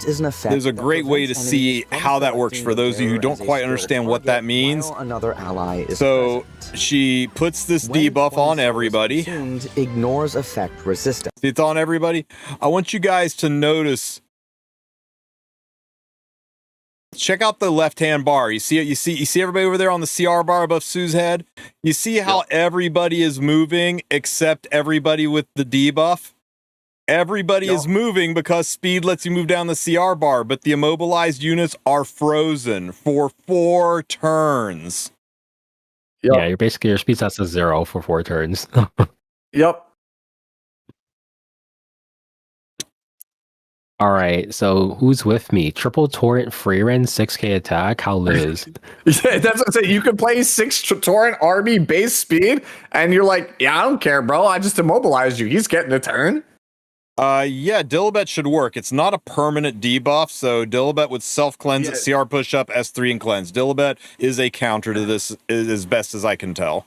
is an effect There's a that great way to prevents see enemies from how that works selecting for the those of you who bearer don't as a quite skilled understand what target that means. while another ally is So present. she puts this When debuff 20 on souls everybody. consumed, ignores effect resistance. It's on everybody. I want you guys to notice. Check out the left-hand bar. You see it. You see everybody over there on the CR bar above Sue's head. You see how everybody is moving except everybody with the debuff. Everybody is moving because speed lets you move down the CR bar, but the immobilized units are frozen for 4 turns. Yep. Yeah, your speed stat says 0 for 4 turns. Yep. All right, so who's with me? Triple torrent free run, 6k attack. How lose? Yeah, that's what I'm saying. You can play 6 torrent army base speed, and you're like, yeah, I don't care, bro. I just immobilized you. He's getting a turn. Yeah, Dilibet should work. It's not a permanent debuff, so Dilibet would self-cleanse at CR push-up, S3, and cleanse. Dilibet is a counter to this, as best as I can tell.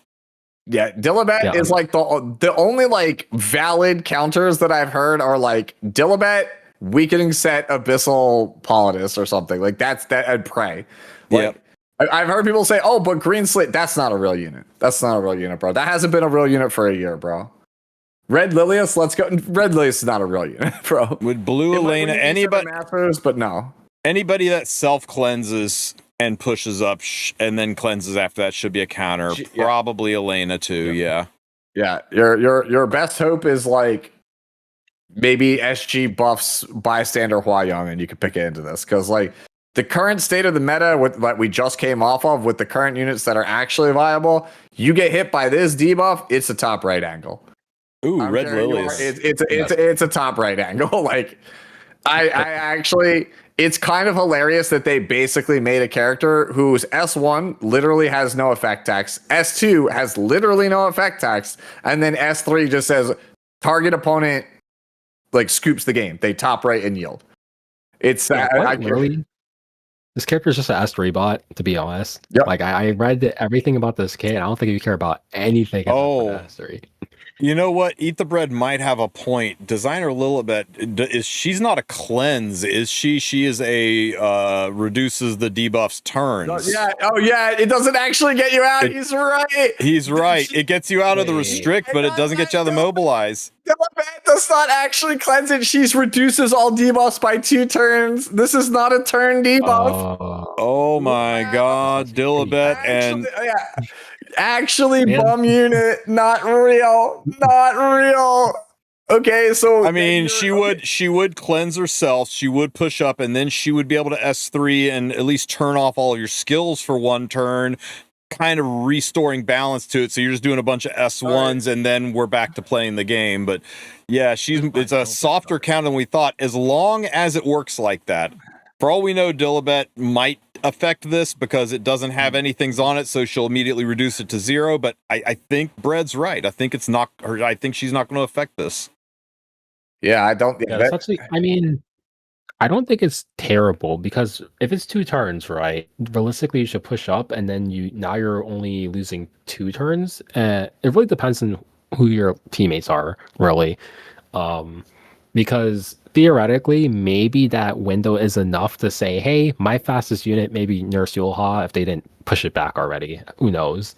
Yeah, Dilibet is like the only like valid counters that I've heard are like Dilibet, weakening set, Abyssal Politis or something. Like that's that and Prey. Like, I've heard people say, oh, but Green Slit, that's not a real unit. That's not a real unit, bro. That hasn't been a real unit for a year, bro. Red Lilius, let's go. Red Lilius is not a real unit, bro. With Blue Elena, anybody, masters, but no. Anybody that self-cleanses and pushes up and then cleanses after that should be a counter. Probably Elena too, yeah. Your best hope is like maybe SG buffs bystander Huayang, and you can pick it into this because like the current state of the meta with like we just came off of with the current units that are actually viable, you get hit by this debuff, it's a top right angle. Ooh, Red Lilies. It's a top right angle. Like I actually, it's kind of hilarious that they basically made a character whose S1 literally has no effect text, S2 has literally no effect text, and then S3 just says target opponent like scoops the game. They top right and yield. It's really. This character is just an S3 bot, to be honest. Yep. Like I read everything about this kid. I don't think you care about anything about S3. You know what? Eat the Bread might have a point. Designer Lilibet, she's not a cleanse, is she? She is a reduces the debuff's turns. Oh yeah. It doesn't actually get you out. He's right. He's right. It gets you out of the restrict, but it doesn't get you out of the mobilize. Dilibet does not actually cleanse it. She reduces all debuffs by 2 turns. This is not a turn debuff. Oh my God, Dilibet and actually bum unit, not real. Okay, so I mean, she would cleanse herself, she would push up, and then she would be able to S3 and at least turn off all your skills for 1 turn, kind of restoring balance to it. So you're just doing a bunch of S1s, and then we're back to playing the game. But yeah, it's a softer count than we thought, as long as it works like that. For all we know, Dilibet might affect this because it doesn't have anything on it, so she'll immediately reduce it to 0. But I think Bread's right. I think it's not her. I think she's not going to affect this. Yeah, I don't. Yeah, actually, I mean, I don't think it's terrible because if it's 2 turns, right? Realistically, you should push up, and then you're only losing 2 turns. It really depends on who your teammates are, really, because theoretically, maybe that window is enough to say, hey, my fastest unit, maybe Nurse Yulha, if they didn't push it back already, who knows,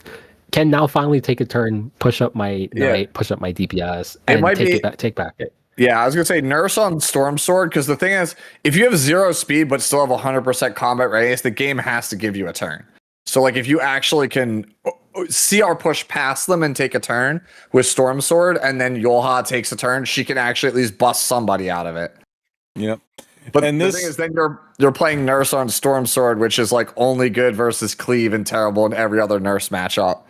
can now finally take a turn, push up my knight, push up my DPS, and take back it. Yeah, I was gonna say Nurse on Storm Sword, because the thing is, if you have 0 speed but still have 100% combat readiness, the game has to give you a turn. So like if you actually can CR push past them and take a turn with Storm Sword, and then Yulha takes a turn, she can actually at least bust somebody out of it. Yep. But the thing is, then you're playing Nurse on Storm Sword, which is like only good versus Cleave and terrible in every other Nurse matchup.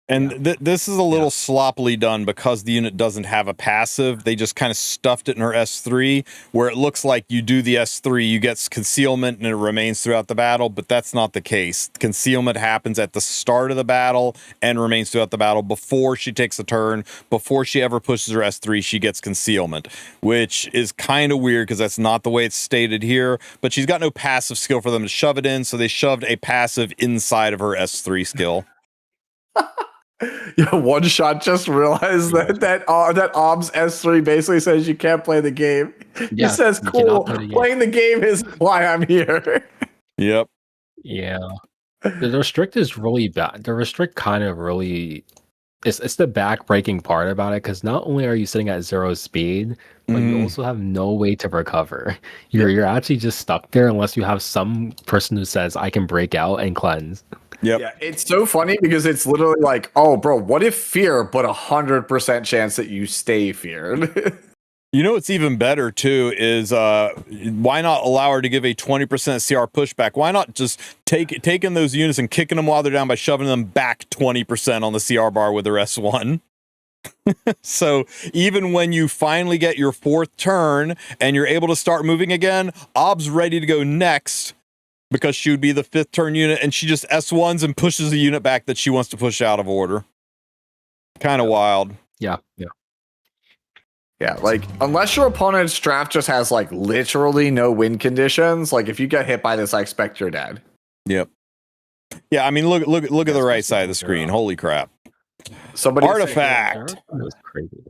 And this is a little sloppily done because the unit doesn't have a passive. They just kind of stuffed it in her S3, where it looks like you do the S3, you get concealment, and it remains throughout the battle, but that's not the case. Concealment happens at the start of the battle and remains throughout the battle. Before she takes a turn, before she ever pushes her S3, she gets concealment, which is kind of weird because that's not the way it's stated here, but she's got no passive skill for them to shove it in, so they shoved a passive inside of her S3 skill. Yeah, One Shot just realized that Ob's S3 basically says you can't play the game. Yeah, he says, cool, playing the game is why I'm here. Yep. Yeah. The restrict is really bad. The restrict kind of really... It's the back-breaking part about it, because not only are you sitting at 0 speed, but you also have no way to recover. You're actually just stuck there unless you have some person who says, I can break out and cleanse. Yep. Yeah, it's so funny because it's literally like, oh, bro, what if fear, but 100% chance that you stay feared? You know what's even better, too, is why not allow her to give a 20% CR pushback? Why not just taking those units and kicking them while they're down by shoving them back 20% on the CR bar with her S1? So even when you finally get your 4th turn and you're able to start moving again, Ob's ready to go next because she would be the 5th turn unit, and she just S1s and pushes the unit back that she wants to push out of order. Kind of wild. Yeah. Yeah, like, unless your opponent's draft just has, like, literally no win conditions, like, if you get hit by this, I expect you're dead. Yep. Yeah, I mean, look at the right side of the screen. Holy crap. Artifact. That was crazy.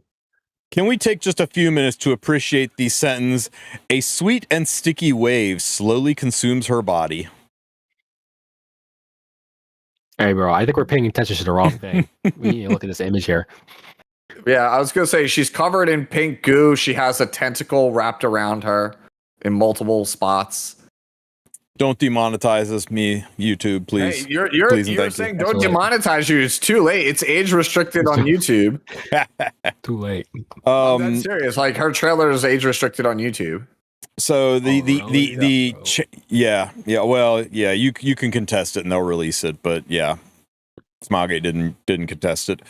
Can we take just a few minutes to appreciate the sentence, "A sweet and sticky wave slowly consumes her body"? Hey, bro, I think we're paying attention to the wrong thing. We need to look at this image here. Yeah, I was going to say, she's covered in pink goo. She has a tentacle wrapped around her in multiple spots. Don't demonetize us, me, YouTube, please. Hey, you're Please and thank saying you. don't demonetize you. It's too late. It's age restricted on YouTube. Too late. That's serious. Like, her trailer is age restricted on YouTube. So Yeah, you can contest it and they'll release it, but yeah, Smogate didn't contest it.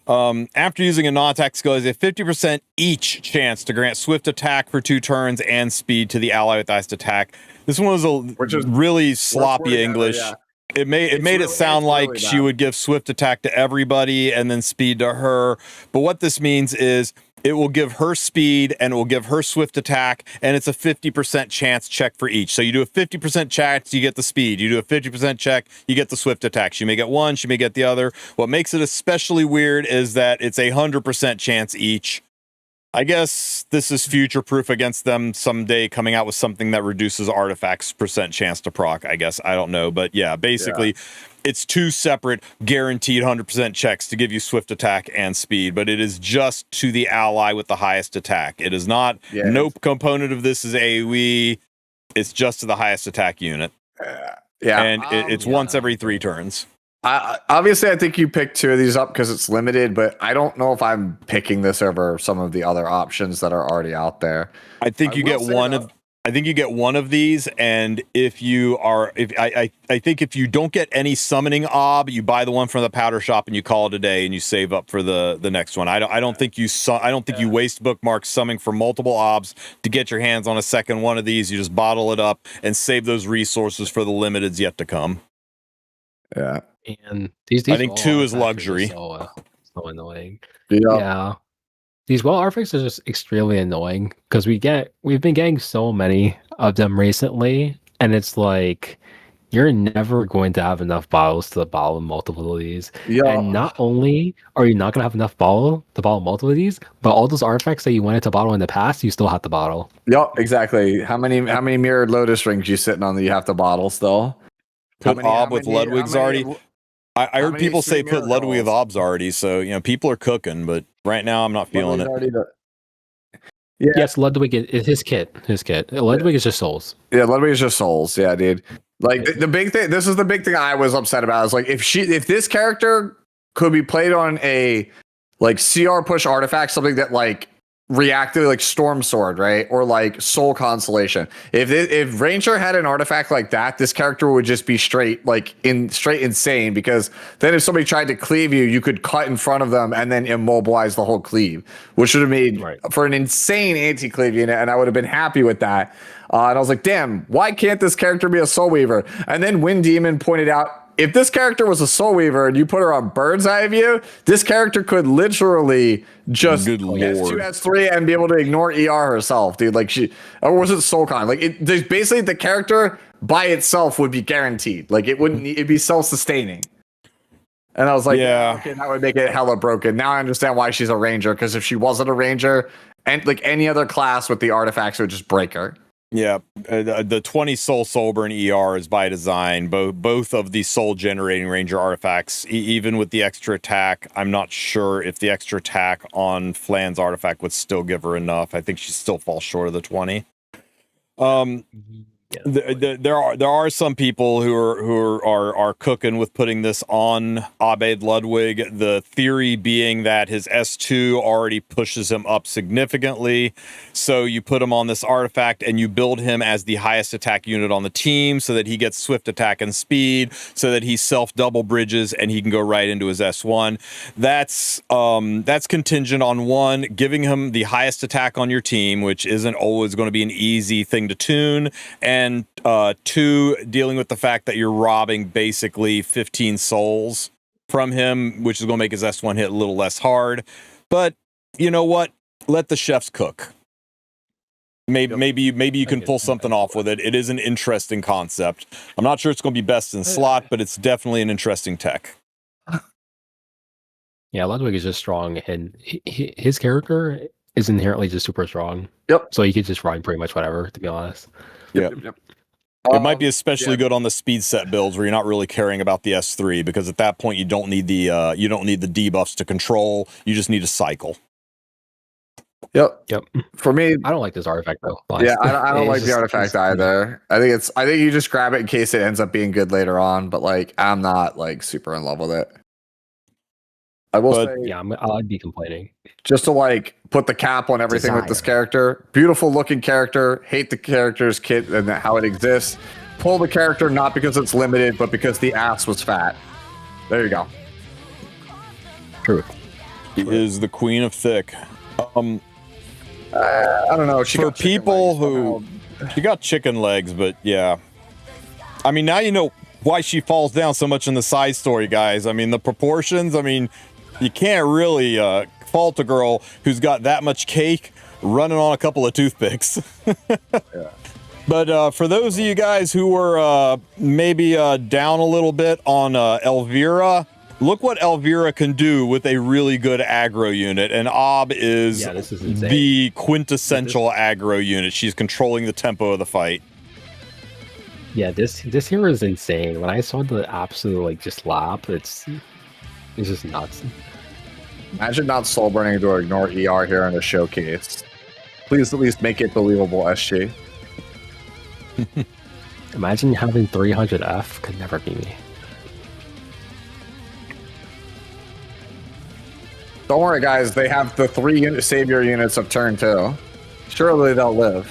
After using a non-attack skill, has a 50% each chance to grant swift attack for 2 turns and speed to the ally with highest attack. This one was really sloppy English. Yeah. It made it sound like really she would give swift attack to everybody and then speed to her. But what this means is it will give her speed and it will give her swift attack, and it's a 50% chance check for each. So you do a 50% chance, you get the speed. You do a 50% check, you get the swift attack. She may get one, she may get the other. What makes it especially weird is that it's 100% chance each. I guess this is future-proof against them someday coming out with something that reduces artifacts percent chance to proc, I guess. I don't know. But yeah, basically, it's 2 separate guaranteed 100% checks to give you swift attack and speed, but it is just to the ally with the highest attack. It is not, no component of this is AoE. It's just to the highest attack unit. And it's once every 3 turns. Obviously, I think you picked 2 of these up because it's limited, but I don't know if I'm picking this over some of the other options that are already out there. I think you get one of these, and I think if you don't get any summoning ob, you buy the one from the powder shop and you call it a day and you save up for the next one. I don't think you waste bookmarks summoning for multiple obs to get your hands on a second one of these. You just bottle it up and save those resources for the limiteds yet to come. Yeah. And these I think 2 is luxury. So annoying. Yeah. These artifacts are just extremely annoying because we've been getting so many of them recently, and it's like you're never going to have enough bottles to bottle multiple of these. Yeah. And not only are you not going to have enough bottle to bottle multiple of these, but all those artifacts that you wanted to bottle in the past, you still have to bottle. Yep, exactly. How many mirrored lotus rings you sitting on that you have to bottle still? Put ob with Ludwig's already. I heard people say put Ludwig with obs already, so people are cooking, but right now I'm not feeling it. Yes, Ludwig is his kit. Ludwig is just souls. Yeah, Ludwig is just souls. Yeah, dude. Like the big thing. This is the big thing I was upset about. Is like if this character could be played on a like CR push artifact, something that like reacted like Storm Sword, right? Or like Soul Constellation. If Ranger had an artifact like that, this character would just be straight insane, because then if somebody tried to cleave you, you could cut in front of them and then immobilize the whole cleave, which would have made for an insane anti-cleave unit, and I would have been happy with that. And I was like, damn, why can't this character be a Soul Weaver? And then Wind Demon pointed out, if this character was a Soul Weaver and you put her on Bird's Eye View, this character could literally just S2, S3 and be able to ignore ER herself, dude. Like or was it SoulCon? Like there's basically the character by itself would be guaranteed. Like it'd be self-sustaining. And I was like, okay, that would make it hella broken. Now I understand why she's a Ranger, because if she wasn't a Ranger, and like any other class with the artifacts, it would just break her. Yeah, the 20 Soulburn ER is by design. Both of the soul generating Ranger artifacts, even with the extra attack, I'm not sure if the extra attack on Flan's artifact would still give her enough. I think she still falls short of the 20. There are some people who are cooking with putting this on Abed Ludwig. The theory being that his S2 already pushes him up significantly, so you put him on this artifact and you build him as the highest attack unit on the team, so that he gets swift attack and speed, so that he self double bridges and he can go right into his S1. That's contingent on one, giving him the highest attack on your team, which isn't always going to be an easy thing to tune, and two, dealing with the fact that you're robbing basically 15 souls from him, which is going to make his S1 hit a little less hard. But you know what? Let the chefs cook. Maybe you can pull something off with it. It is an interesting concept. I'm not sure it's going to be best in slot, but it's definitely an interesting tech. Yeah, Ludwig is just strong, and his character is inherently just super strong. Yep. So he could just run pretty much whatever, to be honest. Yeah. It might be especially good on the speed set builds where you're not really caring about the S3, because at that point you don't need the debuffs to control. You just need to cycle. Yep. For me, I don't like this artifact though. Yeah, I don't like the artifact either. I think you just grab it in case it ends up being good later on, but like I'm not like super in love with it. I will say, yeah, I'd be complaining. Just to like put the cap on everything with this character. Beautiful looking character. Hate the character's kit and how it exists. Pull the character not because it's limited, but because the ass was fat. There you go. True. She is the queen of thick. I don't know. For people who she got chicken legs, but yeah. I mean, now you know why she falls down so much in the side story, guys. I mean, the proportions. I mean, you can't really fault a girl who's got that much cake running on a couple of toothpicks. Yeah. But for those of you guys who were maybe down a little bit on Elvira, look what Elvira can do with a really good aggro unit. And Ob is the quintessential aggro unit. She's controlling the tempo of the fight. Yeah, this hero is insane. When I saw the absolute like just lap, it's just nuts. Imagine not soul burning to ignore ER here in a showcase. Please at least make it believable, SG. Imagine having 300 F. Could never be me. Don't worry, guys. They have the 3 savior units of turn 2. Surely they'll live.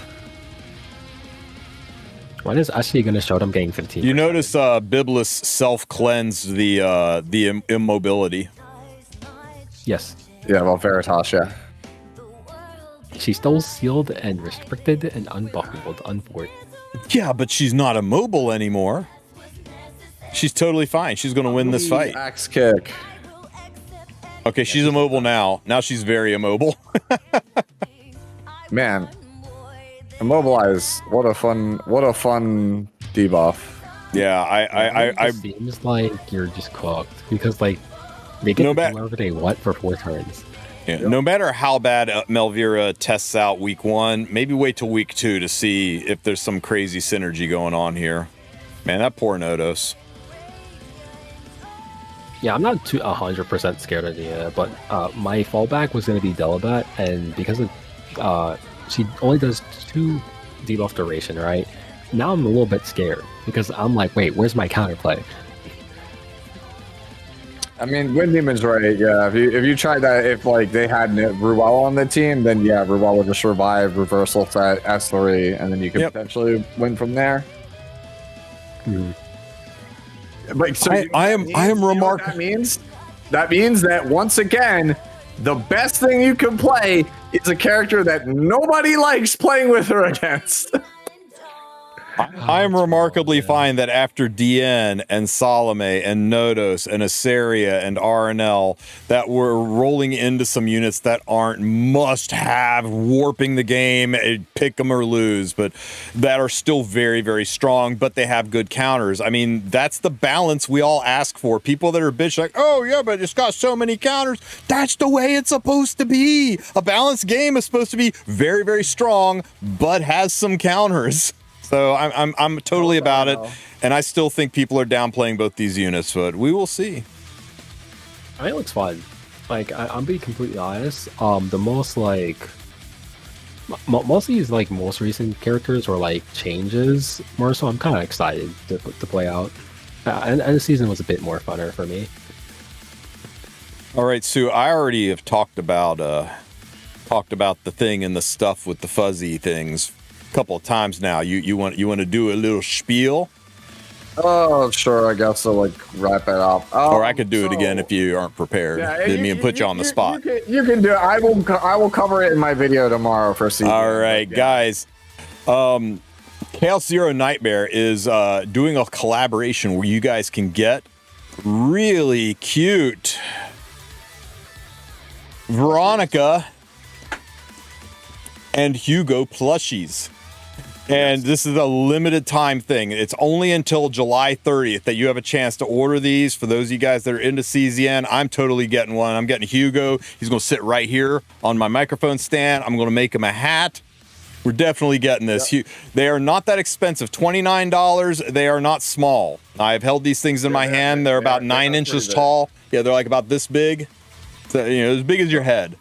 When is Ashley going to show them getting 15? You notice Biblis self-cleansed the immobility. Yes. Yeah, well, Veritas, yeah. She's still sealed and restricted and unbuckled, unfort. Yeah, but she's not immobile anymore. She's totally fine. She's going to win this fight. Axe kick. Okay, she's immobile now. Now she's very immobile. Man, immobilize. What a fun debuff. Yeah, It seems like you're just cooked because like they get whatever they want for 4 turns. Yeah. Yep. No matter how bad Melvira tests out week 1, maybe wait till week 2 to see if there's some crazy synergy going on here. Man, that poor Nodos. Yeah, I'm not 100% scared of the but my fallback was going to be Delabat, and because of she only does 2 debuff duration, right? Now I'm a little bit scared because I'm like, wait, where's my counterplay? I mean, Wind Demon's right. Yeah, if you tried that, if like they had Ruel on the team, then yeah, Ruel would just survive reversal to S3, and then you could potentially win from there. But so I am remarkable. That means that once again, the best thing you can play is a character that nobody likes playing with or against. I am remarkably fine that after DN and Salome and Nodos and Asaria and RNL that we're rolling into some units that aren't must-have, warping the game, pick them or lose, but that are still very, very strong, but they have good counters. I mean, that's the balance we all ask for. People that are bitch like, oh yeah, but it's got so many counters. That's the way it's supposed to be. A balanced game is supposed to be very, very strong, but has some counters. So I'm totally about it, and I still think people are downplaying both these units, but we will see. I mean, it looks fun. Like I'm being completely honest. The most like Most of these like most recent characters or like changes more, so I'm kind of excited to play out. And the season was a bit more funner for me. All right, Sue, I already have talked about the thing and the stuff with the fuzzy things a couple of times now. You want to do a little spiel? Oh, sure. I guess I'll like wrap it up. Or I could do it again if you aren't prepared. Didn't mean to put you on the spot. You can do it. I will cover it in my video tomorrow for season. All right, guys. Chaos Zero Nightmare is doing a collaboration where you guys can get really cute Veronica and Hugo plushies. And this is a limited time thing. It's only until July 30th that you have a chance to order these. For those of you guys that are into CZN, I'm totally getting one. I'm getting Hugo. He's going to sit right here on my microphone stand. I'm going to make him a hat. We're definitely getting this. Yep. They are not that expensive. $29. They are not small. I've held these things in my hand. They're about 9 inches tall. Yeah, they're like about this big. So, as big as your head.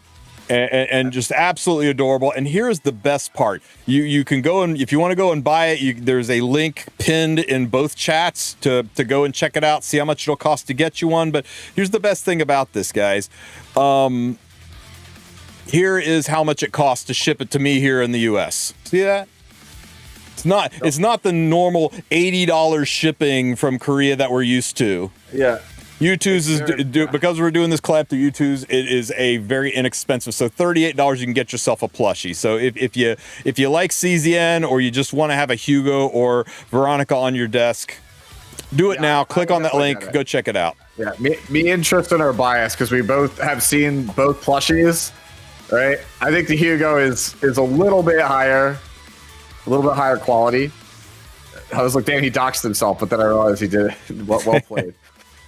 And just absolutely adorable. And here's the best part. You can go, and if you want to go and buy it, there's a link pinned in both chats to go and check it out, see how much it'll cost to get you one. But here's the best thing about this, guys. Here is how much it costs to ship it to me here in the US. See that? It's not the normal $80 shipping from Korea that we're used to. Yeah. U2's is because we're doing this collab through U2's, it is a very inexpensive. So $38 you can get yourself a plushie. So if you like CZN or you just want to have a Hugo or Veronica on your desk, do it now. Click on that link. Go check it out. Yeah, me and Tristen are biased because we both have seen both plushies. Right? I think the Hugo is a little bit higher quality. I was like, damn, he doxed himself, but then I realized he did it. Well played.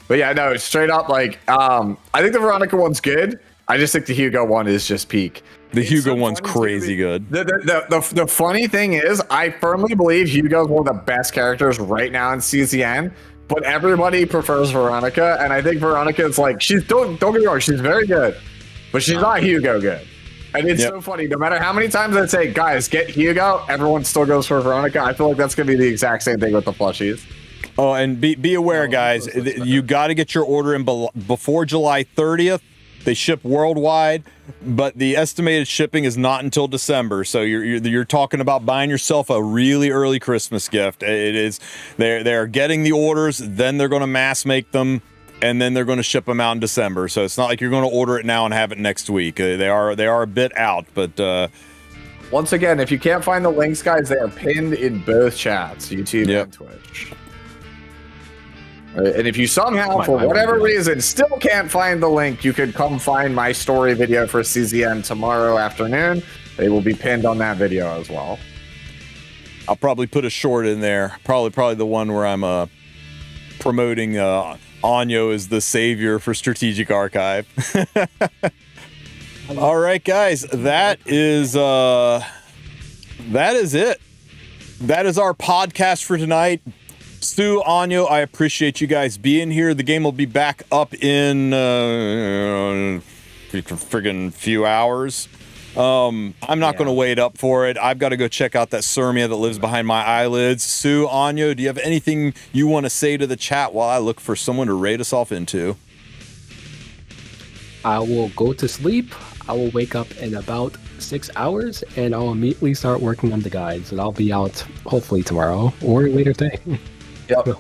But yeah, no, straight up, like, I think the Veronica one's good. I just think the Hugo one is just peak. The Hugo one's crazy good. The funny thing is, I firmly believe Hugo's one of the best characters right now in CZN, but everybody prefers Veronica, and I think Veronica is like, don't get me wrong, she's very good, but she's not Hugo good. And it's so funny, no matter how many times I say, guys, get Hugo, everyone still goes for Veronica. I feel like that's going to be the exact same thing with the plushies. Oh, and be aware, guys, you got to get your order in before July 30th. They ship worldwide, but the estimated shipping is not until December. So you're talking about buying yourself a really early Christmas gift. It is they're getting the orders, then they're going to mass make them, and then they're going to ship them out in December. So it's not like you're going to order it now and have it next week. They are a bit out, but once again, if you can't find the links, guys, they are pinned in both chats, YouTube and Twitch. And if you somehow, for whatever reason, still can't find the link, you could come find my story video for CZN tomorrow afternoon. They will be pinned on that video as well. I'll probably put a short in there. Probably the one where I'm promoting Anyo as the savior for Strategic Archive. All right, guys, that is it. That is our podcast for tonight. Stu, Anyo, I appreciate you guys being here. The game will be back up in friggin' few hours. I'm not going to wait up for it. I've got to go check out that Surmia that lives behind my eyelids. Sue, Anyo, do you have anything you want to say to the chat while I look for someone to raid us off into? I will go to sleep. I will wake up in about 6 hours, and I'll immediately start working on the guides, and I'll be out hopefully tomorrow or later today. Yep.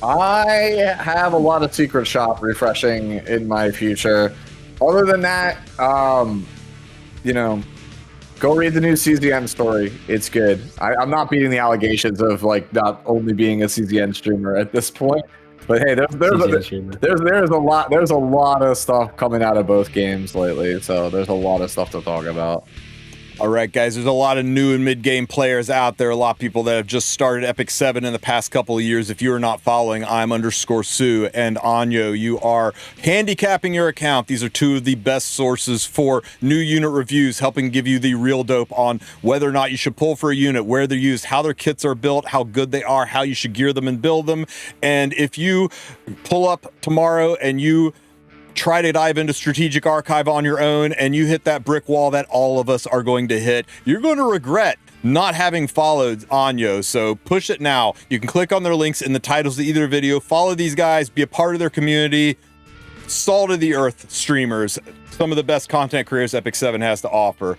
I have a lot of secret shop refreshing in my future. Other than that, go read the new CZN story. It's good. I'm not beating the allegations of like not only being a CZN streamer at this point, but hey, there's a lot of stuff coming out of both games lately. So there's a lot of stuff to talk about. All right, guys, there's a lot of new and mid-game players out there. A lot of people that have just started Epic 7 in the past couple of years. If you are not following, I'm_Sue and Anyo. You are handicapping your account. These are two of the best sources for new unit reviews, helping give you the real dope on whether or not you should pull for a unit, where they're used, how their kits are built, how good they are, how you should gear them and build them. And if you pull up tomorrow and you try to dive into Strategic Archive on your own and you hit that brick wall that all of us are going to hit, you're going to regret not having followed Anyo. So push it now. You can click on their links in the titles of either video, follow these guys, be a part of their community. Salt of the earth streamers, some of the best content creators Epic 7 has to offer.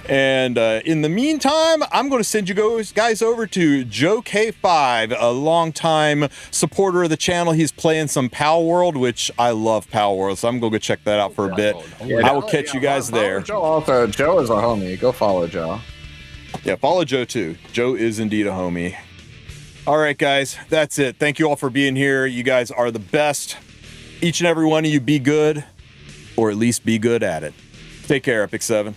And in the meantime, I'm going to send you guys over to Joe K5, a longtime supporter of the channel. He's playing some Pal World, which I love Pal World, so I'm going to go check that out for a bit. I will catch you guys there. Joe is a homie. Go follow Joe. Yeah, follow Joe too. Joe is indeed a homie. All right, guys, that's it. Thank you all for being here. You guys are the best. Each and every one of you be good, or at least be good at it. Take care, Epic 7.